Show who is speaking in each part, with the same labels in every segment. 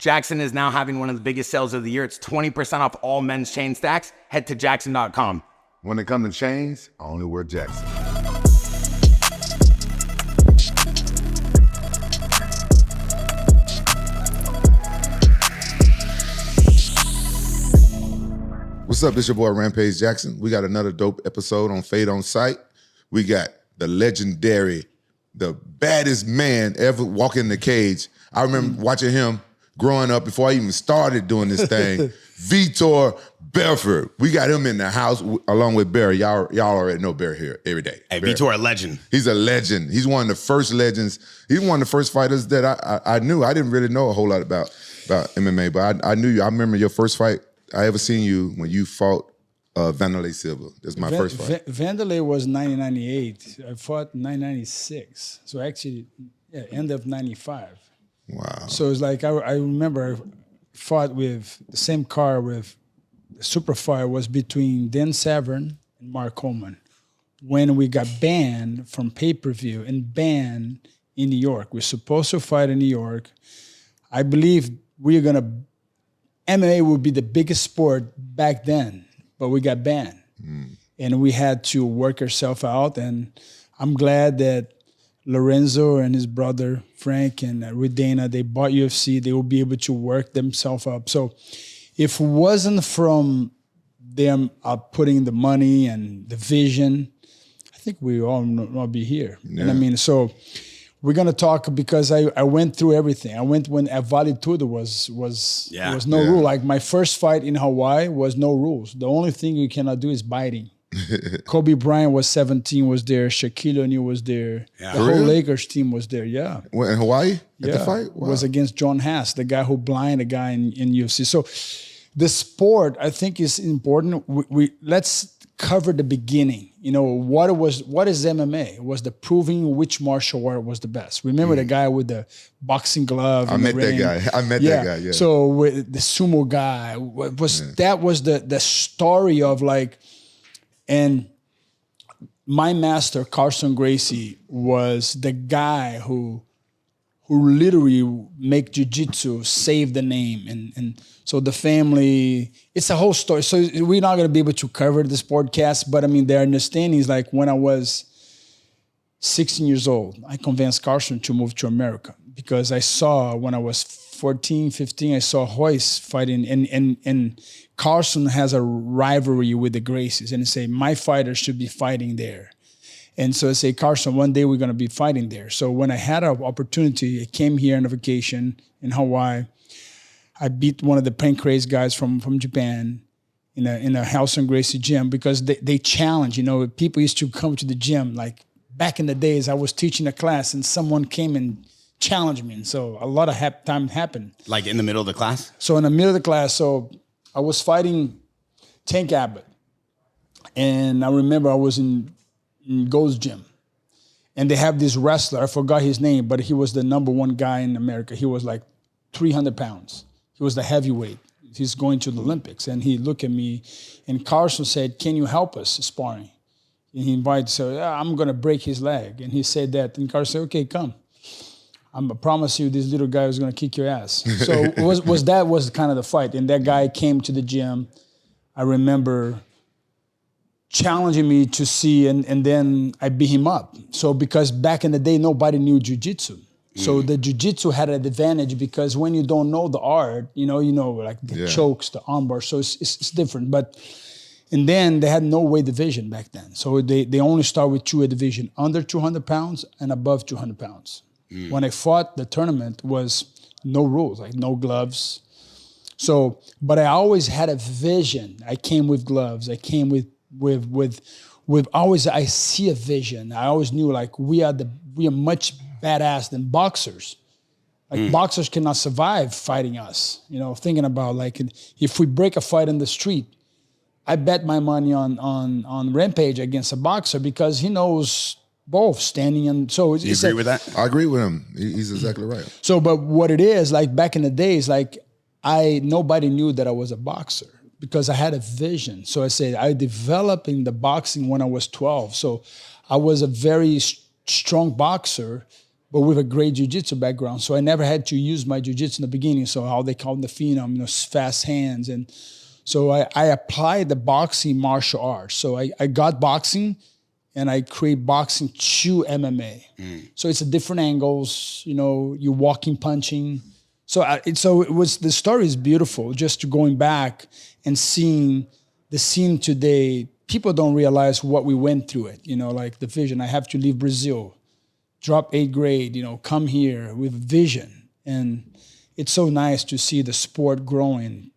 Speaker 1: JAXXON is now having one of the biggest sales of the year. It's 20% off all men's chain stacks. Head to JAXXON.com.
Speaker 2: When it comes to chains, I only wear JAXXON. What's up? This your boy Rampage Jackson. We got another dope episode on Fade on Sight. We got the legendary, the baddest man ever walking the cage. I remember watching him growing up before I even started doing this thing. Vitor Belfort. We got him in the house along with Barry. Y'all already know Barry here every day.
Speaker 1: Hey,
Speaker 2: Barry.
Speaker 1: Vitor, a legend.
Speaker 2: He's a legend. He's one of the first legends. He's one of the first fighters that I knew. I didn't really know a whole lot about MMA, but I knew you. I remember your first fight I ever seen you when you fought Vanderlei Silva. That's my first fight.
Speaker 3: Vanderlei was 1998. I fought 1996. So actually, end of 95.
Speaker 2: Wow.
Speaker 3: So it's like, I remember I fought with the same car with the Superfire was between Dan Severn and Mark Coleman. When we got banned from pay-per-view and banned in New York. We're supposed to fight in New York. I believe MMA would be the biggest sport back then, but we got banned. And we had to work ourselves out. And I'm glad that Lorenzo and his brother Frank and Redana, they bought UFC. They will be able to work themselves up. So if it wasn't from them putting the money and the vision, I think we all not be here. Yeah. And I mean, so we're gonna talk because I went through everything. I went when at Vale Tudo was no rule. Like my first fight in Hawaii was no rules. The only thing you cannot do is biting. Kobe Bryant was 17, was there. Shaquille O'Neal was there. Yeah. The whole Lakers team was there. Yeah.
Speaker 2: What, in Hawaii? At the fight? Wow.
Speaker 3: It was against John Haas, the guy who blinded a guy in UFC. So the sport, I think, is important. Let's cover the beginning. You know, what is MMA? It was the proving which martial art was the best. Remember the guy with the boxing glove?
Speaker 2: I met that guy. Yeah.
Speaker 3: So with the sumo guy that was the story of like. And my master, Carson Gracie, was the guy who literally make jiu-jitsu save the name. And so the family, it's a whole story. So we're not going to be able to cover this podcast, but I mean, their understanding is like when I was 16 years old, I convinced Carson to move to America because I saw when I was 14, 15, I saw Royce fighting and Carson has a rivalry with the Gracies and say, my fighters should be fighting there. And so I say, Carson, one day we're going to be fighting there. So when I had an opportunity, I came here on a vacation in Hawaii. I beat one of the Pancrase guys from Japan in a House and Gracie gym because they challenge, you know, people used to come to the gym. Like back in the days, I was teaching a class and someone came and challenged me. And so a lot of time happened.
Speaker 1: Like in the middle of the class?
Speaker 3: So in the middle of the class, so I was fighting Tank Abbott. And I remember I was in Gold's gym. And they have this wrestler, I forgot his name, but he was the #1 guy in America. He was like 300 pounds. He was the heavyweight. He's going to the Olympics. And he looked at me, and Carson said, can you help us sparring? And he invited, so I'm going to break his leg. And he said that. And Carson said, okay, come. I promise you this little guy was going to kick your ass. So that was kind of the fight. And that guy came to the gym. I remember challenging me to see, and then I beat him up. So because back in the day, nobody knew jiu-jitsu. So the jiu-jitsu had an advantage because when you don't know the art, you know like the chokes, the armbar, so it's different. And then they had no weight division back then. So they only start with two weight division, under 200 pounds and above 200 pounds. When I fought, the tournament was no rules, like no gloves. So, but I always had a vision. I came with gloves. I came with always, I see a vision. I always knew like we are much badass than boxers. Like boxers cannot survive fighting us. You know, thinking about like if we break a fight in the street, I bet my money on Rampage against a boxer because he knows both standing and so.
Speaker 1: You agree with that?
Speaker 2: I agree with him. He's exactly right.
Speaker 3: So, but what it is like back in the days, like nobody knew that I was a boxer because I had a vision. So I said I developed in the boxing when I was 12. So I was a very strong boxer, but with a great jiu-jitsu background. So I never had to use my jiu-jitsu in the beginning. So how they call the phenom, fast hands. And so I applied the boxing martial arts. So I got boxing and I create boxing to MMA. So it's a different angles, you walking, punching. So the story is beautiful, just going back and seeing the scene today. People don't realize what we went through it, like the vision. I have to leave Brazil, drop 8th grade, come here with vision. And it's so nice to see the sport growing.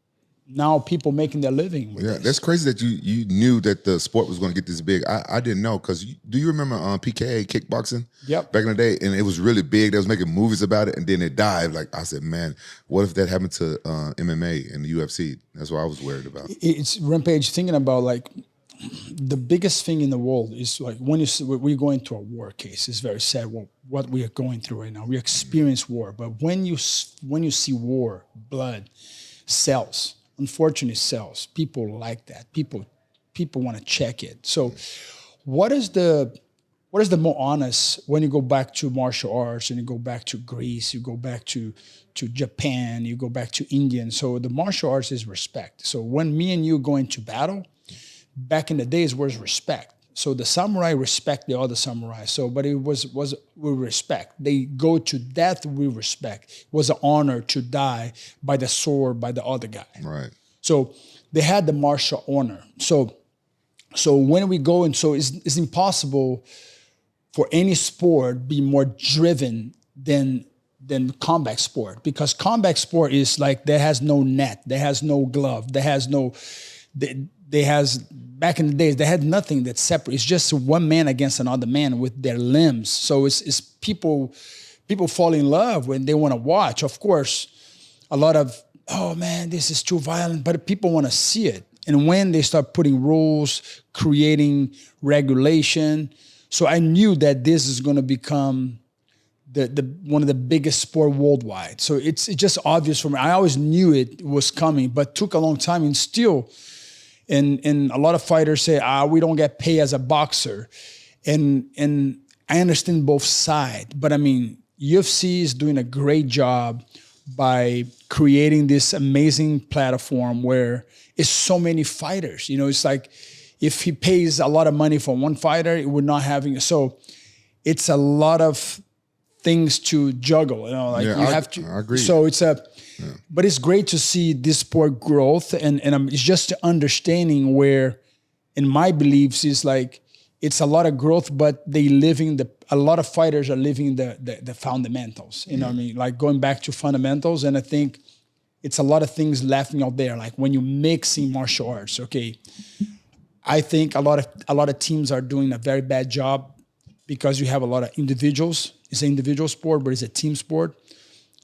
Speaker 3: Now people making their living with this.
Speaker 2: That's crazy that you knew that the sport was going to get this big. I didn't know, because do you remember PKA, kickboxing?
Speaker 3: Yep.
Speaker 2: Back in the day, and it was really big. They was making movies about it, and then it died. Like, I said, man, what if that happened to MMA and the UFC? That's what I was worried about.
Speaker 3: It's Rampage, thinking about like the biggest thing in the world is like when we're going through a war case. It's very sad what we are going through right now. We experience war, but when you see war, blood, sells. Unfortunately, sells. People like that. People want to check it. So, what is the more honest when you go back to martial arts and you go back to Greece, you go back to Japan, you go back to India? So the martial arts is respect. So when me and you go into battle, back in the days was respect. So the samurai respect the other samurai. So, but it was with respect. They go to death with respect. It was an honor to die by the sword by the other guy.
Speaker 2: Right.
Speaker 3: So they had the martial honor. So when we go, and so it's impossible for any sport be more driven than combat sport, because combat sport is like there has no net, there has no glove, there has no. Back in the days, they had nothing that's separate. It's just one man against another man with their limbs. So it's people fall in love when they want to watch. Of course, a lot of, oh man, this is too violent, but people want to see it. And when they start putting rules, creating regulation, so I knew that this is going to become the one of the biggest sport worldwide. So it's just obvious for me. I always knew it was coming, but took a long time, and still. And a lot of fighters say, we don't get paid as a boxer. And I understand both sides. But I mean, UFC is doing a great job by creating this amazing platform where it's so many fighters. It's like if he pays a lot of money for one fighter, it would not having. So it's a lot of things to juggle. Have to.
Speaker 2: I agree.
Speaker 3: So it's but it's great to see this sport growth, and it's just understanding where, in my beliefs, is like it's a lot of growth, but a lot of fighters are living the fundamentals. You know what I mean? Like going back to fundamentals, and I think it's a lot of things laughing out there. Like when you mixing martial arts, okay, I think a lot of teams are doing a very bad job because you have a lot of individuals. It's an individual sport, but it's a team sport.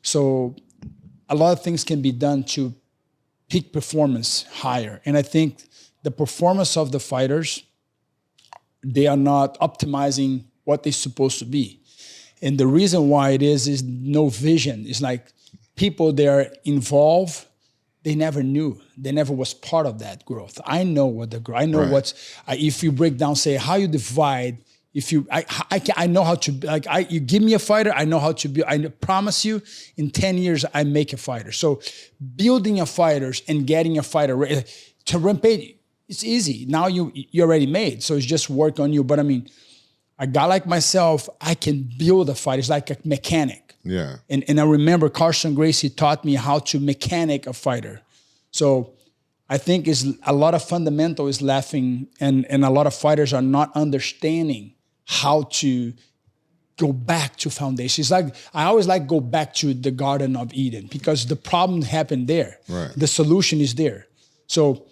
Speaker 3: So a lot of things can be done to peak performance higher. And I think the performance of the fighters, they are not optimizing what they're supposed to be. And the reason why it is no vision. It's like people that are involved, they never knew. They never was part of that growth. I know what the growth, I know what's, if you break down, say how you divide. I know how to, you give me a fighter, I know how to build. I promise you, in 10 years, I make a fighter. So building a fighters and getting a fighter to Rampage, it's easy. Now you already made, so it's just work on you. But I mean, a guy like myself, I can build a fighter. It's like a mechanic.
Speaker 2: Yeah.
Speaker 3: And I remember Carson Gracie taught me how to mechanic a fighter. So I think a lot of fundamental is lacking, and a lot of fighters are not understanding how to go back to foundation. It's like, I always go back to the Garden of Eden, because the problem happened there.
Speaker 2: Right.
Speaker 3: The solution is there. So,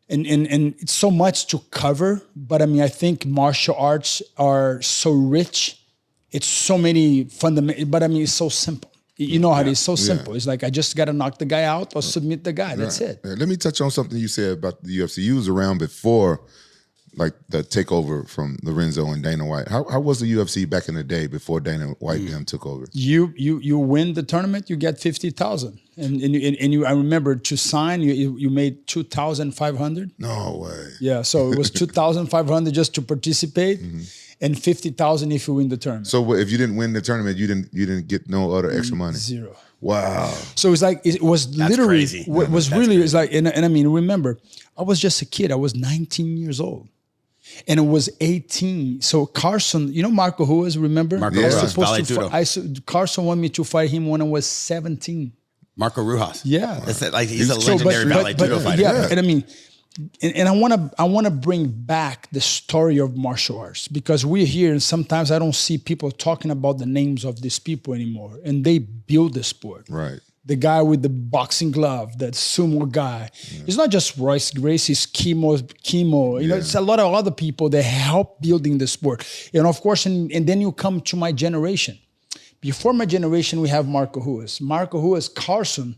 Speaker 3: and it's so much to cover, but I mean, I think martial arts are so rich. It's so many fundamental, but I mean, it's so simple. You know how it is, so simple. It's like, I just got to knock the guy out or submit the guy. That's it.
Speaker 2: Let me touch on something you said about the UFC. You was around before, like the takeover from Lorenzo and Dana White. How was the UFC back in the day before Dana White and them took over?
Speaker 3: You win the tournament, you get 50,000, and you. I remember to sign, you made 2,500.
Speaker 2: No way.
Speaker 3: Yeah, so it was 2,500 just to participate, and 50,000 if you win the tournament.
Speaker 2: So if you didn't win the tournament, you didn't get no other extra money.
Speaker 3: Zero.
Speaker 2: Wow.
Speaker 3: So it's like it was literally
Speaker 1: crazy.
Speaker 3: what was really it's like, and I mean, remember, I was just a kid. I was 19 years old. And it was 18. So Carson, you know Marco Ruas, remember?
Speaker 1: Marco
Speaker 3: I was
Speaker 1: Ruas,
Speaker 3: supposed to
Speaker 1: Vale
Speaker 3: fight, Carson wanted me to fight him when I was 17.
Speaker 1: Marco Ruas.
Speaker 3: Yeah.
Speaker 1: That's it. Like he's a legendary Vale Tudo fighter.
Speaker 3: Yeah, and I mean, and I wanna bring back the story of martial arts because we're here and sometimes I don't see people talking about the names of these people anymore. And they build the sport.
Speaker 2: Right.
Speaker 3: The guy with the boxing glove, that sumo guy. Yeah. It's not just Royce Gracie, it's Chemo. You know, it's a lot of other people that help building the sport. And of course, and then you come to my generation. Before my generation, we have Marco Ruas. Marco Ruas, Carson,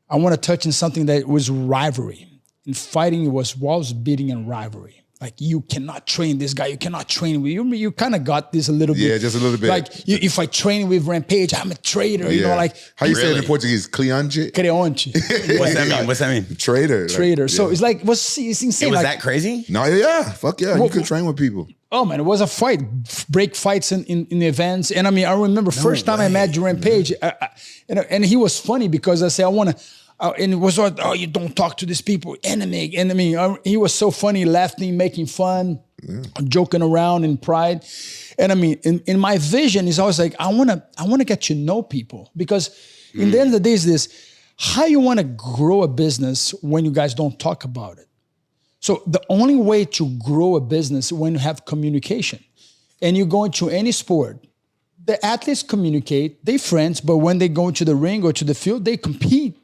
Speaker 3: I want to touch on something that was rivalry. In fighting, it was walls beating and rivalry. Like, you cannot train this guy. You cannot train with you. You kind of got this a little bit.
Speaker 2: Yeah, just a little bit.
Speaker 3: Like, if I train with Rampage, I'm a traitor. You know, like.
Speaker 2: How you say it in Portuguese? Creonte?
Speaker 3: Creonte.
Speaker 1: What's that mean? What's that mean?
Speaker 2: Traitor.
Speaker 3: Traitor.
Speaker 2: Like,
Speaker 3: so it's like, it's insane.
Speaker 1: It was
Speaker 3: like,
Speaker 1: that crazy?
Speaker 2: No, yeah. Fuck yeah. You could train with people.
Speaker 3: Oh man, it was a fight, break fights in events. And I mean, I remember first time I met Rampage, and he was funny because I said, I want to, and it was, oh, you don't talk to these people, enemy. He was so funny, laughing, making fun, joking around in pride. And I mean, in my vision is always like, I want to get to know people because in the end of the day is this, how you want to grow a business when you guys don't talk about it? So the only way to grow a business is when you have communication. And you go into any sport, the athletes communicate, they're friends, but when they go to the ring or to the field, they compete.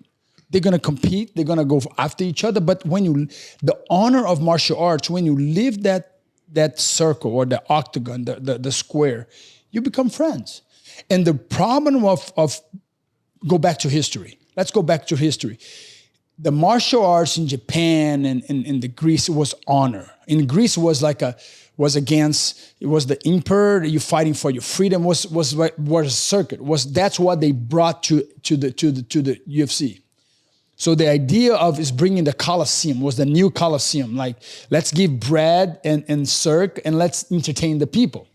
Speaker 3: They're going to compete. They're going to go after each other. But the honor of martial arts, when you leave that circle or the octagon, the square, you become friends. And the problem of go back to history. Let's go back to history. The martial arts in Japan and in the Greece was honor. In Greece was was the emperor. You fighting for your freedom was a circuit. That's what they brought to the UFC. So the idea of is bringing the Colosseum was the new Colosseum. Like, let's give bread and cirque and let's entertain the people.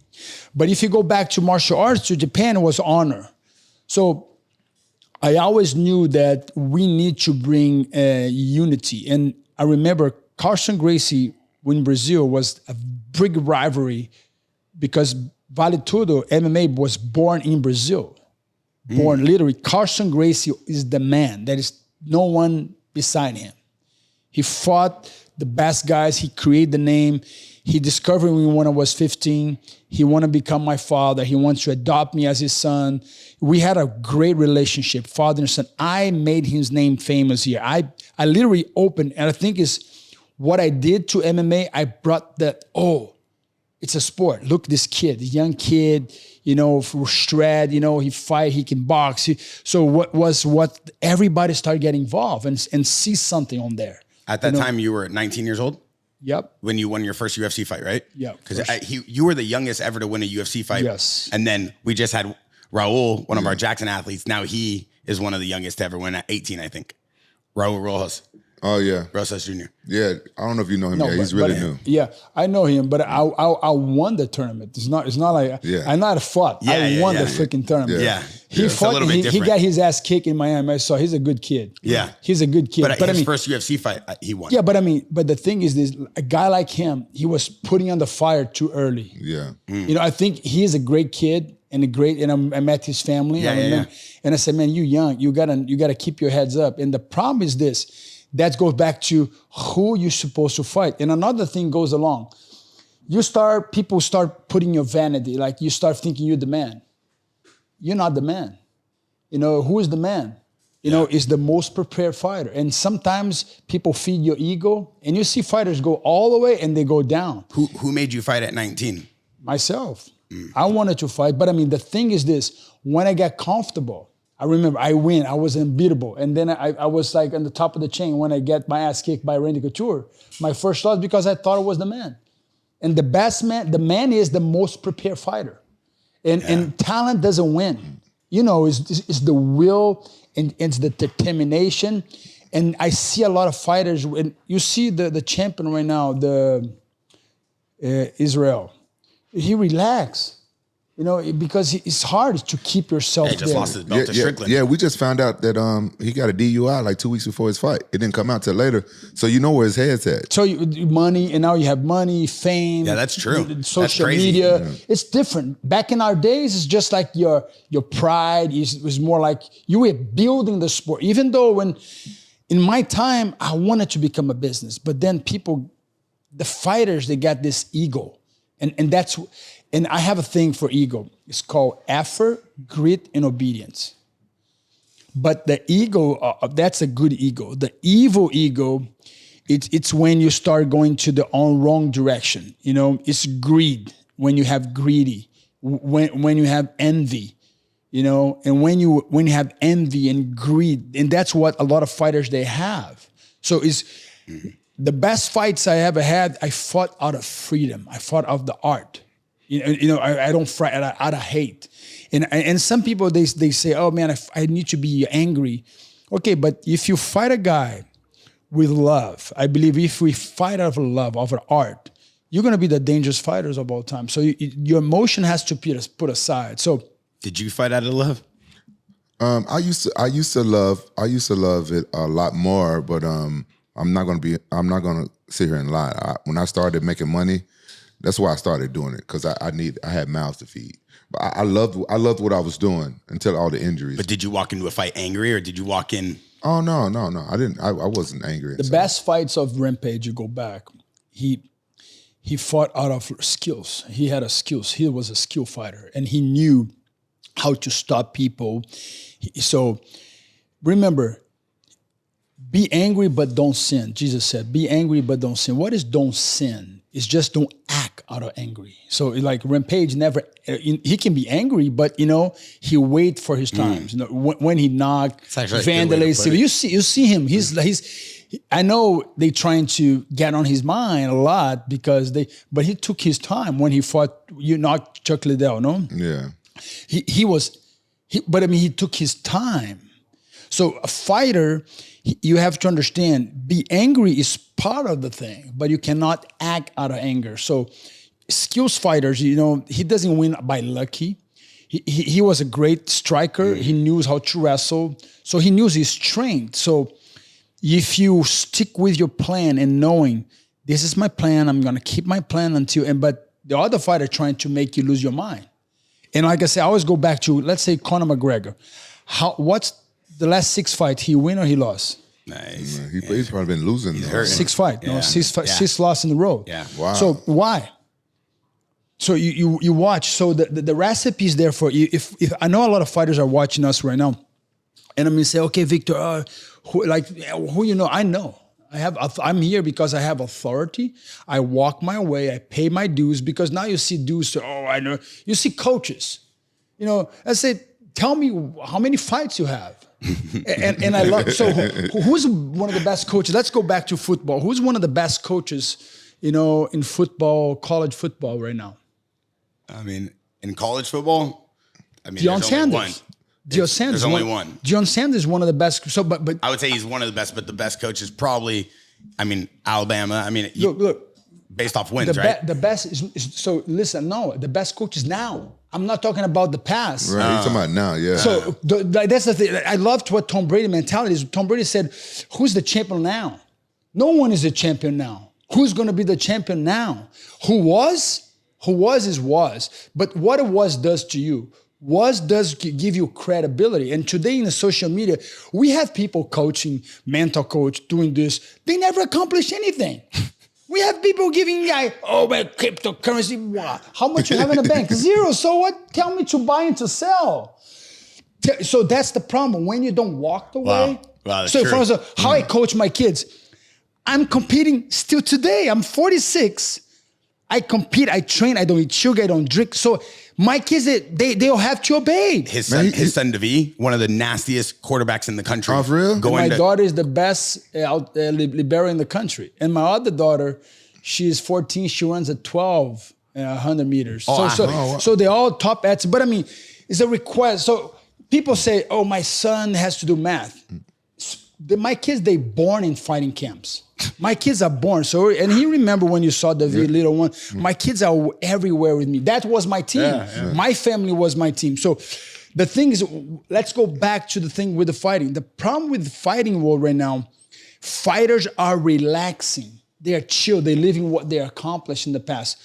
Speaker 3: But if you go back to martial arts, to Japan, it was honor. So I always knew that we need to bring unity. And I remember Carson Gracie in Brazil was a big rivalry because Vale Tudo MMA was born in Brazil. Born literally. Carson Gracie is the man. There is no one beside him. He fought the best guys. He created the name. He discovered me when I was 15. He wanted to become my father. He wants to adopt me as his son. We had a great relationship, father and son. I made his name famous here. I literally opened, and I think is what I did to MMA, I brought that, it's a sport. Look, this kid, young kid, shred, he fight, he can box. So what everybody started getting involved and see something on there.
Speaker 1: At that time, you were 19 years old?
Speaker 3: Yep.
Speaker 1: When you won your first UFC fight, right?
Speaker 3: Yeah.
Speaker 1: Because you were the youngest ever to win a UFC fight.
Speaker 3: Yes.
Speaker 1: And then we just had Raul, one of our JAXXON athletes. Now he is one of the youngest to ever win at 18, I think. Raul Rojas.
Speaker 2: Oh, yeah.
Speaker 1: Rosas Jr.
Speaker 2: Yeah. I don't know if you know him. He's really new.
Speaker 3: Yeah, I know him, but I won the tournament. It's not like I'm not a fought. I won the freaking tournament.
Speaker 1: Yeah.
Speaker 3: He fought. He got his ass kicked in Miami. So he's a good kid.
Speaker 1: Yeah.
Speaker 3: He's a good kid.
Speaker 1: But his first UFC fight, he won.
Speaker 3: Yeah, but the thing is this, a guy like him, he was putting on the fire too early.
Speaker 2: Yeah.
Speaker 3: I think he's a great kid and I met his family. And I said, man, you young, you gotta keep your heads up. And the problem is this, that goes back to who you're supposed to fight. And another thing goes along. People start putting your vanity, like you start thinking you're the man. You're not the man. Who is the man? Is the most prepared fighter. And sometimes people feed your ego and you see fighters go all the way and they go down.
Speaker 1: Who made you fight at 19?
Speaker 3: Myself. I wanted to fight, but the thing is this, when I get comfortable, I remember I win, I was unbeatable. And then I was like on the top of the chain when I get my ass kicked by Randy Couture. My first loss because I thought I was the man. And the best man, the man is the most prepared fighter. And talent doesn't win. It's the will and it's the determination. And I see a lot of fighters, and you see the champion right now, Israel. he relaxed. You know, because it's hard to keep yourself
Speaker 1: He just
Speaker 3: there.
Speaker 1: lost his belt to Strickland.
Speaker 2: Yeah, we just found out that he got a DUI like 2 weeks before his fight. It didn't come out till later. So you know where his head's at.
Speaker 3: So money, and now you have money, fame.
Speaker 1: Yeah, that's true.
Speaker 3: Social
Speaker 1: That's crazy.
Speaker 3: media. Yeah. It's different. Back in our days, it's just like your pride. It was more like you were building the sport. Even though in my time, I wanted to become a business. But then the fighters, they got this ego. And I have a thing for ego. It's called effort, grit, and obedience. But the ego, that's a good ego. The evil ego, it's when you start going to the wrong direction. You know, it's greed, when you have greedy, when you have envy, you know, and when you have envy and greed, and that's what a lot of fighters, they have. So it's the best fights I ever had, I fought out of freedom. I fought out of the art. You know, I don't fight out of hate. And some people, they say, oh man, I need to be angry. Okay, but if you fight a guy with love, I believe if we fight out of love, of art, you're going to be the dangerous fighters of all time. So your emotion has to be put aside. So,
Speaker 1: did you fight out of love?
Speaker 2: I used to love it a lot more, but I'm not gonna sit here and lie. When I started making money, that's why I started doing it, because I had mouths to feed. But I loved what I was doing until all the injuries.
Speaker 1: But did you walk into a fight angry, or did you walk in?
Speaker 2: Oh no, I didn't. I wasn't angry.
Speaker 3: The best fights of Rampage, you go back, he fought out of skills. He had skills. He was a skill fighter, and he knew how to stop people. So remember, be angry but don't sin. Jesus said, be angry but don't sin. What is don't sin? It's just don't act out of angry. So like Rampage never, he can be angry, but you know, he wait for his times. You know, when he knocked, vandalized, you see him. I know they trying to get on his mind a lot but he took his time when he fought, you knocked Chuck Liddell, no?
Speaker 2: Yeah.
Speaker 3: But I mean, he took his time. So a fighter, you have to understand, be angry is part of the thing, but you cannot act out of anger. So skills fighters, you know, he doesn't win by lucky. He was a great striker. He knew how to wrestle. So he knew his strength. So if you stick with your plan and knowing, this is my plan, I'm going to keep my plan but the other fighter trying to make you lose your mind. And like I said, I always go back to, let's say, Conor McGregor. What's the last 6 fights? He win or he lost?
Speaker 1: Nice.
Speaker 2: He's probably been losing.
Speaker 1: He's hurting.
Speaker 3: 6 fights.
Speaker 1: Yeah.
Speaker 3: No, six lost in a row.
Speaker 1: Yeah.
Speaker 2: Wow.
Speaker 3: So why? So you watch. So the recipe is there for you. If I know a lot of fighters are watching us right now, and I'm gonna say, okay, Victor, who you know? I know. I'm here because I have authority. I walk my way. I pay my dues, because now you see dues. I know. You see coaches. You know, I say, tell me how many fights you have. and I love, so who's one of the best coaches? Let's go back to football. Who's one of the best coaches, you know, in football, college football right now?
Speaker 1: I mean, in college football,
Speaker 3: Deion Sanders.
Speaker 1: There's only one.
Speaker 3: Deion Sanders is one of the best. So, but
Speaker 1: I would say he's one of the best, but the best coach is probably, Alabama.
Speaker 3: Look,
Speaker 1: based off wins, right?
Speaker 3: The best is, so listen, no, the best coach is now. I'm not talking about the past.
Speaker 2: Right, you're talking about now, yeah.
Speaker 3: So that's the thing. I loved what Tom Brady mentality is. Tom Brady said, who's the champion now? No one is a champion now. Who's going to be the champion now? Who was is was. But what it was does to you, does give you credibility. And today in the social media, we have people coaching, mental coach, doing this. They never accomplish anything. We have people giving my cryptocurrency. Wow. How much you have in the bank? 0. So what? Tell me to buy and to sell. So that's the problem. When you don't walk the way.
Speaker 1: Wow,
Speaker 3: so for example, how I coach my kids, I'm competing still today. I'm 46. I compete, I train, I don't eat sugar, I don't drink. So my kids, they'll have to obey.
Speaker 1: His son, Devi, one of the nastiest quarterbacks in the country.
Speaker 2: Oh, for real?
Speaker 3: My daughter is the best libero in the country. And my other daughter, she is 14, she runs at 12, 100 meters. So they're all top athletes. But I mean, it's a request. So people say, oh, my son has to do math. My kids, they born in fighting camps. My kids are born. So, and he remember when you saw the little one, my kids are everywhere with me. That was my team. My family was my team. So the thing is, let's go back to the thing with the fighting. The problem with the fighting world right now, fighters are relaxing. They are chill. They're living what they accomplished in the past.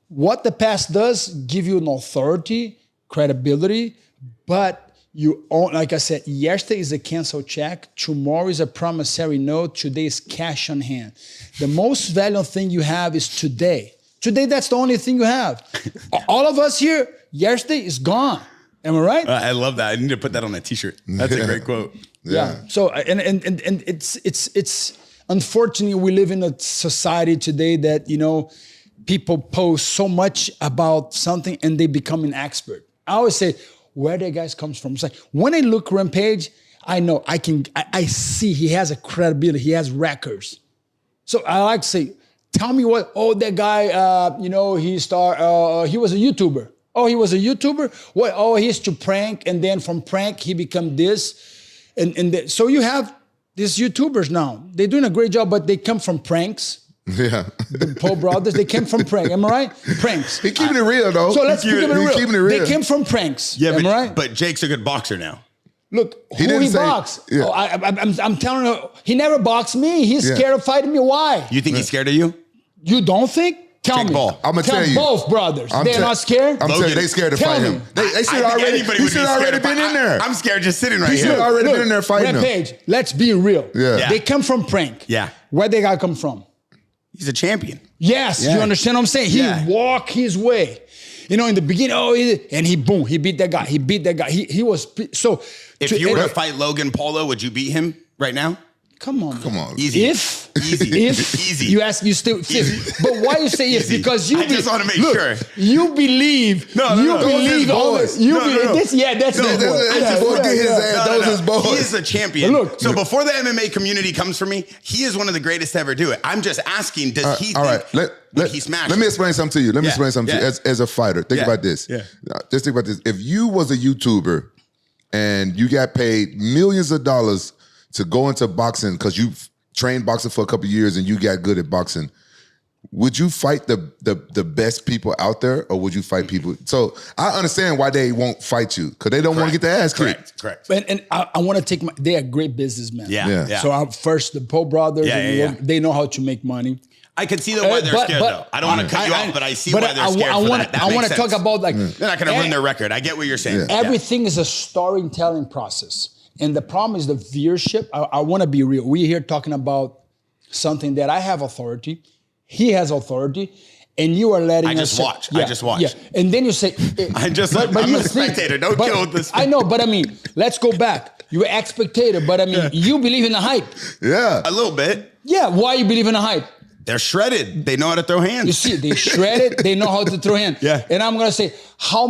Speaker 3: What the past does, give you an authority, credibility, but you own, like I said, yesterday is a canceled check, tomorrow is a promissory note, today is cash on hand. The most valuable thing you have is today. Today, that's the only thing you have. All of us here, yesterday is gone. Am I right?
Speaker 1: I love that. I need to put that on a t-shirt. That's a great quote.
Speaker 3: Yeah. So, and it's unfortunately, we live in a society today that, you know, people post so much about something and they become an expert. I always say, where the guys comes from. It's like, when I look Rampage, I know I see he has a credibility, he has records. So I like to say, tell me what, that guy, you know, he was a YouTuber. Oh, he was a YouTuber? What? Oh, he used to prank, and then from prank, he become this. So you have these YouTubers now. They're doing a great job, but they come from pranks.
Speaker 2: Yeah.
Speaker 3: The Paul brothers, they came from prank. Am I right? Pranks.
Speaker 2: He keeping it real, though.
Speaker 3: So let's keep it real.
Speaker 2: Keeping it real.
Speaker 3: They came from pranks.
Speaker 1: Yeah,
Speaker 3: am I right?
Speaker 1: but Jake's a good boxer now.
Speaker 3: Look, he boxed.
Speaker 2: Yeah.
Speaker 3: Oh, I'm telling you, he never boxed me. He's scared of fighting me. Why?
Speaker 1: You think he's scared of you?
Speaker 3: You don't think? Tell
Speaker 1: Jake
Speaker 3: me.
Speaker 1: Paul.
Speaker 2: I'm gonna tell you.
Speaker 3: Both brothers. They're not scared?
Speaker 2: I'm telling you, they scared to fight him. They should already. He should already been in there.
Speaker 1: I'm scared just sitting right
Speaker 2: He
Speaker 1: here.
Speaker 2: should already been in there fighting him.
Speaker 3: Rampage, let's be real.
Speaker 2: Yeah.
Speaker 3: They come from prank.
Speaker 1: Yeah.
Speaker 3: Where they gotta come from?
Speaker 1: He's a champion.
Speaker 3: Yes, you understand what I'm saying? He walked his way. You know, in the beginning, and he beat that guy. He beat that guy. He was, so.
Speaker 1: If you were to fight Logan Paulo, would you beat him right now?
Speaker 3: Come on.
Speaker 1: Easy.
Speaker 3: Easy. You ask, you still, but why you say if? Because you
Speaker 1: I just want to make sure.
Speaker 3: You believe.
Speaker 2: No,
Speaker 3: you believe
Speaker 2: all
Speaker 3: this.
Speaker 2: No.
Speaker 3: That's his boy.
Speaker 2: Get his ass. Those his boys.
Speaker 1: He is a champion.
Speaker 3: Look,
Speaker 1: so before the MMA community comes for me, he is one of the greatest to ever do it. I'm just asking, does he think he smashed?
Speaker 2: Let me explain something to you. As a fighter. Think about this.
Speaker 1: Yeah.
Speaker 2: Just think about this. If you was a YouTuber and you got paid millions of dollars to go into boxing because you trained boxing for a couple of years and you got good at boxing, would you fight the best people out there, or would you fight people? So I understand why they won't fight you, because they don't want to get their ass kicked.
Speaker 1: Correct.
Speaker 3: And I want to take they are great businessmen.
Speaker 1: Yeah.
Speaker 3: So first, the Paul brothers, they know how to make money.
Speaker 1: I can see why they're scared, though. I don't want to cut you off, but I see why they're scared. I
Speaker 3: want to talk about, like,
Speaker 1: they're not going to ruin their record. I get what you're saying.
Speaker 3: Everything is a storytelling process. And the problem is the viewership. I want to be real. We're here talking about something that I have authority. He has authority. And you are letting
Speaker 1: I just watch. Yeah.
Speaker 3: And then you say...
Speaker 1: I'm a spectator. Don't kill with this.
Speaker 3: I know, but I mean, let's go back. You're a spectator, but I mean, you believe in the hype.
Speaker 2: Yeah.
Speaker 1: A little bit.
Speaker 3: Yeah, why you believe in the hype?
Speaker 1: They're shredded. They know how to throw hands.
Speaker 3: You see, they shredded. They know how to throw hands.
Speaker 1: Yeah.
Speaker 3: And I'm going to say, who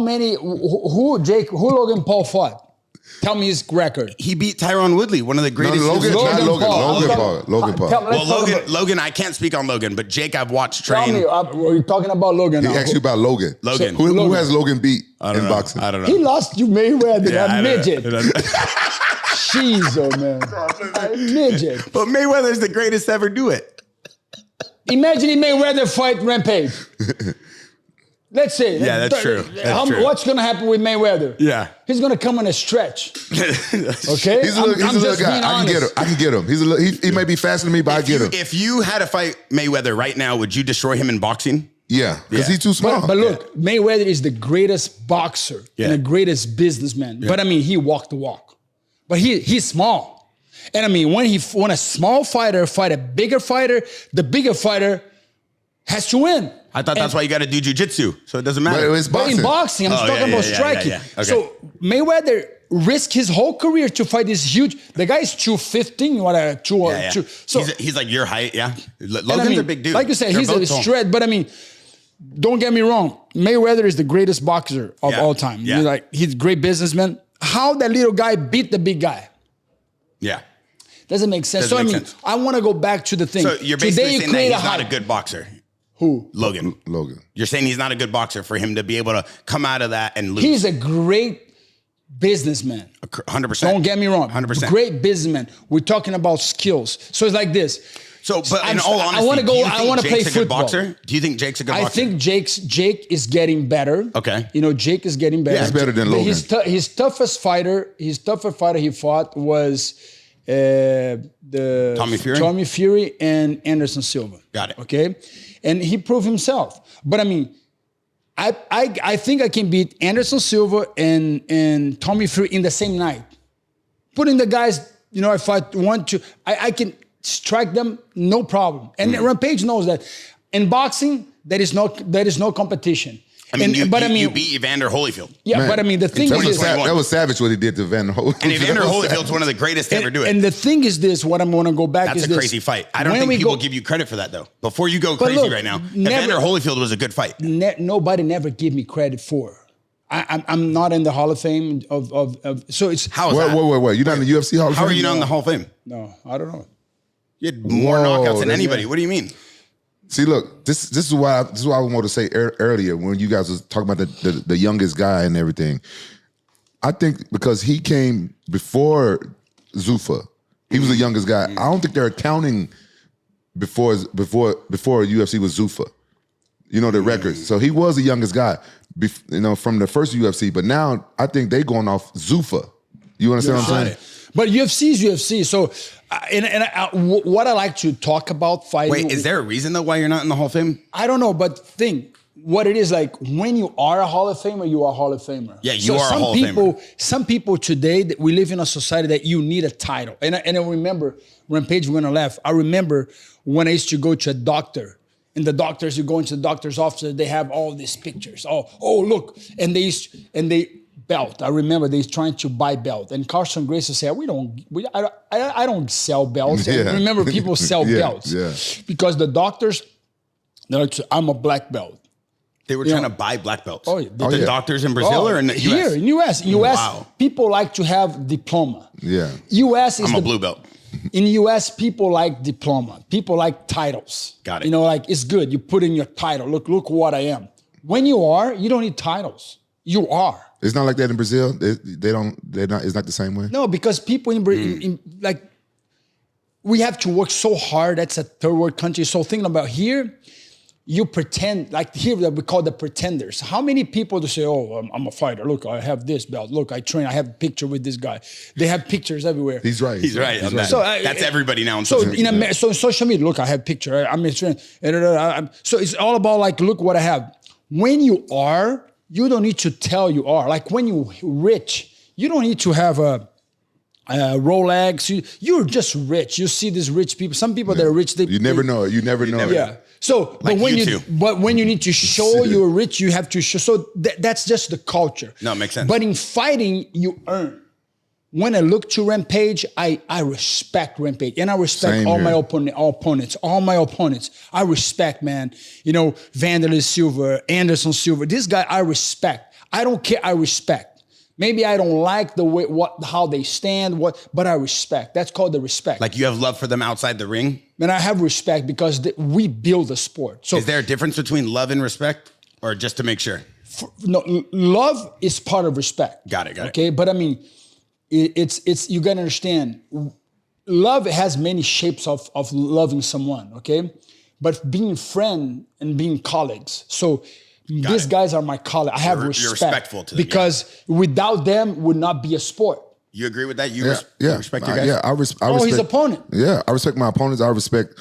Speaker 3: Logan Paul fought? Tell me his record.
Speaker 1: He beat Tyron Woodley, one of the greatest.
Speaker 2: Logan Paul.
Speaker 1: Logan, I can't speak on Logan, but Jake, I've watched train.
Speaker 3: Tell me, we're talking about Logan now.
Speaker 2: He asked you about Logan.
Speaker 1: Logan.
Speaker 2: Who has Logan beat in boxing?
Speaker 1: I don't know.
Speaker 3: He lost to Mayweather, a midget.
Speaker 1: Jeez,
Speaker 3: man. A midget.
Speaker 1: But Mayweather's the greatest to ever do it.
Speaker 3: Imagine Mayweather fight Rampage. Let's say.
Speaker 1: Yeah, that's true.
Speaker 3: What's going to happen with Mayweather?
Speaker 1: Yeah.
Speaker 3: He's going to come on a stretch. Okay?
Speaker 2: He's a little guy. I can get him. He may be faster than me, but I get him.
Speaker 1: If you had to fight Mayweather right now, would you destroy him in boxing?
Speaker 2: Yeah, because he's too small.
Speaker 3: But look, Mayweather is the greatest boxer and the greatest businessman. Yeah. But I mean, he walked the walk. But he's small. And I mean, when a small fighter fight a bigger fighter, the bigger fighter has to win.
Speaker 1: I thought that's why you got to do jiu-jitsu, so it doesn't matter.
Speaker 2: But it's boxing.
Speaker 3: But in boxing, I'm talking about striking. Yeah. Okay. So Mayweather risked his whole career to fight this huge. The guy is 215, So
Speaker 1: he's like your height, Logan's a big dude.
Speaker 3: Like you said, he's a shred. But I mean, don't get me wrong. Mayweather is the greatest boxer of all time.
Speaker 1: Yeah.
Speaker 3: He's a great businessman. How that little guy beat the big guy?
Speaker 1: Yeah.
Speaker 3: Doesn't make sense. I want to go back to the thing.
Speaker 1: So you're basically saying that he's not a good boxer.
Speaker 3: Who?
Speaker 1: Logan. You're saying he's not a good boxer for him to be able to come out of that and lose.
Speaker 3: He's a great businessman.
Speaker 1: 100%.
Speaker 3: Don't get me wrong.
Speaker 1: 100%.
Speaker 3: Great businessman. We're talking about skills. So it's like this.
Speaker 1: So, but in all honesty,
Speaker 3: I want to go. I want to play
Speaker 1: Jake's a good
Speaker 3: football.
Speaker 1: boxer? Do you think Jake's a good boxer?
Speaker 3: I think Jake is getting better.
Speaker 1: Okay.
Speaker 3: You know, Jake is getting better.
Speaker 2: He's better than Logan.
Speaker 3: His toughest fighter he fought was the Tommy Fury and Anderson Silva.
Speaker 1: Got it.
Speaker 3: Okay, and he proved himself. But I mean, I think I can beat Anderson Silva and Tommy Fury in the same night. Putting the guys, you know, if I want to, I can strike them, no problem. And Rampage knows that. In boxing, there is no competition.
Speaker 1: I mean, you beat Evander Holyfield.
Speaker 3: Yeah,
Speaker 2: Man,
Speaker 3: but I mean, the thing is
Speaker 2: that was savage what he did to Evander Holyfield.
Speaker 1: And Evander Holyfield's one of the greatest to ever do it.
Speaker 3: And the thing is this, what I'm going to go back
Speaker 1: That's
Speaker 3: is
Speaker 1: a
Speaker 3: this.
Speaker 1: crazy fight. I don't think people give you credit for that, though. Before you go crazy
Speaker 3: look,
Speaker 1: right now,
Speaker 3: never-
Speaker 1: Evander Holyfield was a good fight.
Speaker 3: Nobody never give me credit for. I'm not in the Hall of Fame of so it's
Speaker 1: How is that?
Speaker 2: Wait. You're not in the UFC Hall of Fame?
Speaker 1: How are you not in the Hall of Fame?
Speaker 3: no, I don't know.
Speaker 1: You had more knockouts than anybody. What do you mean?
Speaker 2: See, look, this is why I wanted to say earlier when you guys was talking about the youngest guy and everything. I think because he came before Zuffa, he was the youngest guy. I don't think they're counting before UFC was Zuffa. You know the records. So he was the youngest guy, you know, from the first UFC. But now I think they going off Zuffa. You understand what I'm saying?
Speaker 3: But UFC is UFC. So, what I like to talk about fighting.
Speaker 1: Wait, is there a reason though why you're not in the Hall of Fame?
Speaker 3: I don't know, but think what it is like when you are a Hall of Famer, you are a Hall of Famer.
Speaker 1: Yeah, you are a Hall of Famer.
Speaker 3: Some people today, that we live in a society that you need a title. And I remember, Rampage, we're gonna laugh. I remember when I used to go to a doctor. And the doctors, you go into the doctor's office, they have all these pictures. Oh, look. And they belt. I remember they trying to buy belt. And Carson Gracie said, I don't sell belts.
Speaker 2: Yeah.
Speaker 3: And remember, people sell belts.
Speaker 2: Yeah.
Speaker 3: Because the doctors, they're like, I'm a black belt.
Speaker 1: They were trying to buy black belts.
Speaker 3: Oh, yeah.
Speaker 1: The doctors in Brazil or in the US?
Speaker 3: Here, in US.
Speaker 1: Wow.
Speaker 3: People like to have diploma.
Speaker 2: Yeah.
Speaker 3: US is
Speaker 1: I'm a blue belt.
Speaker 3: In the US, people like diploma. People like titles.
Speaker 1: Got it.
Speaker 3: You know, like it's good. You put in your title. Look what I am. When you are, you don't need titles. You are.
Speaker 2: It's not like that in Brazil. They're not. It's not the same way.
Speaker 3: No, because people in like we have to work so hard. That's a third world country. So thinking about here, you pretend, like here that we call the pretenders. How many people to say, oh, I'm a fighter. Look, I have this belt. Look, I train. I have a picture with this guy. They have pictures everywhere.
Speaker 2: He's right.
Speaker 1: He's right.
Speaker 2: He's
Speaker 1: on
Speaker 2: right.
Speaker 1: that.
Speaker 3: So,
Speaker 1: that's everybody now.
Speaker 3: So so in social media, look, I have a picture. I'm a trainer. So it's all about like, look what I have. When you are, you don't need to tell you are. Like when you're rich, you don't need to have a Rolex. You're just rich. You see these rich people. Some people that are rich,
Speaker 2: You never know. You never know.
Speaker 3: Yeah. So,
Speaker 1: Like
Speaker 3: but when you need to show you're rich, you have to show. So that's just the culture.
Speaker 1: No, it makes sense.
Speaker 3: But in fighting, you earn. When I look to Rampage, I respect Rampage, and I respect
Speaker 2: Same
Speaker 3: all
Speaker 2: here.
Speaker 3: my opponents. All my opponents, I respect, man. You know, Vanderlei Silva, Anderson Silva. This guy, I respect. I don't care. I respect. Maybe I don't like the way how they stand, but I respect. That's called the respect.
Speaker 1: Like you have love for them outside the ring?
Speaker 3: Man, I have respect because we build a sport. So
Speaker 1: Is there a difference between love and respect? Or just to make sure?
Speaker 3: no, love is part of respect.
Speaker 1: Got it.
Speaker 3: Okay, but I mean, it's you gotta understand. Love has many shapes of loving someone. Okay, but being friend and being colleagues. So these guys are my colleagues. I have respect.
Speaker 1: You're respectful to them,
Speaker 3: because without them would not be a sport.
Speaker 1: You agree with that? You
Speaker 2: Yeah,
Speaker 1: respect your guys?
Speaker 2: Yeah, I respect
Speaker 3: his opponent.
Speaker 2: Yeah, I respect my opponents. I respect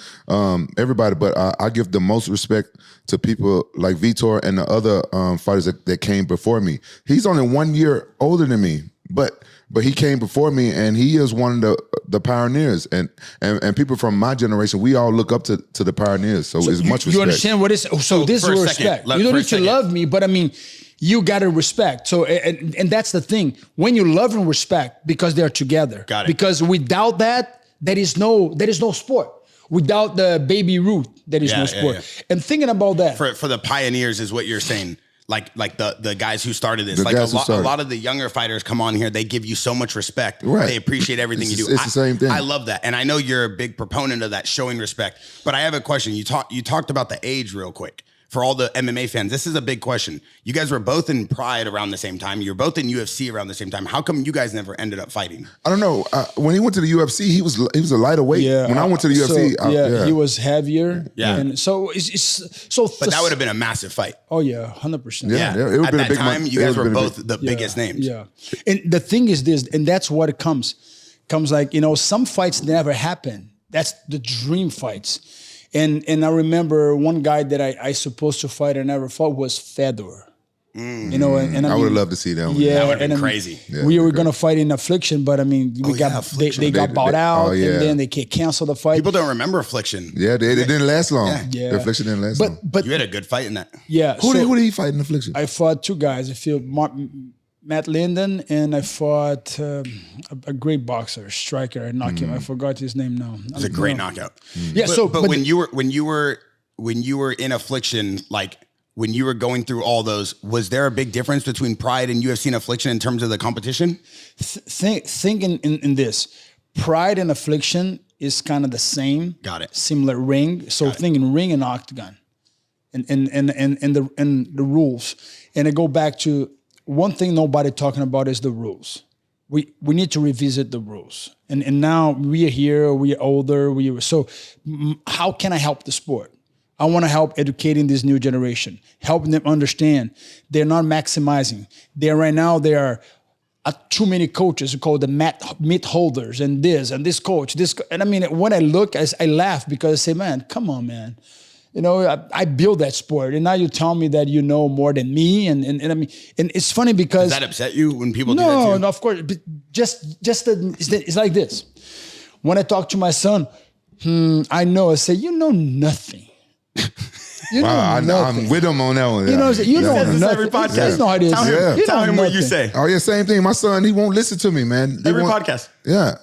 Speaker 2: everybody, but I give the most respect to people like Vitor and the other fighters that came before me. He's only 1 year older than me, but he came before me, and he is one of the pioneers. And people from my generation, we all look up to the pioneers. So it's much respect.
Speaker 3: You understand what is? So this is
Speaker 1: for a
Speaker 3: respect.
Speaker 1: second,
Speaker 3: You don't
Speaker 1: for a
Speaker 3: need to
Speaker 1: second.
Speaker 3: love me, but I mean, you gotta respect. So and that's the thing. When you love and respect, because they're together.
Speaker 1: Got it.
Speaker 3: Because without that, there is no sport. Without the baby Ruth, there is no sport.
Speaker 1: yeah.
Speaker 3: And thinking about that.
Speaker 1: For the pioneers is what you're saying. Like the guys who started this.
Speaker 2: The
Speaker 1: Like
Speaker 2: guys who
Speaker 1: a
Speaker 2: started.
Speaker 1: lot of the younger fighters come on here, they give you so much respect.
Speaker 2: Right.
Speaker 1: They appreciate everything you do.
Speaker 2: It's the same thing.
Speaker 1: I love that. And I know you're a big proponent of that, showing respect. But I have a question. You talked about the age real quick. for all the MMA fans, this is a big question. You guys were both in Pride around the same time. You're both in UFC around the same time. How come you guys never ended up fighting?
Speaker 2: I don't know. When he went to the UFC, he was a lighter weight.
Speaker 3: Yeah.
Speaker 2: When I went to the UFC,
Speaker 3: he was heavier.
Speaker 1: Yeah.
Speaker 3: And so it's so.
Speaker 1: But that would have been a massive fight.
Speaker 3: Oh yeah, 100%.
Speaker 2: Yeah.
Speaker 1: Yeah.
Speaker 2: It would've
Speaker 1: At
Speaker 2: been a
Speaker 1: that
Speaker 2: big
Speaker 1: time, you guys were both the biggest names.
Speaker 3: Yeah. And the thing is this, and that's what it comes like, some fights never happen. That's the dream fights. And I remember one guy that I supposed to fight and never fought was Fedor. And
Speaker 2: I would have loved to see that one.
Speaker 3: Yeah,
Speaker 1: That would have been
Speaker 3: and
Speaker 1: crazy.
Speaker 3: Yeah, we were gonna fight in Affliction, but I mean, they got bought out, and then they canceled the fight.
Speaker 1: People don't remember Affliction.
Speaker 2: Yeah, it didn't last long.
Speaker 3: Yeah.
Speaker 2: The Affliction didn't last long.
Speaker 3: But
Speaker 1: You had a good fight in that.
Speaker 3: yeah,
Speaker 2: Who did he fight in Affliction?
Speaker 3: I fought two guys. I feel Matt Linden, and I fought a great boxer, striker. I knocked him. I forgot his name now.
Speaker 1: It was a great knockout.
Speaker 3: Yeah.
Speaker 1: But when you were in Affliction, like when you were going through all those, was there a big difference between Pride and UFC and Affliction in terms of the competition?
Speaker 3: Think in this. Pride and Affliction is kind of the same.
Speaker 1: Got it.
Speaker 3: Similar ring. So think in ring and octagon, and the rules. And I go back to one thing nobody talking about is the rules. We need to revisit the rules. And now we are here. We are older. So how can I help the sport? I want to help educating this new generation, helping them understand they're not maximizing. Right now there are too many coaches who call the meat holders and this coach, and I mean, when I look, I laugh because I say, man, come on, man. I build that sport, and now you tell me that you know more than me, and I mean, and it's funny because
Speaker 1: Does that upset you when people do that to you?
Speaker 3: No, of course, but it's like this. When I talk to my son, I know. I say, you know nothing.
Speaker 2: I'm with him on that one.
Speaker 3: You know nothing.
Speaker 1: Every podcast.
Speaker 3: That's not how it is.
Speaker 1: Tell him what you say.
Speaker 2: Oh yeah, same thing. My son, he won't listen to me, man.
Speaker 1: Every podcast.
Speaker 2: Yeah,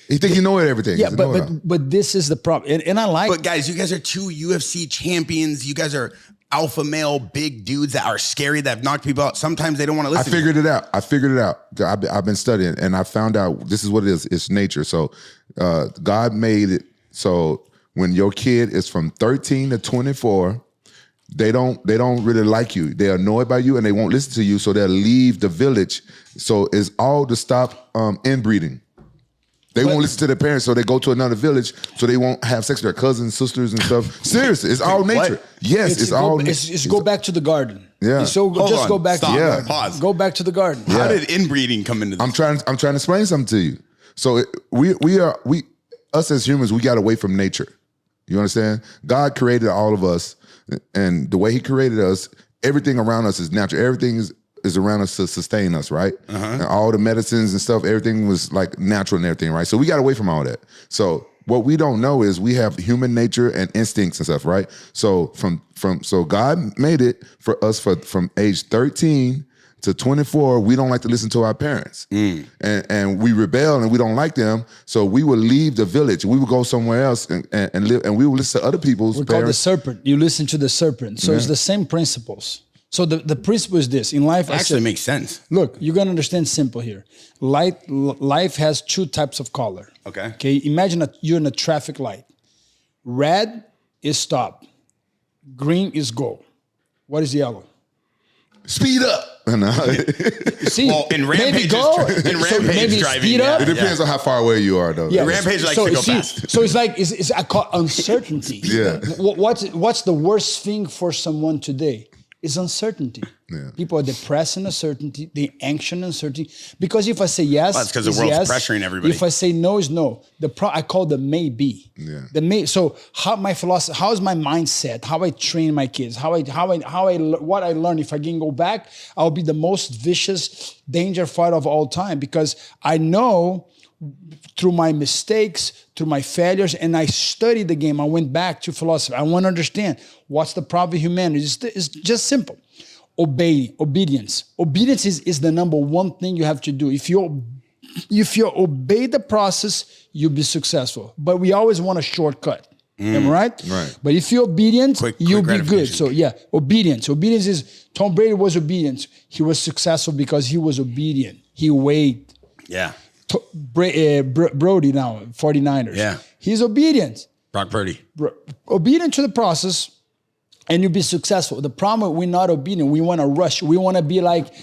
Speaker 2: he think you know everything.
Speaker 3: Yeah, but this is the problem, and I like.
Speaker 1: But guys, you guys are two UFC champions. You guys are alpha male, big dudes that are scary, that have knocked people out. Sometimes they don't want to listen.
Speaker 2: I figured it out. I've been studying, and I found out this is what it is. It's nature. So God made it so when your kid is from 13 to 24, they don't really like you. They're annoyed by you, and they won't listen to you. So they'll leave the village. So it's all to stop inbreeding. They won't listen to their parents, so they go to another village, so they won't have sex with their cousins, sisters, and stuff. Seriously, it's all nature. Yes, it's all nature.
Speaker 3: It's go back to the garden.
Speaker 2: Yeah.
Speaker 3: So just go back to the garden.
Speaker 1: Pause.
Speaker 3: Go back to the garden.
Speaker 1: How did inbreeding come into this?
Speaker 2: I'm trying to explain something to you. So us as humans, we got away from nature. You understand? God created all of us, and the way He created us, everything around us is natural. Everything is around us to sustain us, right? And all the medicines and stuff, everything was like natural and everything, right? So we got away from all that. So what we don't know is we have human nature and instincts and stuff, right? So so God made it for us from age 13 to 24, we don't like to listen to our parents. And we rebel and we don't like them. So we will leave the village. We will go somewhere else and live, and we will listen to other people's parents.
Speaker 3: We call the serpent. You listen to the serpent. So it's the same principles. So the principle is this. In life,
Speaker 1: actually makes sense.
Speaker 3: Look, you're going to understand simple here. Life has two types of color. Okay. Imagine you're in a traffic light. Red is stop. Green is go. What is yellow?
Speaker 2: Speed up.
Speaker 3: See,
Speaker 1: well, in Rampage, driving.
Speaker 3: Speed up.
Speaker 2: It depends on how far away you are, though.
Speaker 1: Yeah. Rampage likes to go fast.
Speaker 3: So it's like I call uncertainty.
Speaker 2: Yeah.
Speaker 3: What's the worst thing for someone today? Is uncertainty.
Speaker 2: Yeah.
Speaker 3: People are depressed in uncertainty, they're anxious in uncertainty. Because if I say yes,
Speaker 1: that's because the world's pressuring everybody.
Speaker 3: If I say no, is no. I call the maybe.
Speaker 2: Yeah.
Speaker 3: So how my philosophy, how is my mindset? How I train my kids? What I learn? If I can go back, I'll be the most vicious danger fighter of all time, because I know through my mistakes, through my failures, and I studied the game. I went back to philosophy. I want to understand what's the problem of humanity. It's just simple. Obedience. Obedience is the number one thing you have to do. If you obey the process, you'll be successful. But we always want a shortcut. Am I right?
Speaker 2: Right.
Speaker 3: But if you're obedient, you'll be good. So yeah, obedience. Obedience is, Tom Brady was obedient. He was successful because he was obedient. He waited.
Speaker 1: Yeah.
Speaker 3: Brody now, 49ers.
Speaker 1: Yeah.
Speaker 3: He's obedient.
Speaker 1: Brock Purdy.
Speaker 3: Obedient to the process, and you be successful. The problem, we're not obedient. We want to rush. We want to be like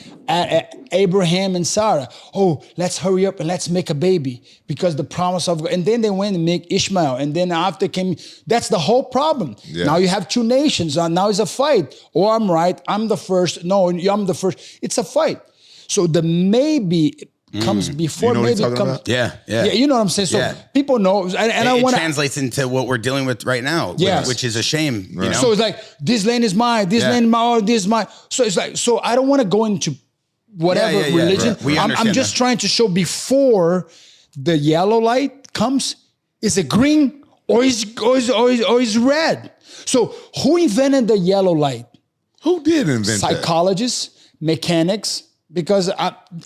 Speaker 3: Abraham and Sarah. Oh, let's hurry up and let's make a baby because the promise of God. And then they went and make Ishmael. And then after came, that's the whole problem. Yeah. Now you have two nations. Now it's a fight. Oh, I'm right. I'm the first. No, I'm the first. It's a fight. So the maybe comes before maybe comes.
Speaker 1: About? Yeah,
Speaker 3: you know what I'm saying. So people know, and I want to
Speaker 1: translates into what we're dealing with right now. Which is a shame. Right. You know?
Speaker 3: So it's like this land is mine, this land is mine, this is mine. So it's like, so I don't want to go into whatever religion. Right. I'm just trying to show before the yellow light comes, is it green or is red? So who invented the yellow light?
Speaker 2: Who did invent
Speaker 3: Psychologists, mechanics. Because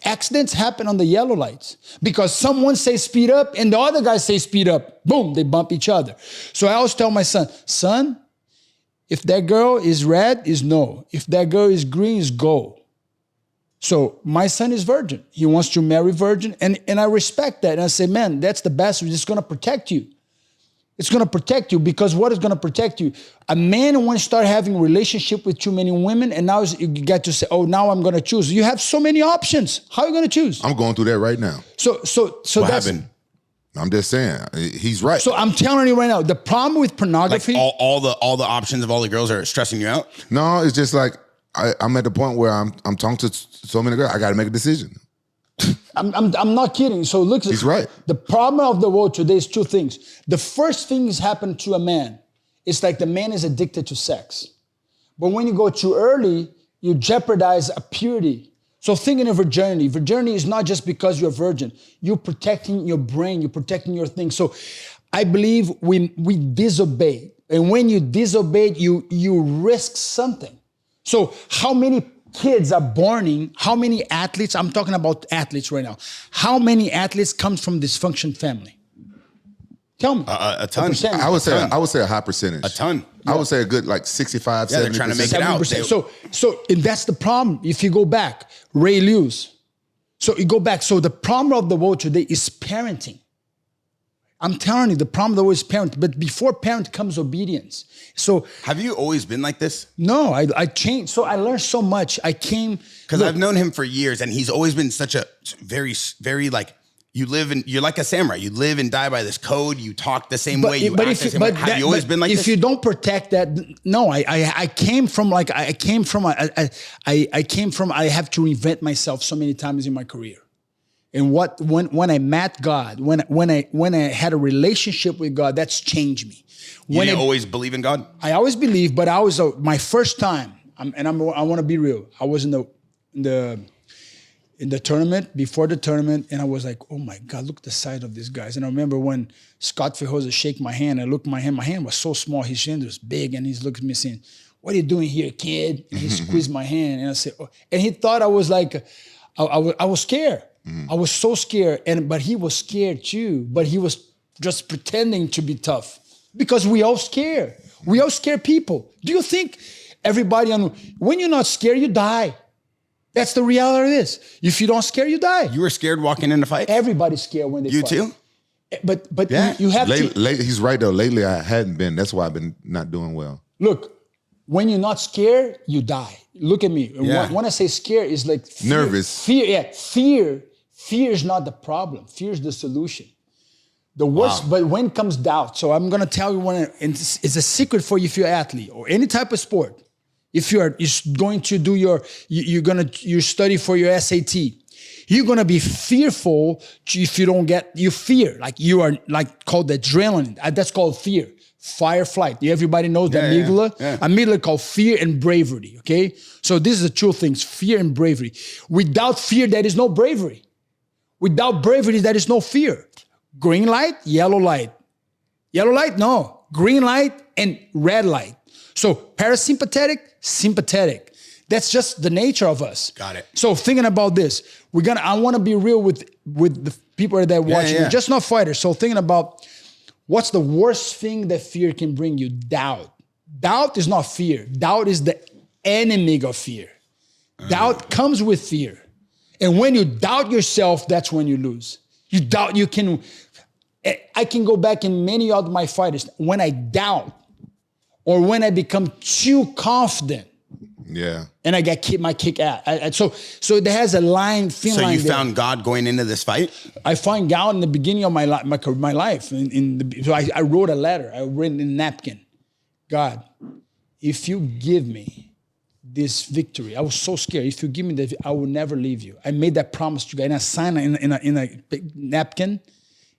Speaker 3: accidents happen on the yellow lights. Because someone says speed up and the other guy says speed up. Boom, they bump each other. So I always tell my son, if that girl is red, is no. If that girl is green, is go. So my son is virgin. He wants to marry virgin. And I respect that. And I say, man, that's the best. It's going to protect you. It's going to protect you because what is going to protect you? A man wants to start having a relationship with too many women and now you get to say, oh, now I'm going to choose. You have so many options. How are you going to choose?
Speaker 2: I'm going through that right now.
Speaker 3: So
Speaker 1: what happened? I'm
Speaker 2: just saying, he's right.
Speaker 3: So I'm telling you right now, the problem with pornography.
Speaker 1: Like all the options of all the girls are stressing you out?
Speaker 2: No, it's just like I'm at the point where I'm talking to so many girls. I got to make a decision.
Speaker 3: I'm not kidding. So look,
Speaker 2: he's right.
Speaker 3: The problem of the world today is two things. The first thing is happened to a man. It's like the man is addicted to sex. But when you go too early, you jeopardize a purity. So thinking of virginity. Virginity is not just because you're a virgin. You're protecting your brain. You're protecting your thing. So I believe we disobey. And when you disobey, you risk something. So how many kids are born, how many athletes, I'm talking about athletes right now, how many athletes comes from dysfunction family? Tell me.
Speaker 1: A ton.
Speaker 2: I would say a high percentage.
Speaker 1: A ton.
Speaker 2: I would say a good like 65, 70%.
Speaker 1: They're trying to make it out.
Speaker 3: So and that's the problem. If you go back, Ray Lewis. So you go back. So the problem of the world today is parenting. I'm telling you, the problem of the world is parenting. But before parent comes obedience. So
Speaker 1: have you always been like this?
Speaker 3: No, I changed. So I learned so much.
Speaker 1: Because I've known him for years and he's always been such a very, very like, you're like a samurai. You live and die by this code. You talk the same way. You act the same way. Have you always been like this?
Speaker 3: If you don't protect that, no, I have to reinvent myself so many times in my career. And when I met God, when I had a relationship with God, that's changed me.
Speaker 1: You didn't always believe in God?
Speaker 3: I always believed, but I was my first time. I want to be real. I was in the tournament, before the tournament, and I was like, oh my God, look at the size of these guys. And I remember when Scott Fehoza shake my hand, I looked at my hand. My hand was so small. His hand was big, and he's looking at me saying, "What are you doing here, kid?" And he squeezed my hand, and I said, oh. And he thought I was like, I was scared. I was so scared, but he was scared too. But he was just pretending to be tough because we all scared. We all scare people. Do you think everybody when you're not scared, you die? That's the reality of this. If you don't scare, you die.
Speaker 1: You were scared walking in a fight?
Speaker 3: Everybody's scared when they fight.
Speaker 1: You too?
Speaker 3: But yeah. you have to.
Speaker 2: He's right though. Lately I hadn't been. That's why I've been not doing well.
Speaker 3: Look, when you're not scared, you die. Look at me. Yeah. When I say scared, it's like fear,
Speaker 2: nervous.
Speaker 3: Fear is not the problem. Fear is the solution. The worst, but when comes doubt. So I'm gonna tell you it's a secret for you if you're an athlete or any type of sport. If you're going to do you study for your SAT, you're gonna be fearful if you don't get, you fear, like you are like called adrenaline. That's called fear. Fight or flight. Everybody knows the amygdala. Yeah. Amygdala called fear and bravery, okay? So this is the two things, fear and bravery. Without fear, there is no bravery. Without bravery, there is no fear. Green light, yellow light. Yellow light, no. Green light and red light. So parasympathetic, sympathetic. That's just the nature of us.
Speaker 1: Got it.
Speaker 3: So thinking about this, I want to be real with the people that are watching. We're just not fighters. So thinking about what's the worst thing that fear can bring you? Doubt. Doubt is not fear. Doubt is the enemy of fear. Doubt comes with fear. And when you doubt yourself, that's when you lose. You doubt you can. I can go back in many of my fighters. When I doubt, or when I become too confident.
Speaker 2: Yeah.
Speaker 3: And I got my kick out. So there has a line, thin line.
Speaker 1: So you found God going into this fight?
Speaker 3: I found God in the beginning of my life. So I wrote a letter. I wrote in a napkin. God, if you give me this victory, I was so scared. If you give me that, I will never leave you. I made that promise to God, and I signed it in a big napkin.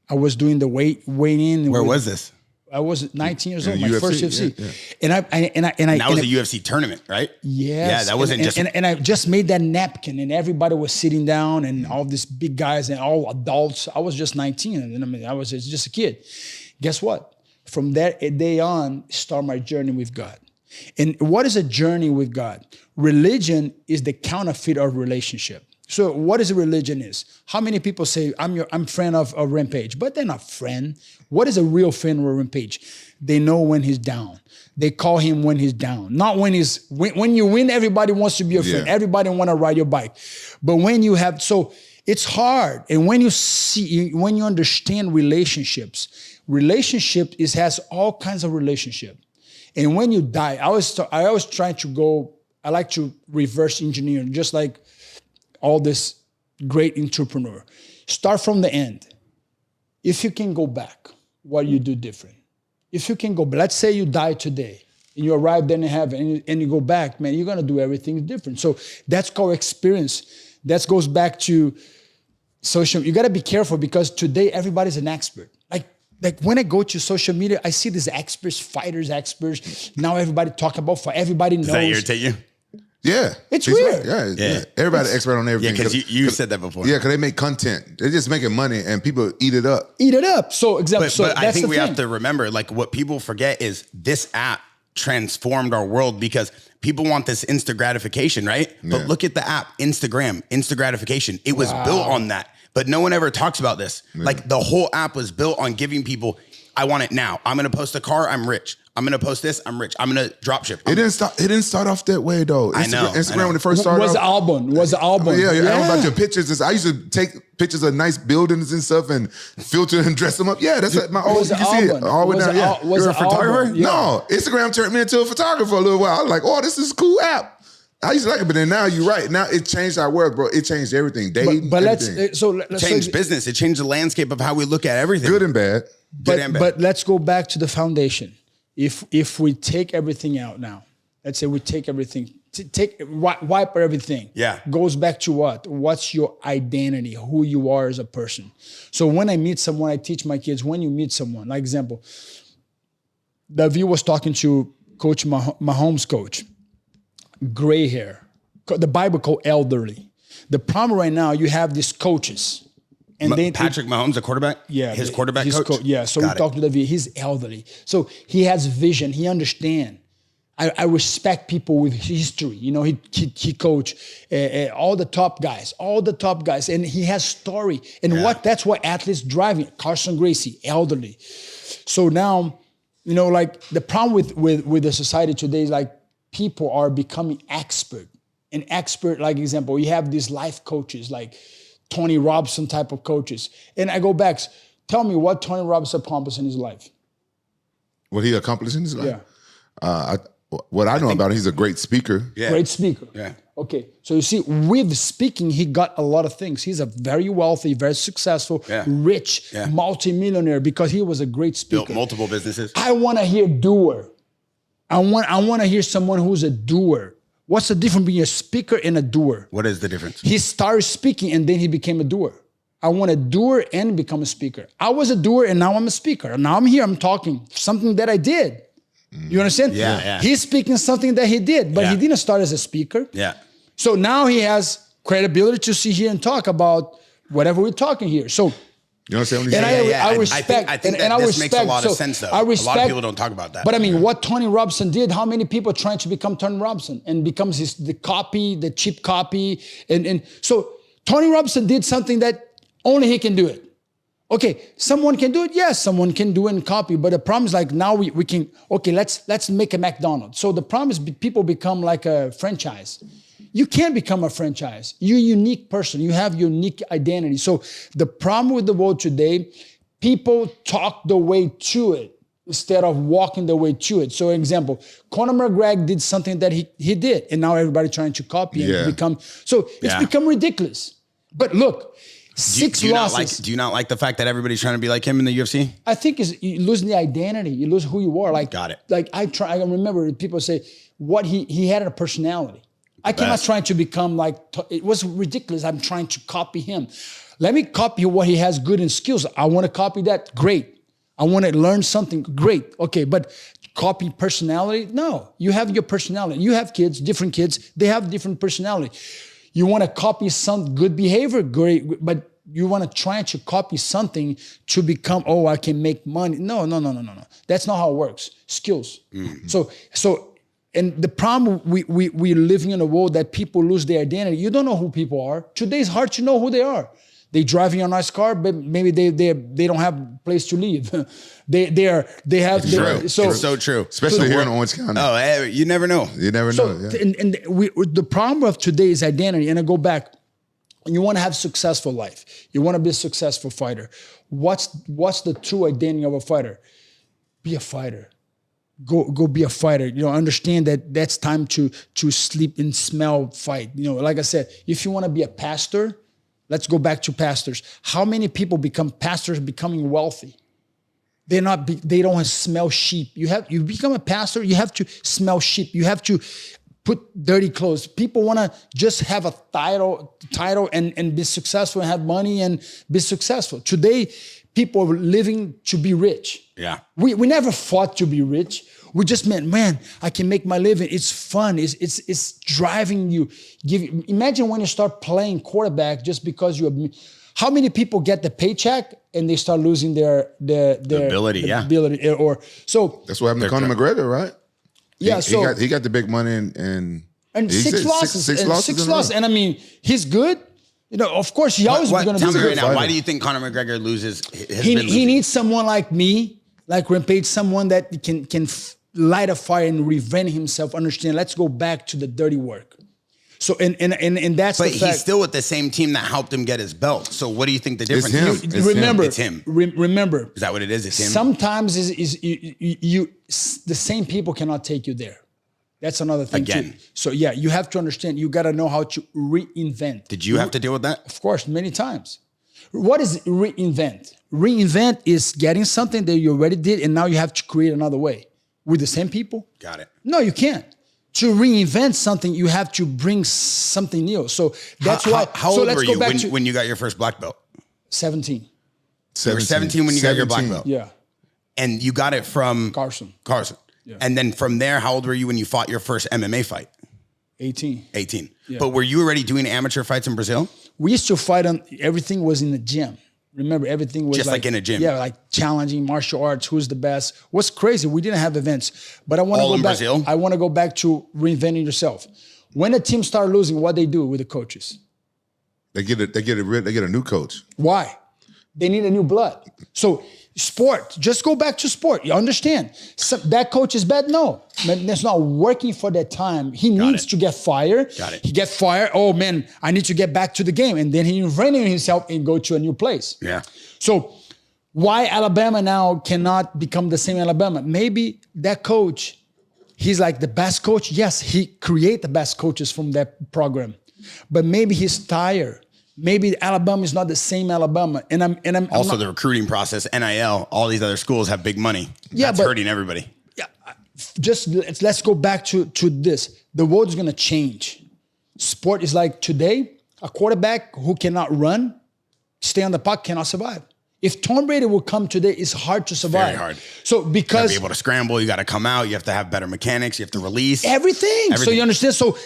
Speaker 3: I was doing the weigh-in.
Speaker 1: Where was this?
Speaker 3: I was 19 years old, my
Speaker 2: UFC,
Speaker 3: first UFC.
Speaker 2: yeah.
Speaker 3: And
Speaker 1: that was a UFC tournament, right?
Speaker 3: Yes.
Speaker 1: Yeah, that wasn't just...
Speaker 3: And I just made that napkin, and everybody was sitting down, and all these big guys and all adults. I was just 19, and I was just a kid. Guess what? From that day on, start my journey with God. And what is a journey with God? Religion is the counterfeit of relationship. So what is a religion is? How many people say, I'm friend of Rampage, but they're not friend. What is a real friend of Rampage? They know when he's down. They call him when he's down. Not when when you win, everybody wants to be your friend. Everybody want to ride your bike. But when you have, so it's hard. And when you understand relationships has all kinds of relationship. And when you die, I always try to go, I like to reverse engineer, just like all this great entrepreneur. Start from the end. If you can go back, what you do different? If you can go back, let's say you die today and you arrive then in heaven and you go back, man, you're gonna do everything different. So that's called experience. That goes back to social. You gotta be careful because today everybody's an expert. Like when I go to social media, I see these experts, fighters, experts. Now everybody talk about fight. Everybody knows.
Speaker 1: Does that irritate you?
Speaker 2: Yeah.
Speaker 3: It's weird.
Speaker 2: Right. Yeah. Everybody expert on everything.
Speaker 1: Yeah, because you said that before.
Speaker 2: Yeah, because they make content. They're just making money and people eat it up.
Speaker 3: So example.
Speaker 1: But I think we have to remember, like what people forget is this app transformed our world because people want this instant gratification, right? Yeah. But look at the app, Instagram, instant gratification. It was built on that. But no one ever talks about this. Yeah. Like the whole app was built on giving people, I want it now. I'm going to post a car, I'm rich. I'm going to post this, I'm rich. I'm going to drop ship.
Speaker 2: It didn't start off that way though. Instagram when it first started
Speaker 3: was the album. Yeah.
Speaker 2: A bunch of pictures. I used to take pictures of nice buildings and stuff and filter and dress them up. Yeah, that's my old, you can see it all the way down. Yeah.
Speaker 3: You're a photographer?
Speaker 2: Yeah. No, Instagram turned me into a photographer for a little while. I was like, oh, this is a cool app. I used to like it, but then now you're right. Now it changed our world, bro. It changed everything.
Speaker 3: But let's
Speaker 1: change business. It changed the landscape of how we look at everything.
Speaker 2: Good and bad.
Speaker 3: But let's go back to the foundation. If we take everything out now, let's say we take everything, wipe everything.
Speaker 1: Yeah.
Speaker 3: Goes back to what? What's your identity? Who you are as a person. So when I meet someone, I teach my kids, when you meet someone, like example, David was talking to Coach Mahomes' coach. Gray hair. The Bible called elderly. The problem right now, you have these coaches. And
Speaker 1: Patrick Mahomes, the quarterback?
Speaker 3: Yeah.
Speaker 1: His quarterback coach?
Speaker 3: So we talked to David. He's elderly. So he has vision. He understands. I respect people with history. You know, he coached all the top guys. And he has story. And that's what athletes driving. Carson Gracie, elderly. So now, you know, like the problem with the society today is like, people are becoming expert. An expert, like example, you have these life coaches like Tony Robinson type of coaches. And I go back, tell me what Tony Robinson accomplished in his life.
Speaker 2: What he accomplished in his life?
Speaker 3: Yeah.
Speaker 2: What I know about him, he's a great speaker.
Speaker 3: Yeah. Great speaker.
Speaker 2: Yeah.
Speaker 3: Okay. So you see, with speaking, he got a lot of things. He's a very wealthy, very successful, rich, multimillionaire because he was a great speaker.
Speaker 1: Built multiple businesses.
Speaker 3: I want to hear doer. I want to hear someone who's a doer. What's the difference between a speaker and a doer?
Speaker 1: What is the difference?
Speaker 3: He started speaking and then he became a doer. I want a doer and become a speaker. I was a doer and now I'm a speaker. Now I'm here, I'm talking something that I did. You understand?
Speaker 1: Yeah.
Speaker 3: He's speaking something that he did, but he didn't start as a speaker.
Speaker 1: Yeah.
Speaker 3: So now he has credibility to sit here and talk about whatever we're talking here. So
Speaker 2: you know what I'm saying?
Speaker 3: And I respect.
Speaker 1: I think that this makes a lot of sense, though.
Speaker 3: I respect,
Speaker 1: a lot of people don't talk about that.
Speaker 3: But I mean, what Tony Robinson did, how many people are trying to become Tony Robinson and becomes the cheap copy. And so Tony Robinson did something that only he can do it. Okay, someone can do it. Yes, someone can do it and copy. But the problem is like now we can, okay, let's make a McDonald's. So the problem is people become like a franchise. You can't become a franchise. You're a unique person. You have unique identity. So the problem with the world today, people talk the way to it. instead of walking the way to it. So, example, Conor McGregor did something that he did, and now everybody trying to copy and become. So it's become ridiculous. But look, six losses.
Speaker 1: Do you not like the fact that everybody's trying to be like him in the UFC?
Speaker 3: I think you lose the identity. You lose who you are. Like,
Speaker 1: got it.
Speaker 3: Like I remember people say what he had a personality. I cannot try to become like, it was ridiculous. I'm trying to copy him. Let me copy what he has good in skills. I want to copy that. Great. I want to learn something. Great. Okay. But copy personality? No, you have your personality. You have kids, different kids. They have different personality. You want to copy some good behavior. Great. But you want to try to copy something to become, I can make money. No. That's not how it works. Skills. Mm-hmm. So, and the problem, we're living in a world that people lose their identity. You don't know who people are. Today it's hard to know who they are. They driving a nice car, but maybe they don't have a place to live. they have.
Speaker 1: True. So true.
Speaker 2: Especially here in Orange County.
Speaker 1: Oh, you never know.
Speaker 2: You never know. Yeah.
Speaker 3: And the problem of today is identity. And I go back. You want to have a successful life. You want to be a successful fighter. What's the true identity of a fighter? Be a fighter. Go be a fighter. Understand that that's time to sleep and smell fight. Like I said, if you want to be a pastor, let's go back to pastors. How many people become pastors becoming wealthy? They don't smell sheep. You become a pastor, you have to smell sheep. You have to put dirty clothes. People want to just have a title and be successful and have money and be successful. Today, people are living to be rich.
Speaker 1: Yeah.
Speaker 3: We never fought to be rich. We just meant, man, I can make my living. It's fun. It's driving you. Imagine when you start playing quarterback just because how many people get the paycheck and they start losing their
Speaker 1: ability,
Speaker 3: ability, or so.
Speaker 2: That's what happened to Conor McGregor, right?
Speaker 3: Yeah,
Speaker 2: he got the big money and
Speaker 3: six losses. And I mean, he's good. Of course, he always going to be
Speaker 1: good. Tell me right now,
Speaker 3: fighter.
Speaker 1: why do you think Conor McGregor loses?
Speaker 3: He needs someone like me, like Rampage, someone that can light a fire and revenge himself. Understand? Let's go back to the dirty work. So and that's.
Speaker 1: But
Speaker 3: the fact.
Speaker 1: He's still with the same team that helped him get his belt. So what do you think the difference is?
Speaker 3: Remember,
Speaker 1: it's him.
Speaker 3: Remember,
Speaker 1: is that what it is? It's him.
Speaker 3: Sometimes the same people cannot take you there. That's another thing
Speaker 1: Again.
Speaker 3: too. So yeah, you have to understand. You got to know how to reinvent.
Speaker 1: Did you have to deal with that?
Speaker 3: Of course, many times. What is reinvent? Reinvent is getting something that you already did, and now you have to create another way with the same people.
Speaker 1: Got it.
Speaker 3: No, you can't. To reinvent something, you have to bring something new. So that's why.
Speaker 1: How old were you when you got your first black belt?
Speaker 3: 17.
Speaker 1: You were 17 when you got your black belt.
Speaker 3: Yeah.
Speaker 1: And you got it from
Speaker 3: Carson.
Speaker 1: Yeah. And then from there, how old were you when you fought your first MMA fight?
Speaker 3: 18.
Speaker 1: Yeah. But were you already doing amateur fights in Brazil?
Speaker 3: We used to fight everything was in the gym. Remember, everything was
Speaker 1: just like in a gym.
Speaker 3: Yeah, like challenging martial arts. Who's the best? What's crazy? We didn't have events, but I want to go back. Brazil? I want to go back to reinventing yourself. When a team start losing, what they do with the coaches?
Speaker 2: They get a new coach.
Speaker 3: Why? They need a new blood. So sport, just go back to sport. You understand? That coach is bad? No. Man, that's not working for that time. He needs to get fired.
Speaker 1: Got it.
Speaker 3: He get fired. Oh man, I need to get back to the game. And then he reinvented himself and go to a new place.
Speaker 1: Yeah.
Speaker 3: So why Alabama now cannot become the same Alabama? Maybe that coach, he's like the best coach. Yes, he create the best coaches from that program. But maybe he's tired. Maybe Alabama is not the same Alabama, and I'm
Speaker 1: also the recruiting process, NIL. All these other schools have big money. Yeah, that's hurting everybody.
Speaker 3: Yeah, just let's go back to this. The world is going to change. Sport is like today. A quarterback who cannot run, stay on the puck, cannot survive. If Tom Brady will come today, it's hard to survive.
Speaker 1: Very hard.
Speaker 3: So because
Speaker 1: you got to be able to scramble, you got to come out, you have to have better mechanics, you have to release
Speaker 3: everything. So you understand. So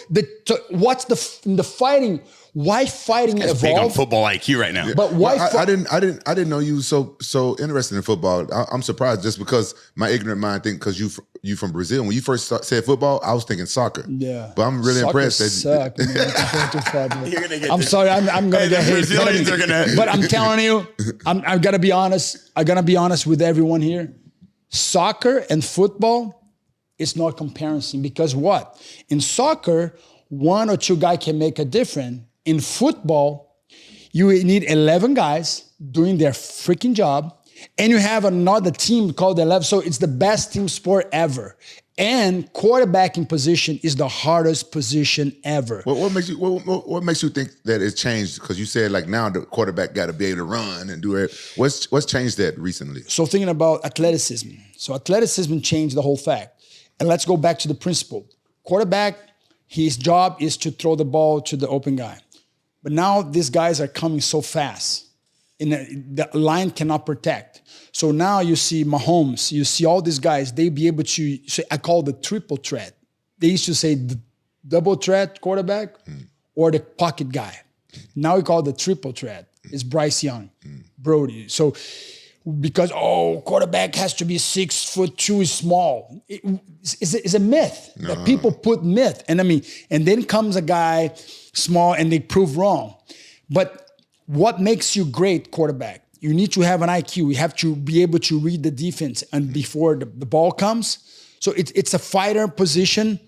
Speaker 3: what's the fighting? Why fighting evolved?
Speaker 1: Big on football IQ right now.
Speaker 2: Yeah.
Speaker 3: But why?
Speaker 2: I didn't know you so interested in football. I'm surprised just because my ignorant mind think because you from Brazil. When you first said football, I was thinking soccer.
Speaker 3: Yeah.
Speaker 2: But I'm really impressed.
Speaker 3: You're gonna get. I'm sorry. I'm gonna get hate.
Speaker 1: Brazilians are gonna.
Speaker 3: But I'm telling you, I'm gonna be honest. I'm gonna be honest with everyone here. Soccer and football, it's not comparison because what? In soccer, one or two guys can make a difference. In football, you need 11 guys doing their freaking job, And you have another team called the 11. So it's the best team sport ever. And quarterbacking position is the hardest position ever.
Speaker 2: What makes you think that it's changed? Because you said like now the quarterback got to be able to run and do it. What's changed that recently?
Speaker 3: So thinking about athleticism. So athleticism changed the whole fact. And let's go back to the principle. Quarterback, his job is to throw the ball to the open guy. But now these guys are coming so fast. And the line cannot protect. So now you see Mahomes, you see all these guys, they be able to, so I call the triple threat. They used to say the double threat quarterback or the pocket guy. Now we call it the triple threat. It's Bryce Young, Brody. So because, quarterback has to be 6'2", is small. It's a myth that people put myth. And and then comes a guy small and they prove wrong. But what makes you great quarterback? You need to have an IQ. You have to be able to read the defense and before the ball comes. So it's a fighter position.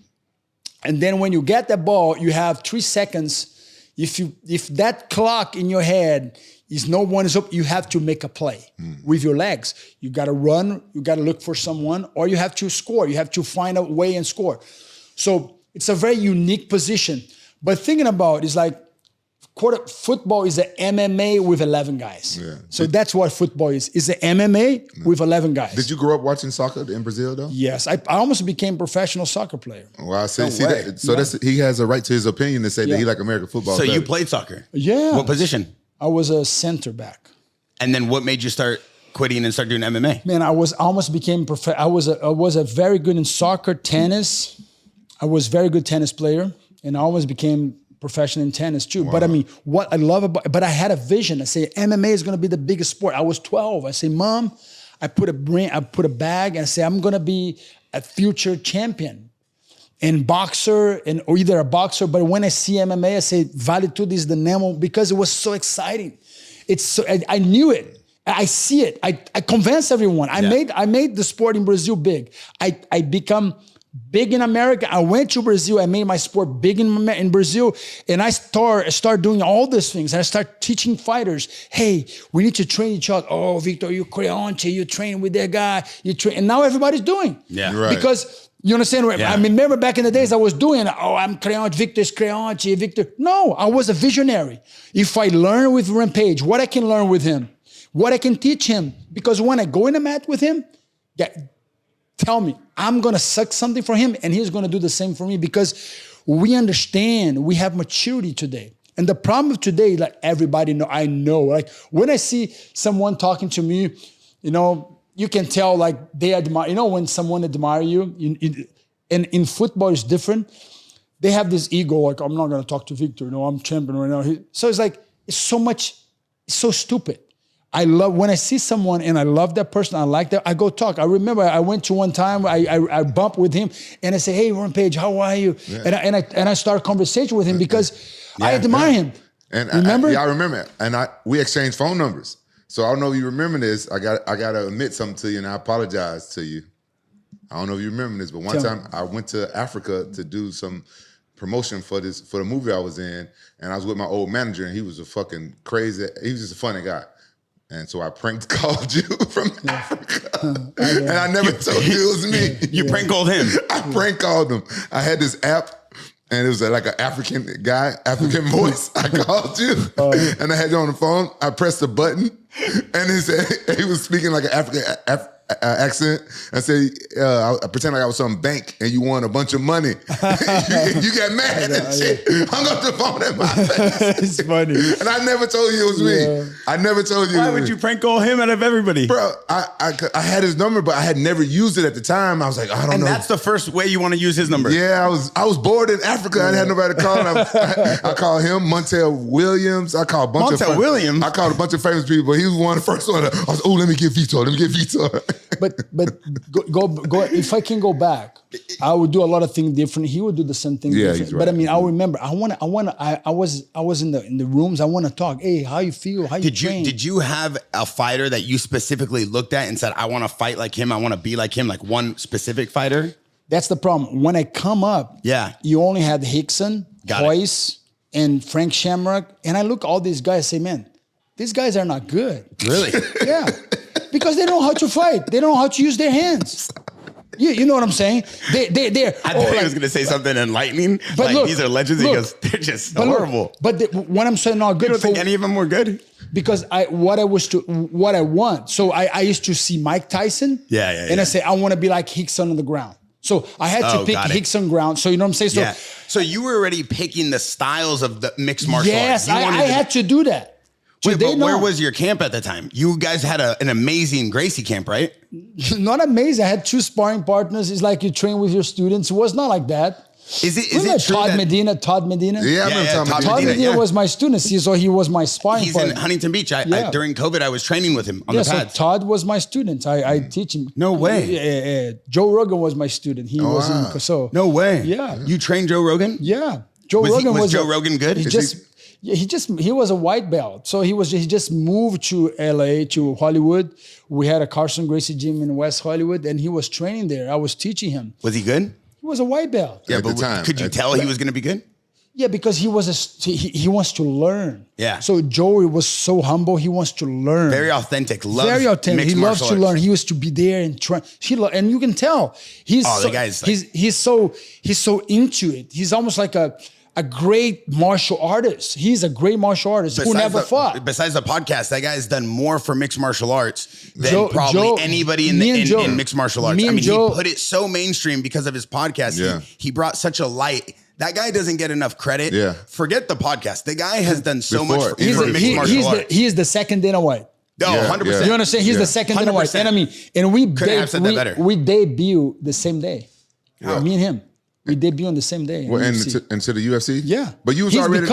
Speaker 3: And then when you get the ball, you have 3 seconds. If that clock in your head is no one is up, you have to make a play with your legs. You got to run. You got to look for someone, or you have to score. You have to find a way and score. So it's a very unique position. But thinking about it is like, football is a MMA with 11 guys. Yeah. So that's what football is. It's a MMA with 11 guys.
Speaker 2: Did you grow up watching soccer in Brazil though?
Speaker 3: Yes. I almost became a professional soccer player.
Speaker 2: Well, he has a right to his opinion to say that he like American football.
Speaker 1: So you played soccer?
Speaker 3: Yeah.
Speaker 1: What position?
Speaker 3: I was a center back.
Speaker 1: And then what made you start quitting and start doing MMA?
Speaker 3: Man, I almost became I was a very good in soccer, tennis. I was a very good tennis player, and I almost became professional in tennis too. Wow. But what I love but I had a vision. I say MMA is going to be the biggest sport. I was 12. I say, Mom, I put a bag and I say, I'm going to be a future champion and boxer or either a boxer. But when I see MMA, I say, vale tudo is the name, because it was so exciting. I knew it. I see it. I convinced everyone. I made the sport in Brazil big. I become big in America. I went to Brazil. I made my sport big in Brazil. And I start doing all these things. I start teaching fighters, hey, we need to train each other. Oh, Vitor, you creonte, you train with that guy. And now everybody's doing. Yeah. Right. Because, you understand? Yeah. I remember back in the days I was doing, I'm creonte, Victor's creonte, Victor. No, I was a visionary. If I learn with Rampage, what I can learn with him, what I can teach him. Because when I go in the mat with him, tell me, I'm going to suck something for him and he's going to do the same for me, because we understand, we have maturity today. And the problem of today, like everybody I know, like when I see someone talking to me, you can tell like they admire, when someone admire you, and in football it's different. They have this ego, like, I'm not going to talk to Vitor, I'm champion right now. So it's like, it's so stupid. I love when I see someone and I love that person, I like that, I go talk. I remember I went to one time, I bumped with him and I say, hey, Rampage, how are you? Yeah. And I start a conversation with him because I admire him.
Speaker 2: And
Speaker 3: remember?
Speaker 2: I remember. And we exchanged phone numbers. So I don't know if you remember this. I got to admit something to you, and I apologize to you. I don't know if you remember this, but one time I went to Africa to do some promotion for the movie I was in, and I was with my old manager, and he was a fucking crazy, he was just a funny guy. And so I prank called you from Africa. And I never told you it was me.
Speaker 1: You prank called him.
Speaker 2: I prank called him. I had this app, and it was like an African guy, African voice. I called you, and I had you on the phone. I pressed the button, and he was speaking like an African accent. I said, I pretend like I was some bank and you won a bunch of money. You got mad and shit. Hung up the phone at my face.
Speaker 3: It's funny.
Speaker 2: And I never told you it was me. I never told you.
Speaker 1: Why would you prank call him out of everybody?
Speaker 2: Bro, I had his number, but I had never used it at the time. I was like, I don't know.
Speaker 1: And that's the first way you want to use his number.
Speaker 2: Yeah, I was bored in Africa. I had nobody to call. I called him, Montel Williams. I called a bunch
Speaker 1: Williams?
Speaker 2: I called a bunch of famous people. He was one of the first one. I was, let me get Vitor.
Speaker 3: But go. If I can go back, I would do a lot of things different. He would do the same thing different. He's right. But I mean, I remember. I was in the rooms. I want to talk. Hey, how you feel? How you train?
Speaker 1: Did you have a fighter that you specifically looked at and said, I want to fight like him. I want to be like him. Like one specific fighter.
Speaker 3: That's the problem. When I come up, you only had Rickson, Royce, and Frank Shamrock, and I look at all these guys. And say, man, these guys are not good.
Speaker 1: Really?
Speaker 3: Yeah. Because they know how to fight. They know how to use their hands. You know what I'm saying? They're.
Speaker 1: I thought he was going to say something enlightening.
Speaker 3: But
Speaker 1: like,
Speaker 3: look,
Speaker 1: these are legends. He goes, they're just horrible.
Speaker 3: When I'm saying not good,
Speaker 1: you don't think any of them were good?
Speaker 3: Because what I want. So I used to see Mike Tyson. And I say, I want to be like Rickson on the ground. So I had to pick Rickson ground. So you know what I'm saying?
Speaker 1: So you were already picking the styles of the mixed martial arts.
Speaker 3: Yes, I had to do that.
Speaker 1: Wait, but where was your camp at the time? You guys had an amazing Gracie camp, right?
Speaker 3: Not amazing. I had 2 sparring partners. It's like you train with your students. It was not like that.
Speaker 1: Is it true
Speaker 3: Todd
Speaker 1: that
Speaker 3: Medina? Todd Medina?
Speaker 2: Yeah, I remember
Speaker 3: Todd Medina was my student. So he was my sparring partner.
Speaker 1: He's in Huntington Beach. During COVID, I was training with him on the pads.
Speaker 3: So Todd was my student. I teach him.
Speaker 1: No way.
Speaker 3: Joe Rogan was my student. He was in so.
Speaker 1: No way.
Speaker 3: Yeah.
Speaker 1: You trained Joe Rogan?
Speaker 3: Yeah. Joe Rogan
Speaker 1: was Joe Rogan good?
Speaker 3: He was a white belt. So he just moved to LA, to Hollywood. We had a Carson Gracie gym in West Hollywood, and he was training there. I was teaching him.
Speaker 1: Was he good?
Speaker 3: He was a white belt.
Speaker 1: Yeah, but could you tell he was going to be good?
Speaker 3: Yeah, because he wants to learn.
Speaker 1: Yeah.
Speaker 3: So Joey was so humble. He wants to learn.
Speaker 1: Very authentic.
Speaker 3: Very authentic. He loves to learn. He used to be there and try. And you can tell he's so into it. He's almost like a great martial artist. He's a great martial artist who never fought.
Speaker 1: Besides the podcast, that guy has done more for mixed martial arts than probably anybody in mixed martial arts. He put it so mainstream because of his podcast.
Speaker 2: Yeah.
Speaker 1: He brought such a light. That guy doesn't get enough credit.
Speaker 2: Yeah.
Speaker 1: Forget the podcast. The guy has done so much for mixed martial arts.
Speaker 3: He is the second Dana White.
Speaker 1: No, 100%.
Speaker 3: You understand? He's the second Dana White. And we debut the same day. Me and him. We debut on the same day.
Speaker 2: Well, into the UFC?
Speaker 3: Yeah.
Speaker 2: But you was already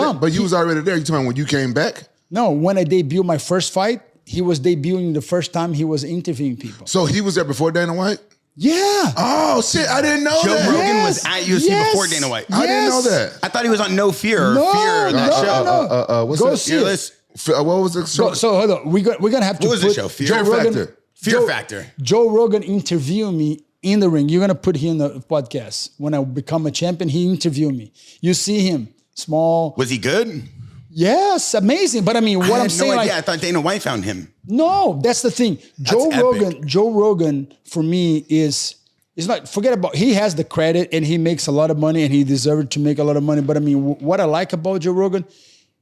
Speaker 2: there. You talking about when you came back?
Speaker 3: No, when I debuted my first fight, he was debuting the first time he was interviewing people.
Speaker 2: So he was there before Dana White?
Speaker 3: Yeah.
Speaker 2: Oh, shit. I didn't know
Speaker 1: Joe
Speaker 2: that.
Speaker 1: Rogan was at UFC before Dana White.
Speaker 2: I didn't know that.
Speaker 1: I thought he was on No Fear or Fear, that show.
Speaker 3: No.
Speaker 2: What's
Speaker 3: Go
Speaker 2: that?
Speaker 3: see it.
Speaker 2: What was the show?
Speaker 3: So hold on. We're gonna have to
Speaker 1: What was the show?
Speaker 2: Fear Factor.
Speaker 1: Fear Factor.
Speaker 3: Joe Rogan interviewed me in the ring. You're gonna put him in the podcast. When I become a champion, he interviewed me. You see him, small.
Speaker 1: Was he good?
Speaker 3: Yes, amazing. But I mean, what I'm saying,
Speaker 1: no idea. I thought Dana White found him.
Speaker 3: No, that's the thing. Joe Rogan for me is not, forget about, he has the credit and he makes a lot of money and he deserves to make a lot of money. But I mean, what I like about Joe Rogan,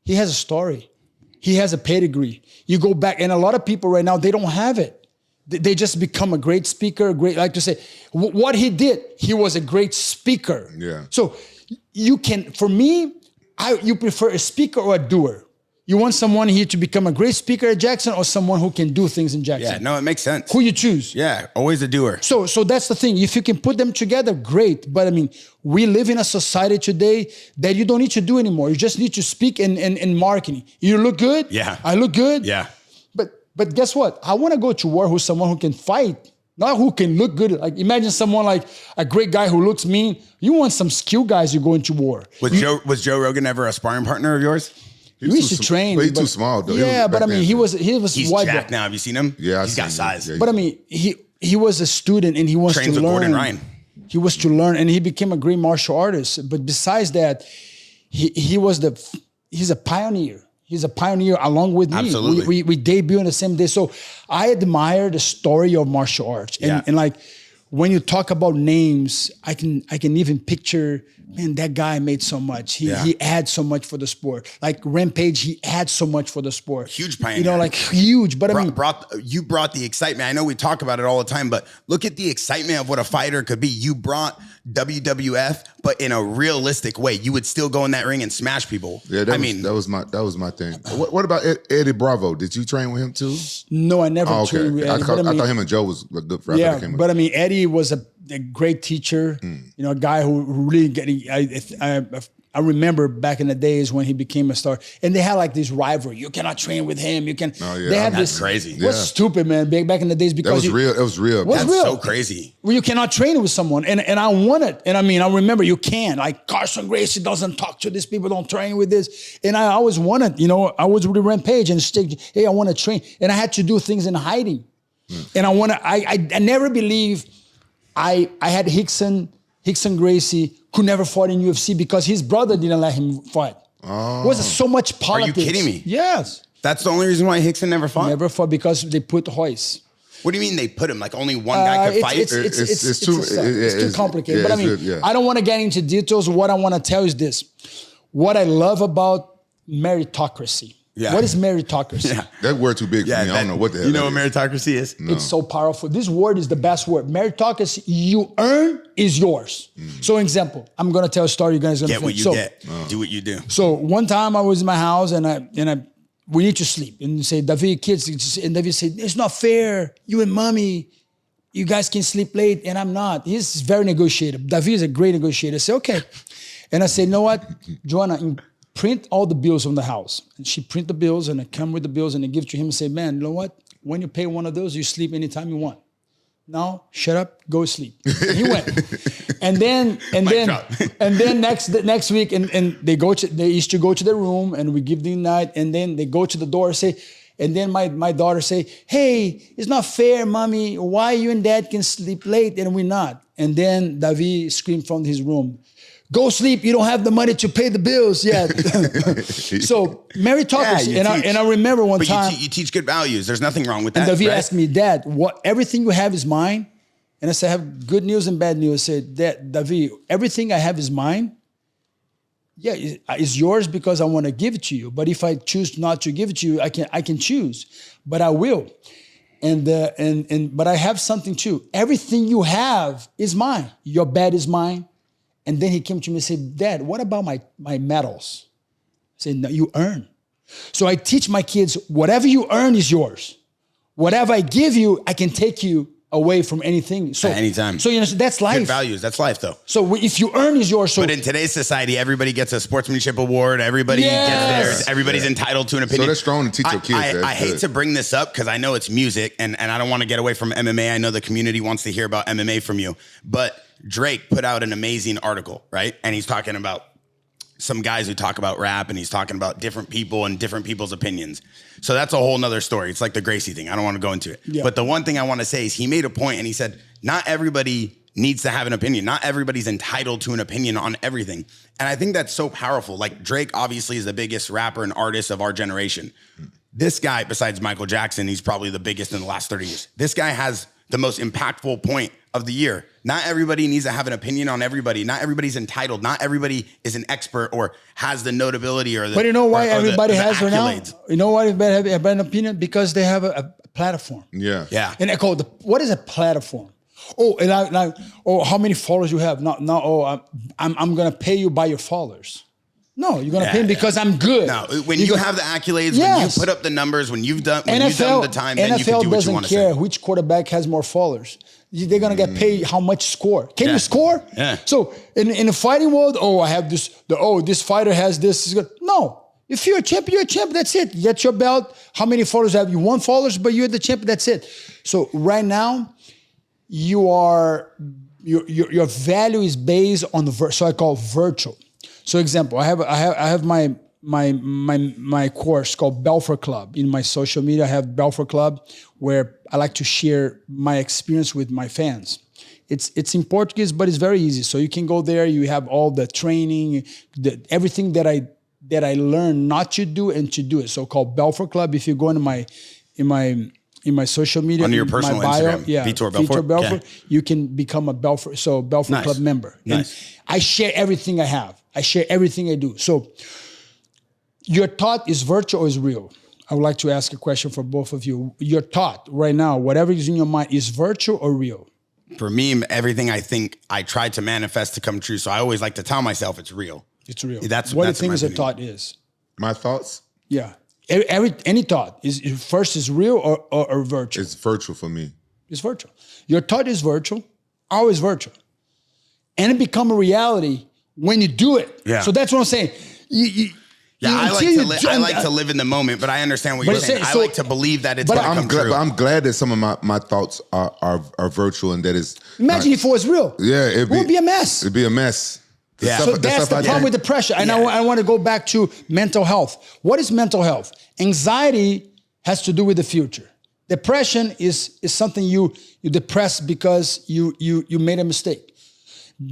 Speaker 3: he has a story. He has a pedigree. You go back, and a lot of people right now, they don't have it. They just become a great speaker, like to say, what he did, he was a great speaker.
Speaker 2: Yeah.
Speaker 3: So you can, for me, you prefer a speaker or a doer? You want someone here to become a great speaker at Jackson or someone who can do things in Jackson?
Speaker 1: Yeah, no, it makes sense.
Speaker 3: Who you choose?
Speaker 1: Yeah, always a doer.
Speaker 3: So that's the thing. If you can put them together, great. But I mean, we live in a society today that you don't need to do anymore. You just need to speak in marketing. You look good.
Speaker 1: Yeah.
Speaker 3: I look good.
Speaker 1: Yeah.
Speaker 3: But guess what? I want to go to war with someone who can fight, not who can look good. Like imagine someone like a great guy who looks mean. You want some skill guys who go into war.
Speaker 1: Was Joe Rogan ever a sparring partner of yours?
Speaker 3: We used to train.
Speaker 2: He's too small though.
Speaker 3: Yeah, but I mean, he was
Speaker 1: He's
Speaker 3: white
Speaker 1: jacked
Speaker 3: belt.
Speaker 1: now. Have you seen him?
Speaker 2: Yeah,
Speaker 1: he's got size.
Speaker 2: Yeah,
Speaker 3: but I mean, he was a student and he wants
Speaker 1: Trains
Speaker 3: to
Speaker 1: with
Speaker 3: learn.
Speaker 1: Gordon Ryan.
Speaker 3: He was to learn, and he became a great martial artist. But besides that, he's a pioneer. He's a pioneer along with me.
Speaker 1: Absolutely.
Speaker 3: We debut on the same day. So I admire the story of martial arts. And like when you talk about names, I can even picture, man, that guy made so much. He adds so much for the sport. Like Rampage, he adds so much for the sport.
Speaker 1: Huge pioneer.
Speaker 3: You know, like huge. But
Speaker 1: you brought the excitement. I know we talk about it all the time, but look at the excitement of what a fighter could be. You brought WWF, but in a realistic way. You would still go in that ring and smash people.
Speaker 2: Yeah, that was my thing. What about Eddie Bravo? Did you train with him too?
Speaker 3: No, I never trained with Eddie.
Speaker 2: I thought him and Joe was a good friend.
Speaker 3: Yeah, but I mean, Eddie was a great teacher. You know, a guy who really I remember back in the days when he became a star, and they had like this rivalry. You cannot train with him. You can.
Speaker 2: Oh, yeah.
Speaker 3: They had
Speaker 1: That's crazy.
Speaker 3: It was stupid, man. Back in the days because
Speaker 2: it was real.
Speaker 3: Was
Speaker 1: That's
Speaker 3: real.
Speaker 1: so crazy.
Speaker 3: Well, you cannot train with someone, and I want it. And I mean, I remember you can. Like Carson Gracie doesn't talk to these people. Don't train with this. And I always wanted. You know, I was with Rampage and hey, I want to train, and I had to do things in hiding. And I never believed I had Rickson Gracie who never fought in UFC because his brother didn't let him fight.
Speaker 2: Oh.
Speaker 3: It was so much politics.
Speaker 1: Are you kidding me?
Speaker 3: Yes.
Speaker 1: That's the only reason why Rickson never fought?
Speaker 3: Never fought because they put Royce.
Speaker 1: What do you mean they put him? Like only one guy could fight?
Speaker 3: It's too complicated. But I mean, I don't want to get into details. What I want to tell you is this. What I love about meritocracy. Yeah. What is meritocracy?
Speaker 2: Yeah. That word too big for me. I don't know what the hell.
Speaker 1: You know what meritocracy is?
Speaker 3: No. It's so powerful. This word is the best word. Meritocracy, you earn is yours. So example, I'm going to tell a story. You guys are going to
Speaker 1: get what you get. Do what you do.
Speaker 3: So one time I was in my house and we need to sleep. And say, David, kids, and David said, it's not fair. You and mommy, you guys can sleep late and I'm not. He's very negotiative. David is a great negotiator. I said, okay. And I said, you know what, Joanna, print all the bills from the house. And she print the bills and I come with the bills and I give it to him and say, man, you know what? When you pay one of those, you sleep anytime you want. Now, shut up, go sleep. And he went. and then next week, and they used to go to their room and we give them night, and then they go to the door and say, and then my daughter say, hey, it's not fair, mommy. Why you and dad can sleep late and we're not? And then David screamed from his room, go sleep. You don't have the money to pay the bills yet. So meritocracy.
Speaker 1: Yeah,
Speaker 3: and I remember one time.
Speaker 1: You teach good values. There's nothing wrong with that.
Speaker 3: And David asked me, Dad, everything you have is mine? And I said, I have good news and bad news. I said, David, everything I have is mine. Yeah, it's yours because I want to give it to you. But if I choose not to give it to you, I can choose. But I will. But I have something too. Everything you have is mine. Your bed is mine. And then he came to me and said, Dad, what about my medals? I said, no, you earn. So I teach my kids, whatever you earn is yours. Whatever I give you, I can take you away from anything. So
Speaker 1: anytime.
Speaker 3: So that's life.
Speaker 1: Good values. That's life, though.
Speaker 3: So if you earn is yours. So
Speaker 1: but in today's society, everybody gets a sportsmanship award. Everybody gets theirs. Everybody's entitled to an opinion.
Speaker 2: So that's strong to teach your kids.
Speaker 1: I hate to bring this up because I know it's music, and I don't want to get away from MMA. I know the community wants to hear about MMA from you, but Drake put out an amazing article, right? And he's talking about some guys who talk about rap, and he's talking about different people and different people's opinions. So that's a whole nother story. It's like the Gracie thing. I don't want to go into it. Yeah. But the one thing I want to say is he made a point and he said, not everybody needs to have an opinion. Not everybody's entitled to an opinion on everything. And I think that's so powerful. Like Drake obviously is the biggest rapper and artist of our generation. This guy, besides Michael Jackson, he's probably the biggest in the last 30 years. This guy has the most impactful point of the year. Not everybody needs to have an opinion on everybody. Not everybody's entitled. Not everybody is an expert or has the notability or the.
Speaker 3: But you know why everybody has her now? You know why everybody have an opinion? Because they have a platform.
Speaker 2: Yeah.
Speaker 3: And I call it what is a platform? Oh, and how many followers you have? I'm gonna pay you by your followers. No, you're gonna pay me because I'm good.
Speaker 1: No, when you have the accolades, when you put up the numbers, when you've done the time, then you can do what you want to say.
Speaker 3: NFL doesn't care which quarterback has more followers. They're gonna get paid how much score. Can you score?
Speaker 1: Yeah.
Speaker 3: So in the fighting world, I have this. This fighter has this. No, if you're a champ, you're a champ. That's it. You get your belt. How many followers have you? 1 followers, but you're the champ. That's it. So right now, your value is based on so I call virtual. So example, I have my course called Belfort Club. In my social media, I have Belfort Club where I like to share my experience with my fans. It's in Portuguese, but it's very easy. So you can go there. You have all the training, everything that I learned not to do and to do it. So called Belfort Club. If you go into in my social media,
Speaker 1: on your personal
Speaker 3: bio,
Speaker 1: Instagram, Vitor Belfort,
Speaker 3: Belfort, you can become a Belfort Club member.
Speaker 1: Nice.
Speaker 3: And I share everything I have. I share everything I do. So your thought is virtual or is real? I would like to ask a question for both of you. Your thought right now, whatever is in your mind, is virtual or real?
Speaker 1: For me, everything I think I try to manifest to come true. So I always like to tell myself it's real.
Speaker 3: It's real.
Speaker 1: That's
Speaker 3: what do you think is a thought is?
Speaker 2: My thoughts?
Speaker 3: Yeah. Any thought is real or virtual?
Speaker 2: It's virtual for me.
Speaker 3: It's virtual. Your thought is virtual, always virtual. And it become a reality when you do it. Yeah. So that's what I'm saying.
Speaker 1: I like to live in the moment, but I understand what you're saying. I like to believe that it's going to come true.
Speaker 2: But I'm glad that some of my thoughts are virtual and that is.
Speaker 3: Imagine if it was real.
Speaker 2: Yeah, it would
Speaker 3: be a mess.
Speaker 2: It'd be a mess.
Speaker 3: So that's the problem with depression. And I want to go back to mental health. What is mental health? Anxiety has to do with the future. Depression is something you depress because you made a mistake.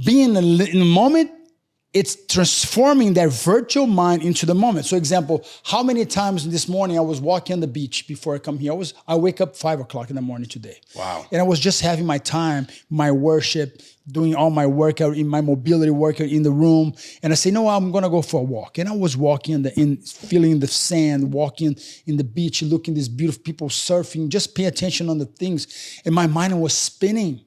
Speaker 3: Being in the moment it's transforming that virtual mind into the moment. So example, how many times this morning I was walking on the beach before I come here? I wake up 5 o'clock in the morning today.
Speaker 1: Wow.
Speaker 3: And I was just having my time, my worship, doing all my workout, in my mobility workout in the room. And I say, no, I'm going to go for a walk. And I was walking feeling the sand, walking in the beach, looking at these beautiful people surfing, just pay attention on the things. And my mind was spinning.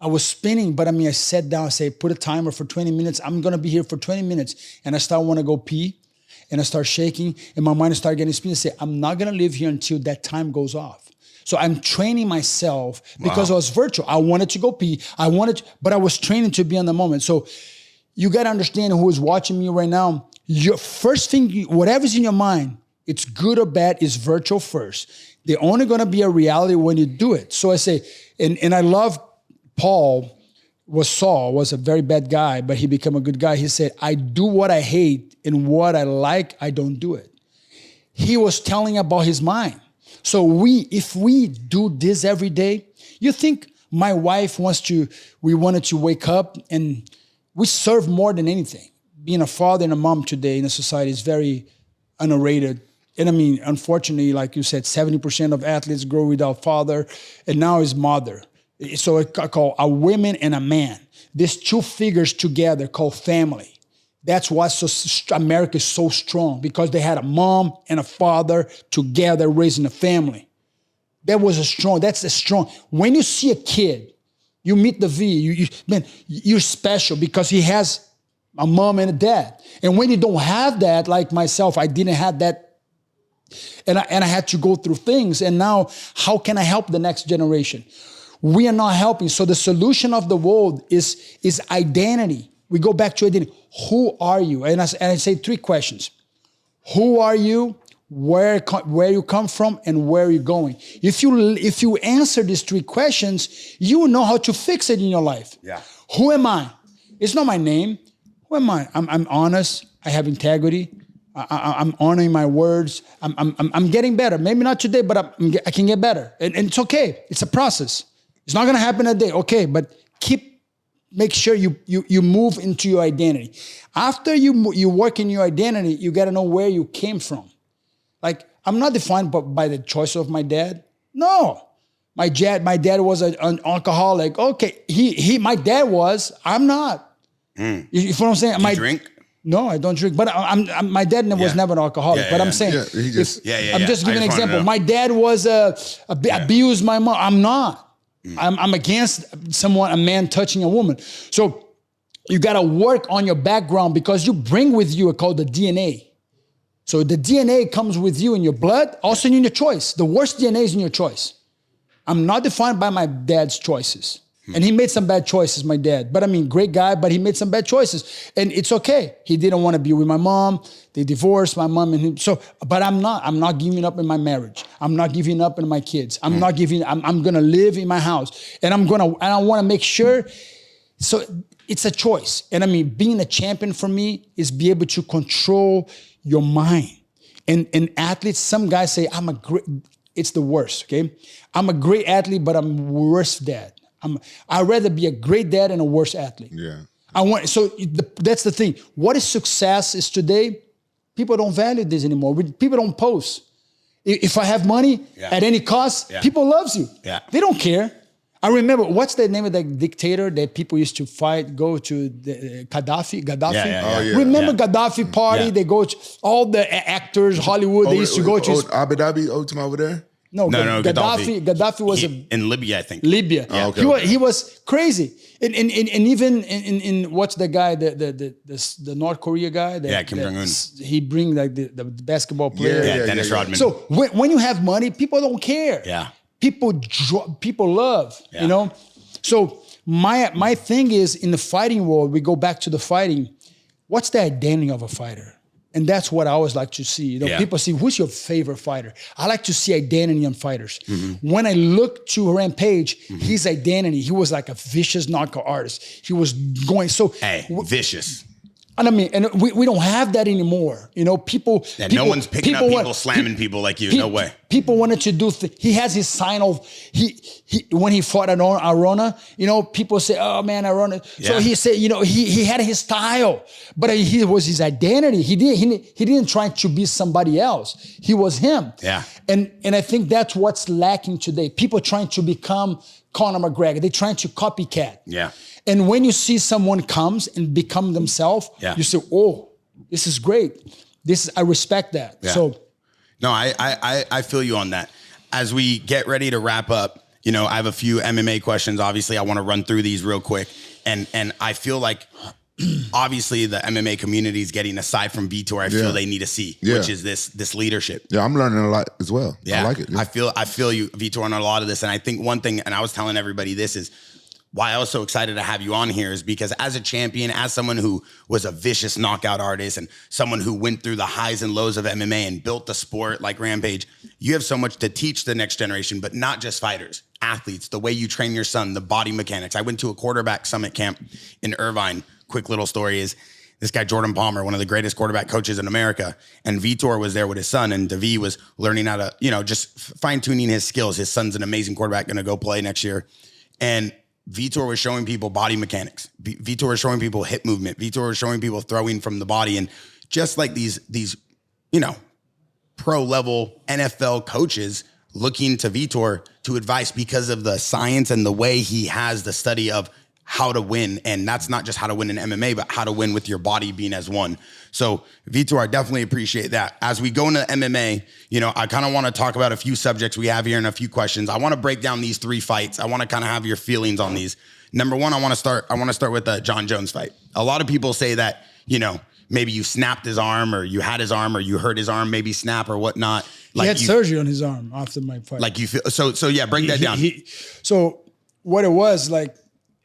Speaker 3: I was spinning, but I sat down and said, put a timer for 20 minutes. I'm going to be here for 20 minutes. And I start want to go pee, and I start shaking, and my mind started getting spinning. I say, I'm not going to live here until that time goes off. So I'm training myself because I was virtual. I wanted to go pee. But I was training to be in the moment. So you got to understand who is watching me right now. Your first thing, whatever's in your mind, it's good or bad, is virtual first. They're only going to be a reality when you do it. So I say, and I love Saul was a very bad guy, but he became a good guy. He said, I do what I hate, and what I like, I don't do it. He was telling about his mind. So if we do this every day, you think my wife we wanted to wake up, and we serve more than anything. Being a father and a mom today in a society is very underrated. And unfortunately, like you said, 70% of athletes grow without father, and now is mother. So I call a woman and a man. These two figures together called family. That's why America is so strong, because they had a mom and a father together raising a family. That's a strong. When you see a kid, you meet the V, you're special because he has a mom and a dad. And when you don't have that, like myself, I didn't have that. And I had to go through things. And now, how can I help the next generation? We are not helping. So the solution of the world is identity. We go back to identity. Who are you? And I say 3 questions. Who are you? Where you come from, and where are you going? If you answer these 3 questions, you will know how to fix it in your life.
Speaker 1: Yeah.
Speaker 3: Who am I? It's not my name. Who am I? I'm honest. I have integrity. I'm honoring my words. I'm getting better. Maybe not today, but I can get better. And it's okay. It's a process. It's not going to happen a day. Okay, but make sure you move into your identity. After you work in your identity, you got to know where you came from. Like, I'm not defined by the choice of my dad. No. My dad was an alcoholic. Okay, my dad was. I'm not. You know what I'm saying?
Speaker 1: Do you drink?
Speaker 3: No, I don't drink. But my dad was never an alcoholic. But I'm saying, I'm just giving an example. My dad was abused my mom. I'm not. I'm against a man touching a woman. So you got to work on your background, because you bring with you called the DNA. So the DNA comes with you in your blood, also in your choice. The worst DNA is in your choice. I'm not defined by my dad's choices. And he made some bad choices, my dad. But great guy, but he made some bad choices. And it's okay. He didn't want to be with my mom. They divorced, my mom and him. So, but I'm not giving up in my marriage. I'm not giving up in my kids. I'm going to live in my house. And I want to make sure. So it's a choice. And being a champion for me is be able to control your mind. And athletes, some guys say, it's the worst, okay? I'm a great athlete, but I'm worse dad. I'd rather be a great dad and a worse athlete.
Speaker 2: Yeah.
Speaker 3: That's the thing. What is success is today, people don't value this anymore. People don't post. If I have money at any cost, people loves you. Yeah. They don't care. I remember, what's the name of that dictator that people used to fight, go to Gaddafi? Remember Gaddafi party? Yeah. They go to all the actors, Hollywood, they used to go to.
Speaker 2: Abu Dhabi, over there?
Speaker 3: No, Gaddafi was
Speaker 1: in Libya, I think.
Speaker 3: Libya. Yeah. Okay. He was crazy. And even in what's the guy, the North Korea guy?
Speaker 1: Kim Jong-un.
Speaker 3: He bring like the basketball player.
Speaker 1: Dennis Rodman.
Speaker 3: So when you have money, people don't care.
Speaker 1: Yeah.
Speaker 3: People love, So my thing is, in the fighting world, we go back to the fighting. What's the identity of a fighter? And that's what I always like to see. People see, who's your favorite fighter? I like to see identity in fighters. Mm-hmm. When I look to Rampage, his identity, he was like a vicious knockout artist. He was going vicious. And I mean, and we don't have that anymore. You know, people.
Speaker 1: Yeah, no one's picking up people slamming people like you. No way.
Speaker 3: People wanted to do. He has his sign of he when he fought at Arona. You know, people say, "Oh man, Arona." Yeah. So he said, you know, he had his style, but he was his identity. He didn't try to be somebody else. He was him.
Speaker 1: Yeah.
Speaker 3: And I think that's what's lacking today. People trying to become Conor McGregor. They're trying to copycat.
Speaker 1: Yeah.
Speaker 3: And when you see someone comes and become themselves, you say, "Oh, this is great. I respect that." Yeah. So,
Speaker 1: no, I feel you on that. As we get ready to wrap up, you know, I have a few MMA questions. Obviously, I want to run through these real quick, and I feel like obviously the MMA community is getting, aside from Vitor, I feel they need to see, which is this leadership.
Speaker 2: Yeah, I'm learning a lot as well.
Speaker 1: Yeah,
Speaker 2: I like it. Yeah.
Speaker 1: I feel you, Vitor, on a lot of this, and I think one thing, and I was telling everybody this is. Why I was so excited to have you on here is because as a champion, as someone who was a vicious knockout artist and someone who went through the highs and lows of MMA and built the sport like Rampage, you have so much to teach the next generation, but not just fighters, athletes, the way you train your son, the body mechanics. I went to a quarterback summit camp in Irvine. Quick little story is this guy, Jordan Palmer, one of the greatest quarterback coaches in America, and Vitor was there with his son, and Davi was learning how to, you know, just fine-tuning his skills. His son's an amazing quarterback, going to go play next year. And Vitor was showing people body mechanics. Vitor was showing people hip movement. Vitor was showing people throwing from the body. And just like these, you know, pro level NFL coaches looking to Vitor to advice because of the science and the way he has the study of how to win. And that's not just how to win in MMA, but how to win with your body being as one. So Vitor, I definitely appreciate that. As we go into MMA, you know, I kind of want to talk about a few subjects we have here and a few questions. I want to break down these 3 fights. I want to kind of have your feelings on these. Number one, I want to start with the Jon Jones fight. A lot of people say that, you know, maybe you snapped his arm or you had his arm or you hurt his arm, maybe snap or whatnot.
Speaker 3: Like he had surgery on his arm after my fight.
Speaker 1: Like you feel, so yeah, break that down.
Speaker 3: So what it was, like,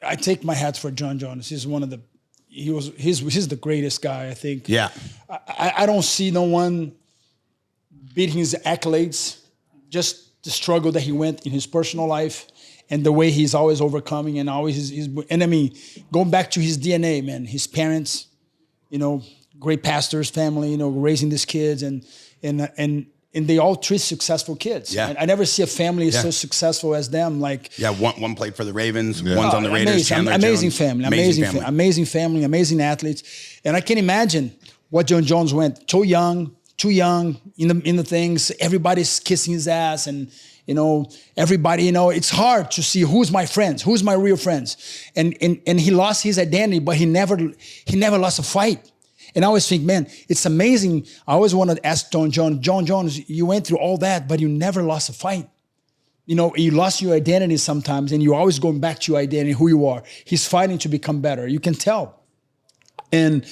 Speaker 3: I take my hats for Jon Jones. He's one of the, he's the greatest guy, I think.
Speaker 1: Yeah.
Speaker 3: I don't see no one beating his accolades, just the struggle that he went in his personal life and the way he's always overcoming and always and I mean, going back to his DNA, man, his parents, you know, great pastors, family, you know, raising these kids and they all 3 successful kids.
Speaker 1: Yeah.
Speaker 3: I never see a family so successful as them. Like,
Speaker 1: one played for the Ravens, one's on the Raiders.
Speaker 3: Amazing family, amazing family, amazing athletes. And I can imagine what Jon Jones went. Too young in the things. Everybody's kissing his ass, and you know, everybody. You know, it's hard to see who's my friends, who's my real friends. And he lost his identity, but he never lost a fight. And I always think, man, it's amazing. I always want to ask Jon Jones, you went through all that, but you never lost a fight. You know, you lost your identity sometimes, and you're always going back to your identity, who you are. He's fighting to become better. You can tell. And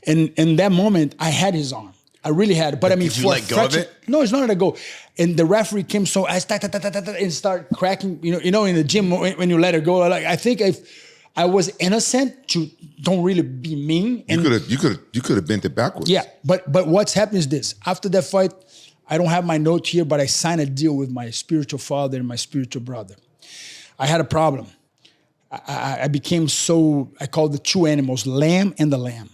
Speaker 3: in that moment, I had his arm. I really had it. But I mean,
Speaker 1: did you let go of it?
Speaker 3: No, it's not let go. And the referee came, so I and start cracking. You know, in the gym when you let it go, like I think if I was innocent, to don't really be mean. And
Speaker 2: you could have bent it backwards.
Speaker 3: Yeah, but what's happened is this. After that fight, I don't have my note here, but I signed a deal with my spiritual father and my spiritual brother. I had a problem. I became so, I called the 2 animals, lamb and the lamb.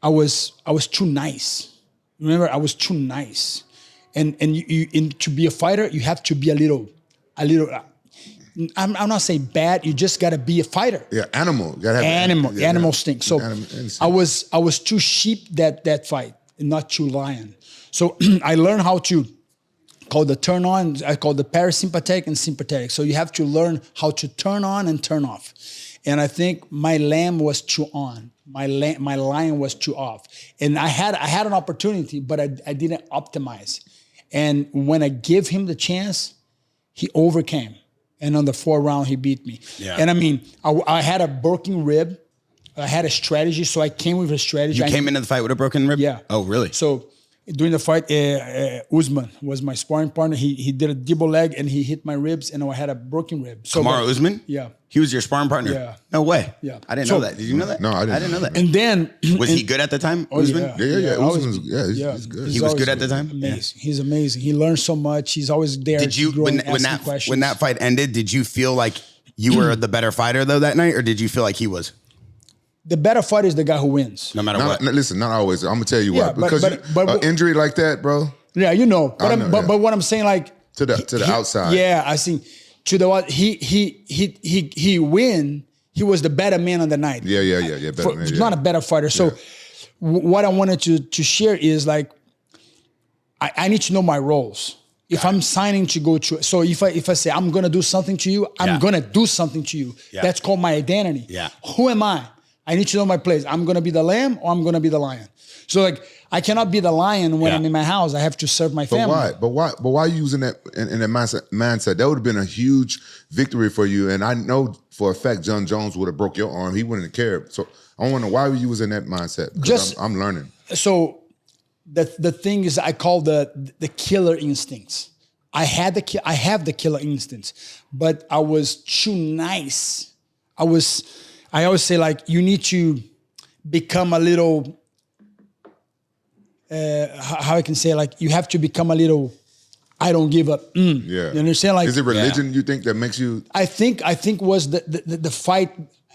Speaker 3: I was too nice. Remember, I was too nice. And to be a fighter, you have to be a little. I'm not saying bad. You just got to be a fighter.
Speaker 2: Yeah, animal. Gotta have
Speaker 3: animal stink. So I was too sheep that fight, and not too lion. So I learned how to call the turn on. I call the parasympathetic and sympathetic. So you have to learn how to turn on and turn off. And I think my lamb was too on. My lion was too off. And I had an opportunity, but I didn't optimize. And when I gave him the chance, he overcame. And on the 4th round, he beat me. Yeah. And I mean, I had a broken rib. I had a strategy, so I came with a strategy.
Speaker 1: You came into the fight with a broken rib?
Speaker 3: Yeah.
Speaker 1: Oh, really?
Speaker 3: So during the fight, Usman was my sparring partner. He did a double leg, and he hit my ribs, and I had a broken rib. So
Speaker 1: Kamaru Usman?
Speaker 3: Yeah.
Speaker 1: He was your sparring partner?
Speaker 3: Yeah.
Speaker 1: No way.
Speaker 3: Yeah.
Speaker 1: I didn't know that. Did you know that?
Speaker 2: No, I
Speaker 1: didn't know that.
Speaker 3: And then...
Speaker 1: Was he good at the time, Usman?
Speaker 2: Yeah. Usman's, he's good.
Speaker 1: He was good at the time?
Speaker 3: Amazing. Yeah. He's amazing. He learned so much. He's always there.
Speaker 1: Did you, when that fight ended, did you feel like you were the better fighter, though, that night? Or did you feel like he was?
Speaker 3: the better fighter is the guy who wins.
Speaker 1: No matter what.
Speaker 2: Listen, not always. I'm gonna tell you why.
Speaker 3: Yeah,
Speaker 2: Because an injury like that, bro.
Speaker 3: Yeah, you know. But
Speaker 2: know,
Speaker 3: but what I'm saying, like
Speaker 2: to the outside.
Speaker 3: Yeah, I think to the what he win. He was the better man on the night.
Speaker 2: Yeah. Better man,
Speaker 3: not a better fighter. So what I wanted to share is like I need to know my roles. If I'm signing to go to, so if I say I'm gonna do something to you, I'm gonna do something to you.
Speaker 1: Yeah.
Speaker 3: That's called my identity.
Speaker 1: Yeah.
Speaker 3: Who am I? I need to know my place. I'm gonna be the lamb or I'm gonna be the lion. So like I cannot be the lion when I'm in my house. I have to serve my family.
Speaker 2: But why are you using that in that mindset? That would have been a huge victory for you. And I know for a fact John Jones would have broke your arm. He wouldn't have cared. So I want to know why were you using that mindset? Because I'm learning.
Speaker 3: So the thing is, I call the killer instincts. I have the killer instincts, but I was too nice. I always say like you need to become a little. How I can say like you have to become a little. I don't give up.
Speaker 2: Yeah,
Speaker 3: you understand? Like,
Speaker 2: is it religion you think that makes you?
Speaker 3: I think was the fight.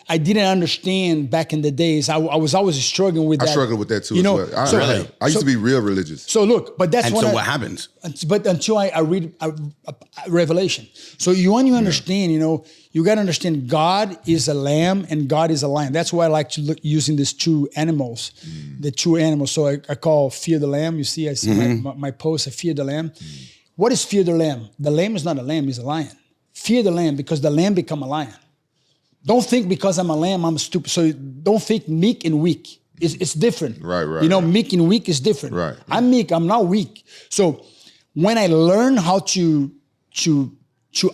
Speaker 3: I didn't understand back in the days. I was always struggling with that.
Speaker 2: I struggled with that too.
Speaker 3: You know,
Speaker 2: as well. I used to be real religious.
Speaker 3: So look, but that's
Speaker 1: what happens.
Speaker 3: But until I read Revelation, so you want to understand, you know, you got to understand God is a lamb and God is a lion. That's why I like to look using these two animals, the two animals. So I call fear the lamb. You see, I see my post. I fear the lamb. What is fear the lamb? The lamb is not a lamb; it's a lion. Fear the lamb because the lamb become a lion. Don't think because I'm a lamb, I'm stupid. So don't think meek and weak. It's different.
Speaker 2: Right.
Speaker 3: You know, meek and weak is different.
Speaker 2: Right.
Speaker 3: I'm meek, I'm not weak. So when I learn how to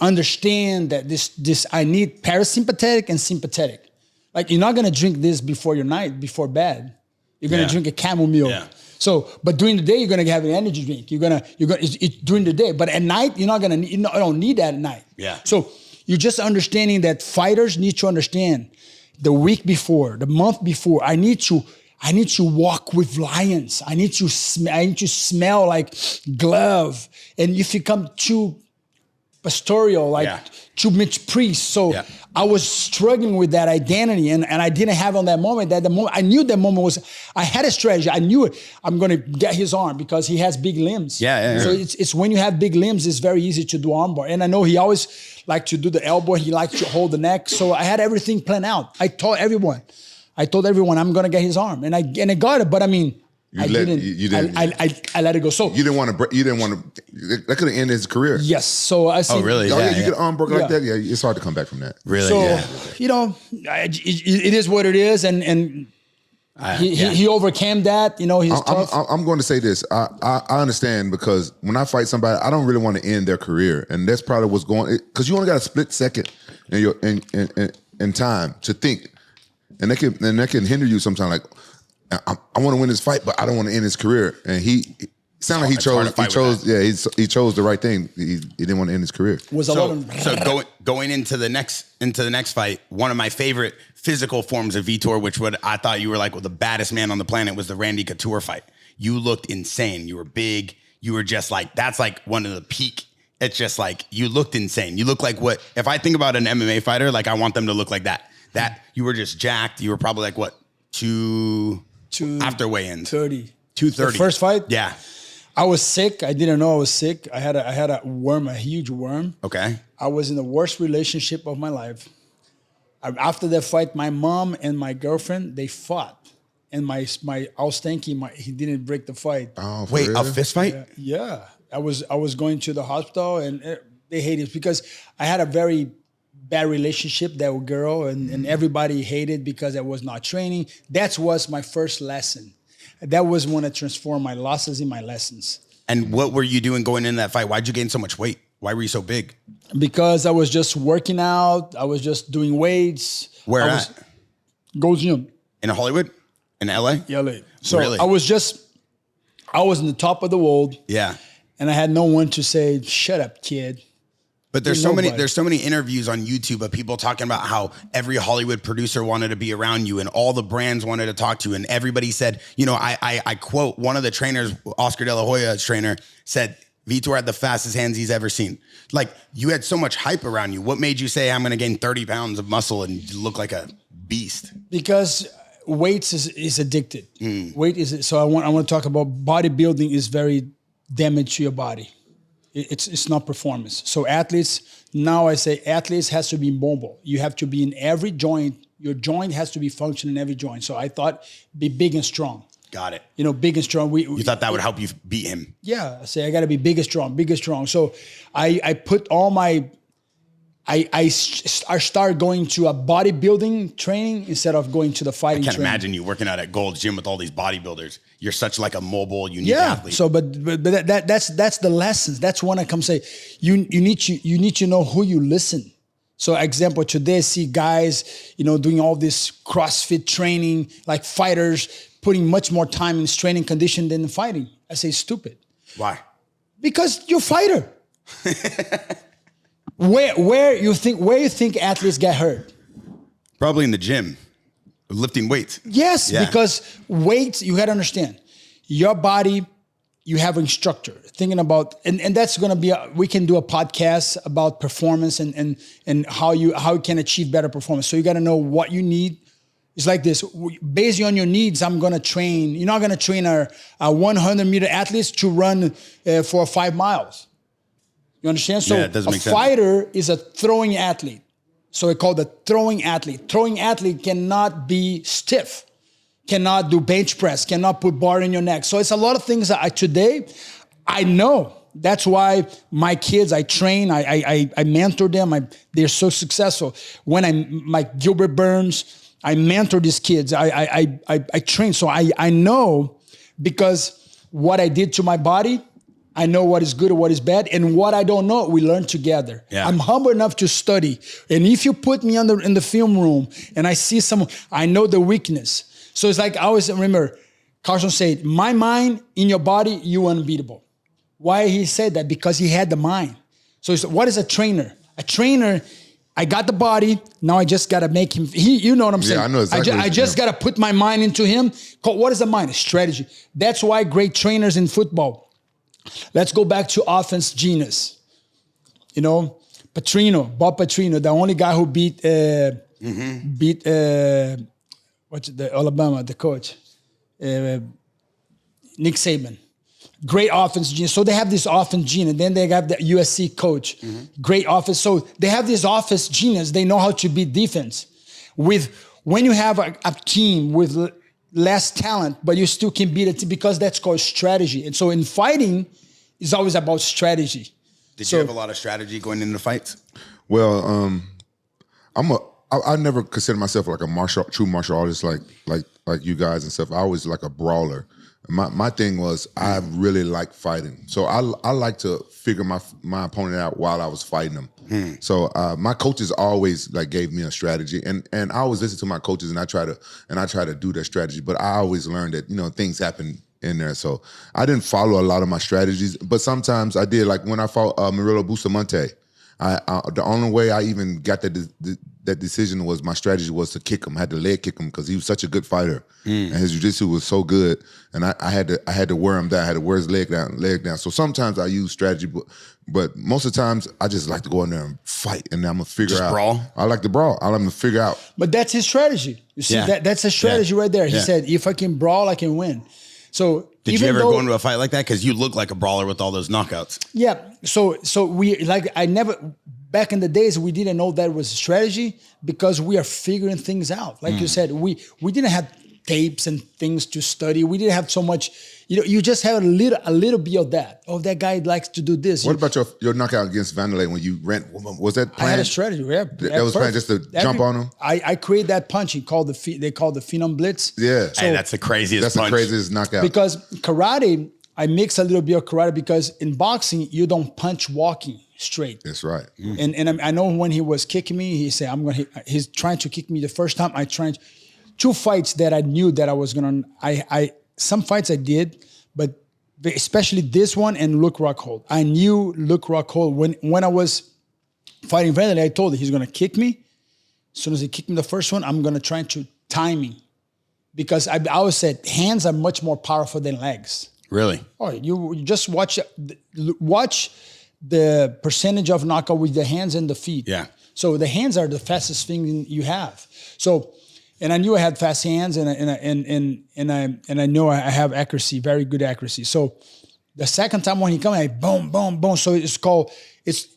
Speaker 3: understand that this I need parasympathetic and sympathetic. Like you're not gonna drink this before your night, before bed. You're gonna drink a chamomile.
Speaker 1: Yeah.
Speaker 3: So, but during the day, you're gonna have an energy drink. It's during the day. But at night, you're not gonna need, you don't need that at night.
Speaker 1: Yeah.
Speaker 3: So you're just understanding that fighters need to understand the week before, the month before. I need to walk with lions. I need to smell like glove. And if you come too pastoral, like too much priest. So I was struggling with that identity and I didn't have on that moment I knew that moment was, I had a strategy. I knew I'm going to get his arm because he has big limbs. Yeah. So it's when you have big limbs, it's very easy to do armbar. And I know he always liked to do the elbow. He liked to hold the neck. So I had everything planned out. I told everyone I'm going to get his arm and I got it. But I mean, I let it go. So
Speaker 2: you didn't want to. That could have ended his career.
Speaker 3: Yes. So I see.
Speaker 1: Oh, really?
Speaker 2: Oh, yeah. You get arm broke like that. Yeah, it's hard to come back from that.
Speaker 1: Really?
Speaker 3: So you know, it is what it is, and he overcame that. You know, he's tough.
Speaker 2: I'm going to say this. I understand because when I fight somebody, I don't really want to end their career, and that's probably what's going. Because you only got a split second in time to think, and that can hinder you sometimes. Like, I want to win this fight, but I don't want to end his career. And he sounded like he chose the right thing. He didn't want to end his career.
Speaker 1: So going into the next fight, one of my favorite physical forms of Vitor, which I thought you were like the baddest man on the planet, was the Randy Couture fight. You looked insane. You were big. You were just like, that's like one of the peak. It's just like, you looked insane. You look like if I think about an MMA fighter, like I want them to look like that. That you were just jacked. You were probably like what? After weigh-ins. 230.
Speaker 3: The first fight?
Speaker 1: Yeah.
Speaker 3: I was sick. I didn't know I was sick. I had a worm, a huge worm.
Speaker 1: Okay.
Speaker 3: I was in the worst relationship of my life. After that fight, my mom and my girlfriend, they fought. And I was thinking he didn't break the fight.
Speaker 1: Oh, wait, really? A fist fight?
Speaker 3: Yeah. I was going to the hospital and they hated it because I had a very bad relationship, that girl, and everybody hated because I was not training. That was my first lesson. That was when I transformed my losses in my lessons.
Speaker 1: And what were you doing going into that fight? Why'd you gain so much weight? Why were you so big?
Speaker 3: Because I was just working out. I was just doing weights.
Speaker 1: Where at?
Speaker 3: Gold's Gym.
Speaker 1: In Hollywood? In LA?
Speaker 3: Yeah, LA. So
Speaker 1: really?
Speaker 3: I was in the top of the world.
Speaker 1: Yeah.
Speaker 3: And I had no one to say, shut up, kid.
Speaker 1: But there's so many interviews on YouTube of people talking about how every Hollywood producer wanted to be around you and all the brands wanted to talk to you. And everybody said, you know, I quote one of the trainers, Oscar De La Hoya's trainer, said, Vitor had the fastest hands he's ever seen. Like, you had so much hype around you. What made you say, I'm going to gain 30 pounds of muscle and look like a beast?
Speaker 3: Because weights is addicted. Weight is so. I want to talk about bodybuilding is very damage to your body. It's not performance. So athletes, now I say athletes has to be mobile. You have to be in every joint. Your joint has to be functioning in every joint. So I thought be big and strong.
Speaker 1: Got it.
Speaker 3: You know, big and strong.
Speaker 1: You thought that would help you beat him?
Speaker 3: Yeah. I say I got to be big and strong. So I put all my, I started going to a bodybuilding training instead of going to the fighting training.
Speaker 1: I can't imagine you working out at Gold's Gym with all these bodybuilders. You're such like a mobile, unique athlete.
Speaker 3: So, but that's the lessons. That's when I come say, you need to know who you listen. So, example, today I see guys, you know, doing all this CrossFit training, like fighters, putting much more time in training condition than fighting. I say, stupid.
Speaker 1: Why?
Speaker 3: Because you're a fighter. Where you think athletes get hurt?
Speaker 1: Probably in the gym, lifting weights.
Speaker 3: Yes, because weights, you got to understand, your body, you have an instructor thinking about, and that's going to be, we can do a podcast about performance and how you can achieve better performance. So you got to know what you need. It's like this, based on your needs, I'm going to train, you're not going to train a 100-meter athletes to run for 5 miles. You understand? So a fighter is a throwing athlete. So it's called a throwing athlete. Throwing athlete cannot be stiff, cannot do bench press, cannot put bar in your neck. So it's a lot of things that today I know. That's why my kids, I train, I mentor them. They're so successful. When like Gilbert Burns, I mentor these kids. I train. So I know, because what I did to my body, I know what is good and what is bad, and what I don't know, we learn together. Yeah. I'm humble enough to study. And if you put me in the film room and I see someone, I know the weakness. So it's like I always remember, Carson said, my mind in your body, you unbeatable. Why he said that? Because he had the mind. So what is a trainer? A trainer, I got the body, now I just got to make him, you know what I'm saying?
Speaker 2: Yeah, I know exactly.
Speaker 3: I just got to put my mind into him. What is the mind? A strategy. That's why great trainers in football. Let's go back to offense genius. You know, Bob Petrino, the only guy who beat Alabama, the coach, Nick Saban. Great offense genius. So they have this offense genius. And then they have the USC coach. Great offense. So they have this offense genius. They know how to beat defense. When you have a team with less talent, but you still can beat it, because that's called strategy. And so in fighting, it's always about strategy.
Speaker 1: Did you have a lot of strategy going into fights?
Speaker 2: Well, I never consider myself like a true martial artist like you guys and stuff. I always like a brawler. My thing was I really like fighting. So I like to figure my opponent out while I was fighting them. So my coaches always like gave me a strategy, and I always listen to my coaches and I try to do their strategy. But I always learned that, you know, things happen in there. So I didn't follow a lot of my strategies, but sometimes I did. Like when I fought Murilo Bustamante, the only way I even got that decision was my strategy was to kick him. I had to leg kick him because he was such a good fighter, and his jiu-jitsu was so good. And I had to wear him down. I had to wear his leg down. So sometimes I use strategy, but most of the times I just like to go in there and fight, and I'm gonna figure out.
Speaker 1: Brawl.
Speaker 2: I like to brawl. I'm gonna figure out.
Speaker 3: But that's his strategy. You see, that's a strategy right there. He said, if I can brawl, I can win. So
Speaker 1: did you ever go into a fight like that? Because you look like a brawler with all those knockouts. Yeah.
Speaker 3: So we back in the days, we didn't know that was a strategy because we are figuring things out. Like you said, we didn't have tapes and things to study. We didn't have so much, you know, you just have a little bit of that. Oh, that guy likes to do this.
Speaker 2: What about your knockout against Vanderlei when you ran? Was that planned?
Speaker 3: I had a strategy. Yeah,
Speaker 2: that was planned just to jump on him?
Speaker 3: I created that punch. They called the Phenom Blitz.
Speaker 2: Yeah.
Speaker 1: So, hey, that's the craziest punch.
Speaker 2: That's the craziest knockout.
Speaker 3: Because karate, I mix a little bit of karate because in boxing, you don't punch walking straight.
Speaker 2: That's right.
Speaker 3: And I know when he was kicking me, he said, he's trying to kick me the first time. Two fights that I knew that I was going to, some fights I did, but especially this one and Luke Rockhold. I knew Luke Rockhold. When I was fighting Vanderlei, I told him he's going to kick me. As soon as he kicked me the first one, I'm going to try to time him. Because I always said, hands are much more powerful than legs.
Speaker 1: Really?
Speaker 3: Oh, you just watch the percentage of knockout with the hands and the feet.
Speaker 1: Yeah.
Speaker 3: So the hands are the fastest thing you have. So And I knew I had fast hands, and I know I have accuracy, very good accuracy. So the second time when he come, I boom, boom, boom. So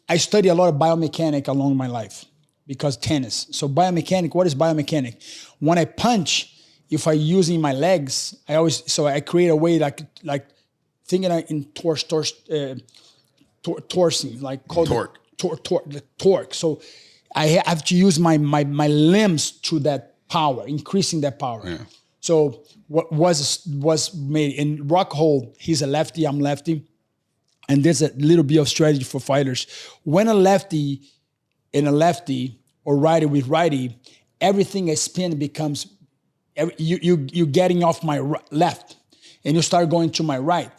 Speaker 3: I study a lot of biomechanic along my life because tennis. So biomechanic, what is biomechanic? When I punch, if I using my legs, I create a way like thinking in torsing, like called torque. So I have to use my limbs to that power, increasing that power. Yeah. So what was made in Rockhold, he's a lefty, I'm lefty. And there's a little bit of strategy for fighters. When a lefty and a lefty or righty with righty, everything I spin becomes, you getting off my left and you start going to my right.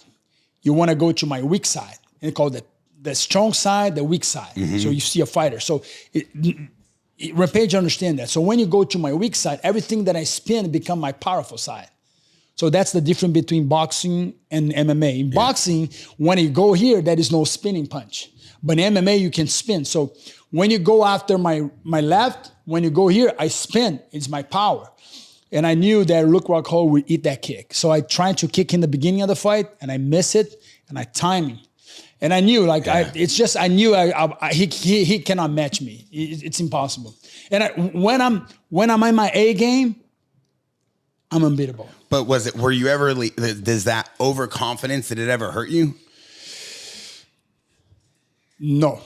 Speaker 3: You want to go to my weak side. And it's called the strong side, the weak side. Mm-hmm. So you see a fighter. So Rampage understand that. So when you go to my weak side, everything that I spin become my powerful side. So that's the difference between boxing and MMA. In boxing, when you go here, there is no spinning punch. But in MMA, you can spin. So when you go after my left, when you go here, I spin. It's my power. And I knew that Rockhold would eat that kick. So I tried to kick in the beginning of the fight, and I miss it, and I time him. And I knew, I knew he cannot match me. It's impossible. And when I'm in my A game, I'm unbeatable.
Speaker 1: But were you ever, does that overconfidence, did it ever hurt you?
Speaker 3: No.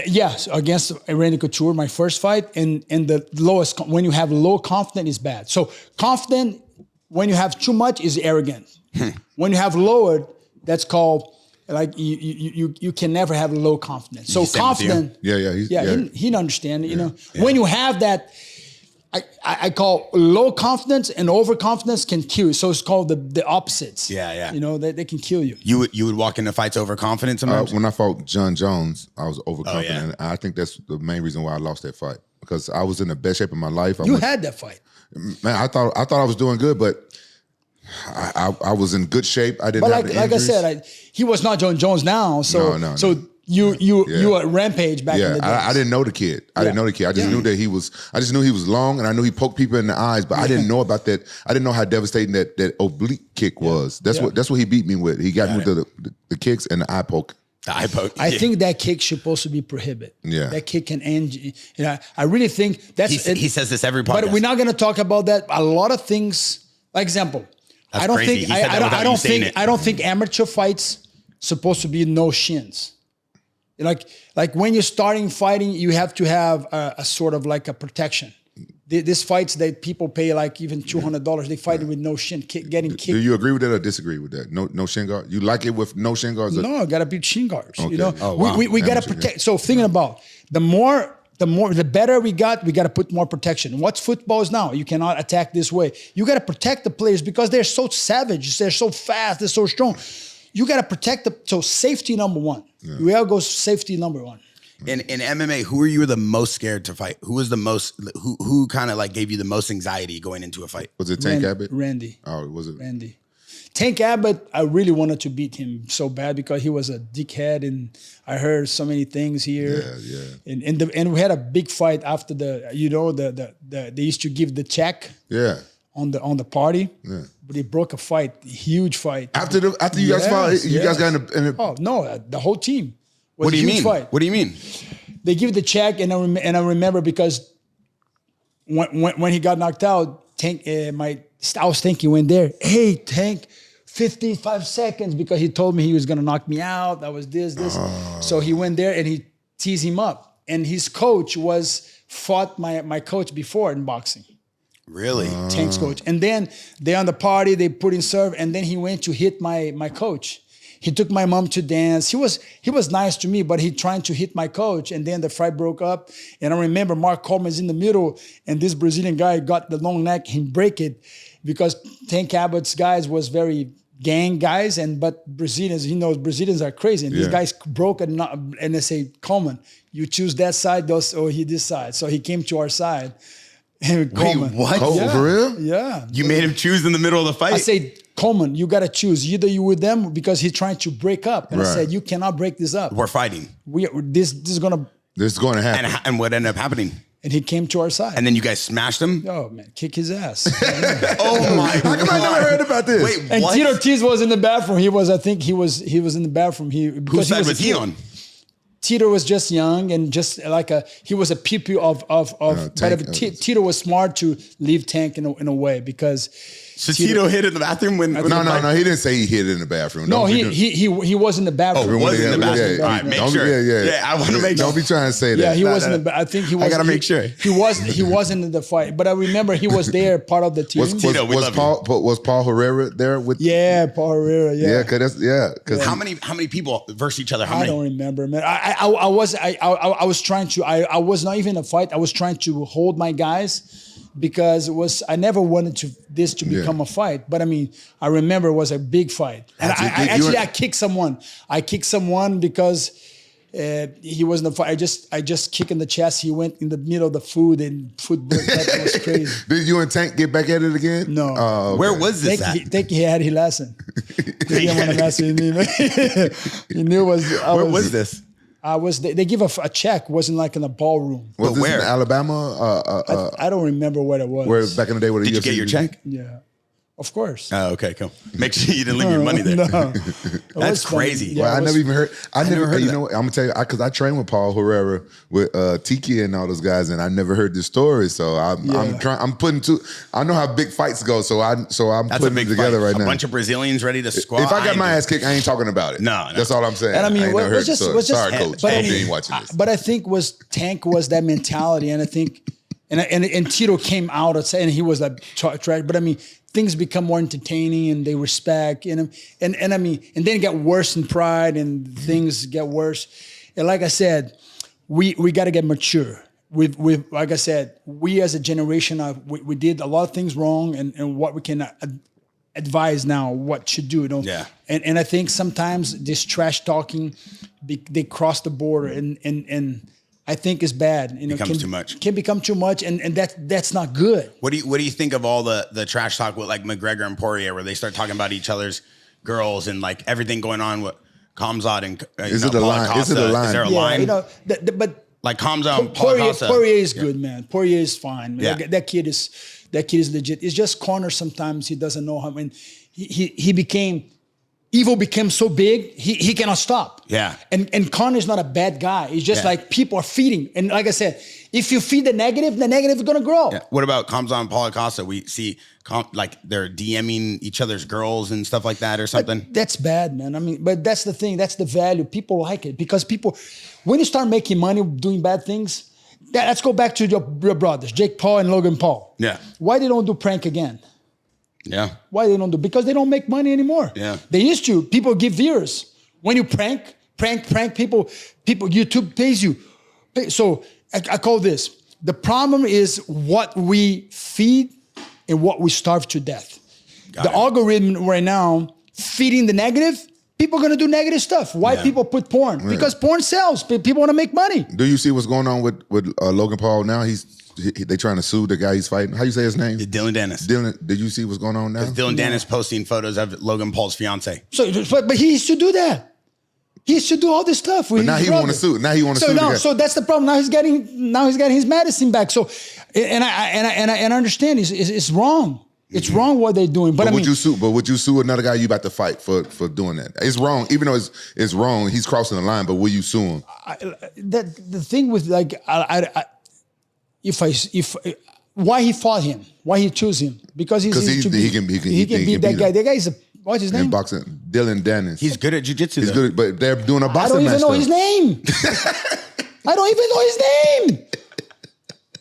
Speaker 3: Yes, against Randy Couture, my first fight, and the lowest, when you have low confidence is bad. So confident, when you have too much, is arrogant. When you have lowered, that's called, like you can never have low confidence. So confident. He understand. You know, when you have that, I call low confidence and overconfidence can kill you. So it's called the opposites.
Speaker 1: Yeah.
Speaker 3: You know, they can kill you.
Speaker 1: You would walk into fights overconfident sometimes?
Speaker 2: When I fought John Jones, I was overconfident. I think that's the main reason why I lost that fight, because I was in the best shape of my life.
Speaker 3: You had that fight.
Speaker 2: Man, I thought I was doing good, but I was in good shape. I didn't have the injuries.
Speaker 3: Like I said, he was not John Jones now. So
Speaker 2: no.
Speaker 3: You were Rampage back in the day.
Speaker 2: I didn't know the kid. I didn't know the kid. I just knew that he was long, and I knew he poked people in the eyes, but I didn't know about that. I didn't know how devastating that oblique kick was. That's what he beat me with. He got me with the kicks and the eye poke.
Speaker 1: The eye poke.
Speaker 3: I think that kick's supposed to be prohibited.
Speaker 2: Yeah.
Speaker 3: That kick can end. You know, I really think that's
Speaker 1: he says this every podcast.
Speaker 3: But we're not going to talk about that. A lot of things, like example, I don't think amateur fights supposed to be no shins. Like when you're starting fighting, you have to have a sort of like a protection. These fights that people pay like even $200, they fight with no shin, getting kicked.
Speaker 2: Do you agree with that or disagree with that? No shin guard? You like it with no shin guards?
Speaker 3: No, gotta be shin guards.
Speaker 2: Okay.
Speaker 3: You know,
Speaker 1: wow.
Speaker 3: we gotta protect. So thinking about the better we gotta put more protection. What's football is now? You cannot attack this way. You gotta protect the players because they're so savage, they're so fast, they're so strong. You gotta protect so safety number one. Yeah. We all go safety number one.
Speaker 1: In MMA, who are you the most scared to fight? Who was the most, who kind of like gave you the most anxiety going into a fight?
Speaker 2: Was it Tank Abbott?
Speaker 3: Randy.
Speaker 2: Oh, was it?
Speaker 3: Randy. Tank Abbott, I really wanted to beat him so bad because he was a dickhead and I heard so many things here.
Speaker 2: Yeah.
Speaker 3: And we had a big fight after they used to give the check.
Speaker 2: Yeah.
Speaker 3: On the party. Yeah. But they broke a fight, a huge fight.
Speaker 2: After you guys fought, you guys got in a
Speaker 3: Oh no, the whole team.
Speaker 1: What do you mean?
Speaker 3: Fight.
Speaker 1: What do you mean?
Speaker 3: They give the check, and I remember because when he got knocked out, Tank, I was thinking went there. Hey, Tank, 55 seconds because he told me he was gonna knock me out. That was this. So he went there and he teased him up. And his coach fought my coach before in boxing.
Speaker 1: Really?
Speaker 3: Tank's coach. And then they on the party, they put in serve, and then he went to hit my coach. He took my mom to dance. He was nice to me, but he trying to hit my coach. And then the fight broke up. And I remember Mark Coleman's in the middle, and this Brazilian guy got the long neck. He break it because Tank Abbott's guys was very gang guys, but Brazilians, he knows Brazilians are crazy. And these guys broke and they say, Coleman, you choose that side, or he this side. So he came to our side.
Speaker 1: Wait, what?
Speaker 2: Oh, for real?
Speaker 3: Yeah.
Speaker 1: You made him choose in the middle of the fight?
Speaker 3: I said, Coleman, you got to choose. Either you with them because he's trying to break up. And I said, you cannot break this up.
Speaker 1: We're fighting.
Speaker 3: This is going to
Speaker 2: happen.
Speaker 1: And what ended up happening?
Speaker 3: and he came to our side.
Speaker 1: And then you guys smashed him?
Speaker 3: Oh man, kick his ass.
Speaker 1: Oh my
Speaker 2: How come I never heard about this?
Speaker 1: Wait,
Speaker 3: And
Speaker 1: what?
Speaker 3: Tito Ortiz was in the bathroom. I think he was in the bathroom.
Speaker 1: Whose side was he on?
Speaker 3: Tito was just young and just he was a pupil of
Speaker 2: Tank.
Speaker 3: Tito was smart to leave Tank in a way because
Speaker 1: So Tito hit in the bathroom when
Speaker 2: No, he didn't say he hid in the bathroom.
Speaker 3: no, he was in the bathroom.
Speaker 1: Oh, was in the bathroom. All right, make sure. Yeah, I want to make sure.
Speaker 2: Don't be trying to say that.
Speaker 3: Yeah, he wasn't. I think he was.
Speaker 1: I gotta make sure.
Speaker 3: He wasn't in the fight, but I remember he was there, part of the team.
Speaker 2: Was Paul Herrera there with?
Speaker 3: Yeah, Paul Herrera. Yeah,
Speaker 2: Because
Speaker 1: How many people versus each other? How
Speaker 3: I
Speaker 1: many?
Speaker 3: don't remember, man. I was trying to. I was not even in a fight. I was trying to hold my guys because I never wanted this to become a fight. But I mean, I remember it was a big fight. And I kicked someone. I kicked someone because he was in the fight. I just kicked in the chest. He went in the middle of the food and that was crazy.
Speaker 2: Did you and Tank get back at it again?
Speaker 3: No.
Speaker 2: Okay.
Speaker 1: Where was this at?
Speaker 3: Tank he had his lesson. He didn't want to mess with me. He knew it was.
Speaker 1: Where was this?
Speaker 3: They give a check. Wasn't like in a ballroom.
Speaker 2: Was this
Speaker 1: where?
Speaker 2: in Alabama?
Speaker 3: I don't remember what it was.
Speaker 2: Where back in the day? Where
Speaker 1: Did you get your check?
Speaker 3: Yeah, of course.
Speaker 1: Oh, okay, cool. Make sure you didn't leave your money there.
Speaker 3: No.
Speaker 1: That's crazy.
Speaker 3: Yeah,
Speaker 2: Well, I never even heard. I never
Speaker 1: heard
Speaker 2: You
Speaker 1: that.
Speaker 2: know what? I'm gonna tell you because I trained with Paul Herrera with Tiki and all those guys, and I never heard this story. So I'm trying. I'm putting two. I know how big fights go, so I'm
Speaker 1: That's a
Speaker 2: putting
Speaker 1: big
Speaker 2: it together
Speaker 1: fight.
Speaker 2: right
Speaker 1: A
Speaker 2: now.
Speaker 1: bunch of Brazilians ready to squat.
Speaker 2: If I got my ass kicked, I ain't talking about it.
Speaker 1: No.
Speaker 2: That's all I'm saying.
Speaker 3: And I mean,
Speaker 2: ain't
Speaker 3: what-
Speaker 2: never heard
Speaker 3: what's
Speaker 2: the
Speaker 3: just-
Speaker 2: story.
Speaker 3: what's just-
Speaker 2: Sorry, coach.
Speaker 3: but
Speaker 2: I
Speaker 3: I
Speaker 2: hope you
Speaker 3: mean,
Speaker 2: ain't watching this.
Speaker 3: But I think Tank was that mentality, and I think, and Tito came out and he was like trash. But I mean, things become more entertaining, and they respect, and I mean, and then it get worse in pride, and things get worse. And like I said, we got to get mature. With like I said, we as a generation, we did a lot of things wrong, and what we can advise now what to do. You know?
Speaker 1: Yeah.
Speaker 3: And I think sometimes this trash talking, they cross the border, and I think is bad. You know,
Speaker 1: Becomes too much.
Speaker 3: Can become too much, and that's not good.
Speaker 1: What do you think of all the trash talk with like McGregor and Poirier, where they start talking about each other's girls and like everything going on with Kamzat and
Speaker 2: Is it a line? Is it a line?
Speaker 1: Is there a
Speaker 3: Yeah,
Speaker 1: line?
Speaker 3: you know, like
Speaker 1: like Kamzat and Paulo
Speaker 3: Poirier is good, man. Poirier is fine.
Speaker 1: Yeah.
Speaker 3: That kid is legit. It's just corner sometimes he doesn't know how. I mean, he became. Evil became so big, he cannot stop.
Speaker 1: Yeah.
Speaker 3: And Connor's not a bad guy. It's just like people are feeding. And like I said, if you feed the negative is going to grow.
Speaker 1: Yeah. What about Kamzat and Paulo Costa? We see like they're DMing each other's girls and stuff like that or something.
Speaker 3: But that's bad, man. I mean, but that's the thing. That's the value. People like it because when you start making money doing bad things, let's go back to your brothers, Jake Paul and Logan Paul.
Speaker 1: Yeah.
Speaker 3: Why they don't do prank again?
Speaker 1: Yeah.
Speaker 3: Why they don't do? Because they don't make money anymore.
Speaker 1: Yeah.
Speaker 3: They used to. People give viewers. When you prank people, YouTube pays you. So I call this. The problem is what we feed and what we starve to death. The algorithm right now, feeding the negative, people are going to do negative stuff. Why people put porn?
Speaker 2: Yeah.
Speaker 3: Because porn sells. People want to make money.
Speaker 2: Do you see what's going on with Logan Paul now? They trying to sue the guy he's fighting. How you say his name?
Speaker 1: Dylan Dennis.
Speaker 2: Dylan. Did you see what's going on now?
Speaker 1: Dylan Dennis posting photos of Logan Paul's fiance.
Speaker 3: So, but he used to do that. He used to do all this stuff.
Speaker 2: But now he want to sue. Now he want to sue.
Speaker 3: So that's the problem. Now he's getting his medicine back. So, and I understand it's wrong. It's wrong what they're doing. But I mean,
Speaker 2: would you sue another guy you about to fight for doing that? It's wrong, even though it's wrong. He's crossing the line. But will you sue him?
Speaker 3: The thing with like why he fought him, why he chose him, because he can beat that guy. That guy is what's his name?
Speaker 2: In boxing, Dylan Dennis.
Speaker 1: He's good at jiu-jitsu.
Speaker 2: He's good, but they're doing a boxing match.
Speaker 3: I don't even know his name. I don't even know his name.